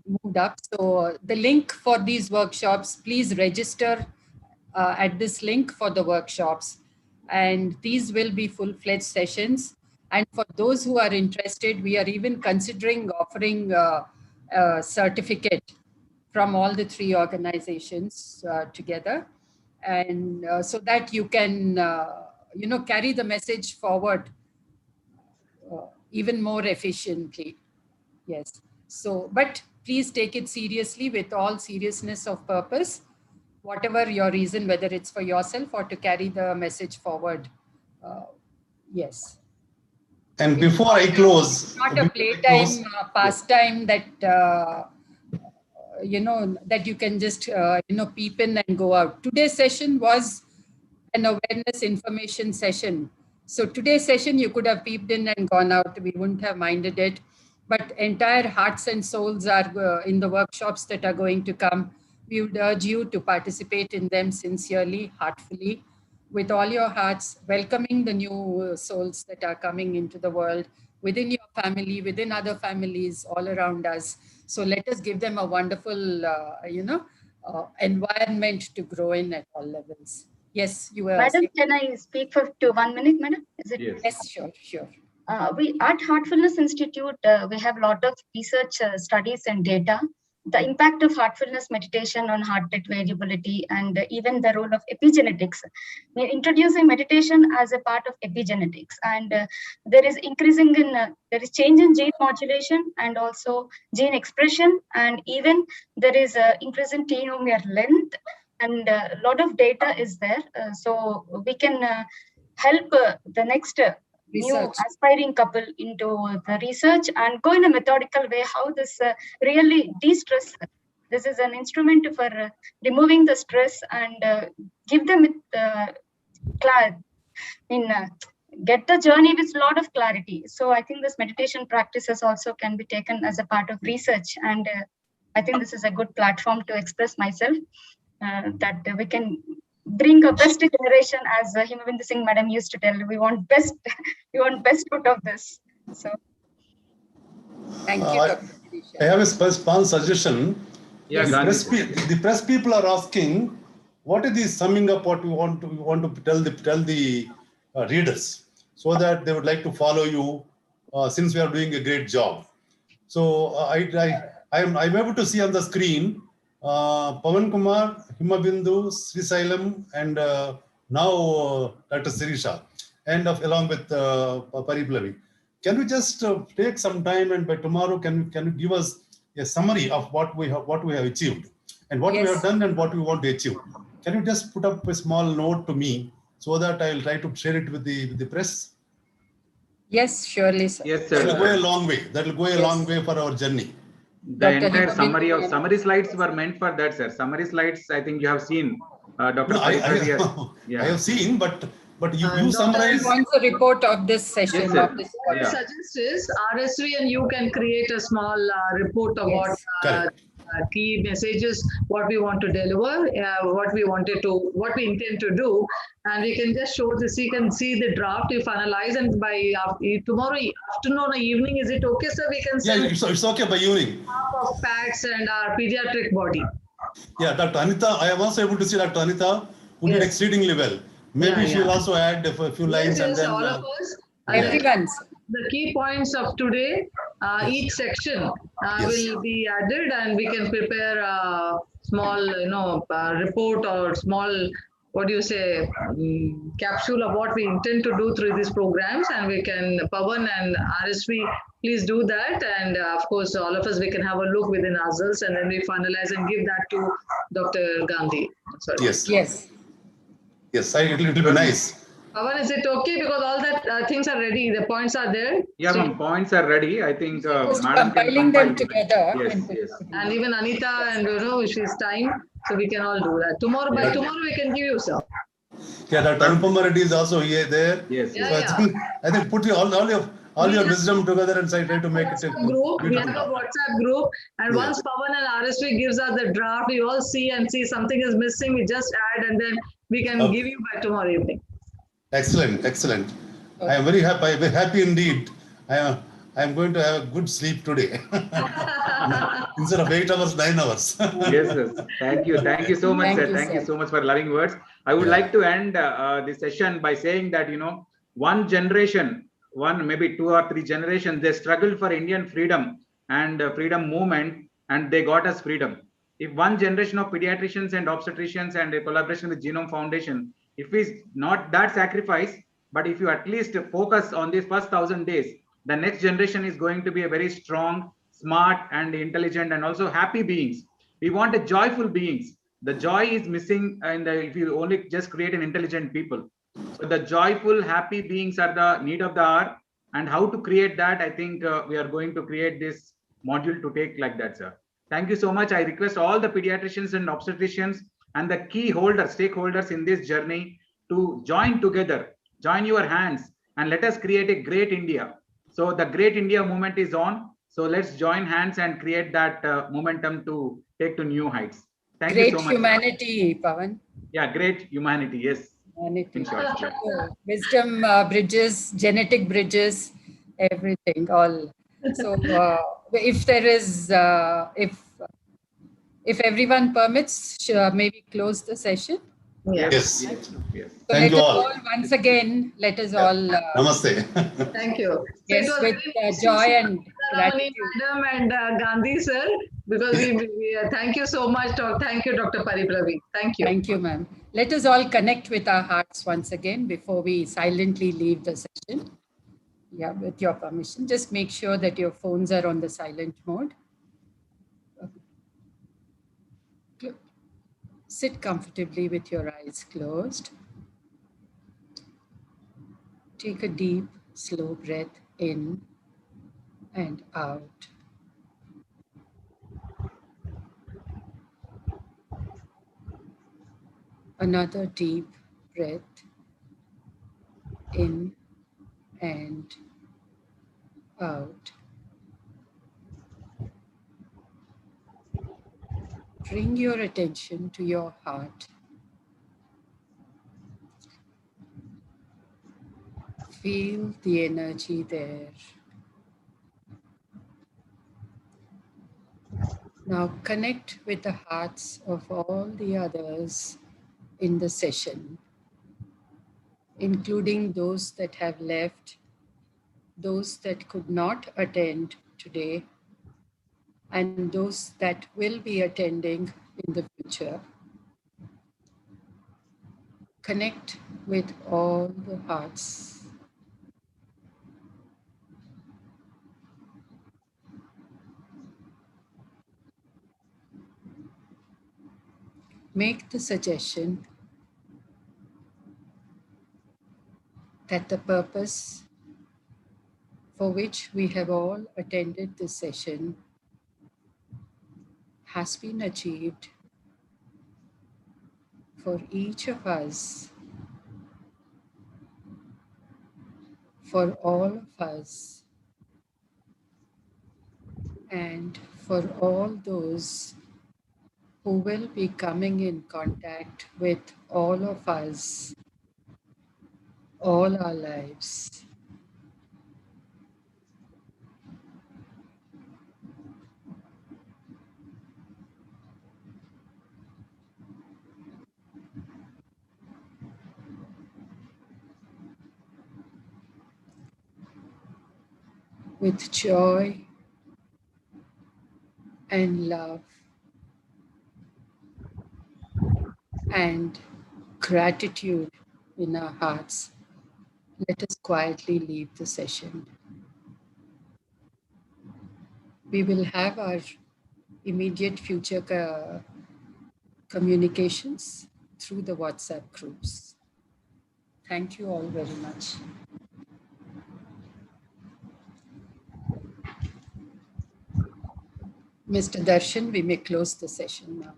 moved up. So the link for these workshops, please register at this link for the workshops. And these will be full-fledged sessions. And for those who are interested, we are even considering offering a certificate from all the three organizations together. And so that you can, carry the message forward even more efficiently. Yes. So, but please take it seriously with all seriousness of purpose, whatever your reason, whether it's for yourself or to carry the message forward. Yes. And before I close, not a playtime, pastime that, that you can just, peep in and go out. Today's session was an awareness information session. So today's session, you could have peeped in and gone out. We wouldn't have minded it. but entire hearts and souls are in the workshops that are going to come. We would urge you to participate in them sincerely, heartfully, with all your hearts, welcoming the new souls that are coming into the world within your family, within other families all around us. So let us give them a wonderful, environment to grow in at all levels. Yes, you were Madam, saying. can I speak for 1 minute, madam? Is it? Yes, sure, sure. We at Heartfulness Institute, we have a lot of research studies and data. The impact of heartfulness meditation on heart rate variability and even the role of epigenetics. We're introducing meditation as a part of epigenetics, and there is change in gene modulation and also gene expression, and even there is increase in telomere length, and a lot of data is there. So we can help the next new aspiring couple into the research and go in a methodical way how this really de-stress. This is an instrument for removing the stress and give them get the journey with a lot of clarity. So I think this meditation practices also can be taken as a part of research, and I think this is a good platform to express myself, that we can bring a best generation, as Himavindu Singh madam used to tell. We want best out of this. So thank you, Dr. I have a small suggestion. Yeah, the press people are asking, what is the summing up what we want to tell the readers, so that they would like to follow you, since we are doing a great job. So I'm able to see on the screen Pavan Kumar, Himabindu, Srisailam, and now Dr. Sirisha, and along with Pariplavi. Can we just take some time, and by tomorrow can you give us a summary of what we have achieved and what we have done and what we want to achieve? Can you just put up a small note to me so that I will try to share it with the press? Yes, surely, sir. Yes, sir. That will go a long way. That will go a long way for our journey. The entire summary slides were meant for that, sir. Summary slides, I think you have seen, Dr. I have seen, but you summarize. Wants a report of this session. Yes, of this what I suggest is RSV and you can create a small report of what key messages, what we want to deliver, what we intend to do, and we can just show this. You can see the draft, you finalize, and by tomorrow afternoon or evening, is it okay, sir? We can send it's okay by evening. Half of PATS and our pediatric body. Yeah, Dr. Anita, I am also able to see Dr. Anita, who did exceedingly well. Maybe she will also add a few lines, and then all of us. Everyone's. The key points of today, each section will be added, and we can prepare a small, report or small, capsule of what we intend to do through these programs, and we can, Pavan and RSV, please do that, and of course, all of us, we can have a look within ourselves, and then we finalize and give that to Dr. Gandhi. Sorry. Yes. Yes, it will be nice. Pavan, is it okay? Because all that things are ready, the points are there. Yeah, ma'am, points are ready. I think madam compiling them together. Yes. And even Anita and she's time, so we can all do that. Tomorrow, by tomorrow, we can give you some. Yeah, Dr. Anupama Reddy is also here there. Yes. So I think put all your wisdom together and try to make it a group. We have a WhatsApp group, and once Pavan and RSV gives us the draft, we all see something is missing, we just add, and then we can give you by tomorrow evening. Excellent. I am very happy indeed. I am going to have a good sleep today. Instead of 8 hours, 9 hours. Yes. Thank you so much, sir. Thank you so much for loving words. I would like to end this session by saying that, one generation, maybe 2 or 3 generations, they struggled for Indian freedom and freedom movement, and they got us freedom. If one generation of pediatricians and obstetricians and a collaboration with Genome Foundation, if it's not that sacrifice, but if you at least focus on these first 1,000 days, the next generation is going to be a very strong, smart, and intelligent, and also happy beings. We want a joyful beings. The joy is missing, and if you only just create an intelligent people. So the joyful, happy beings are the need of the hour. And how to create that, I think we are going to create this module to take like that, sir. Thank you so much. I request all the pediatricians and obstetricians and the key stakeholders in this journey to join together, join your hands, and let us create a great India. So the Great India movement is on. So let's join hands and create that momentum to take to new heights. Thank you Great so much. humanity, Pawan. Yeah, great humanity. Yes. Humanity. In short, yeah. So, wisdom bridges, genetic bridges, everything, all. So if there is, if everyone permits, maybe close the session. Yes. Yes. So Thank let you us all. all once again, let us all. Namaste. Thank you. So Yes, it was with very joy and Ramani gratitude. Madam and Gandhi sir, because we thank you so much. Thank you, Dr. Pariplavi. Thank you. Thank you, ma'am. Let us all connect with our hearts once again before we silently leave the session. Yeah, with your permission, just make sure that your phones are on the silent mode. Sit comfortably with your eyes closed. Take a deep, slow breath in and out. Another deep breath in and out. Bring your attention to your heart. Feel the energy there. Now connect with the hearts of all the others in the session, including those that have left, those that could not attend today, and those that will be attending in the future. Connect with all the hearts. Make the suggestion that the purpose for which we have all attended this session has been achieved for each of us, for all of us, and for all those who will be coming in contact with all of us all our lives. With joy and love and gratitude in our hearts, let us quietly leave the session. We will have our immediate future communications through the WhatsApp groups. Thank you all very much. Mr. Darshan, we may close the session now.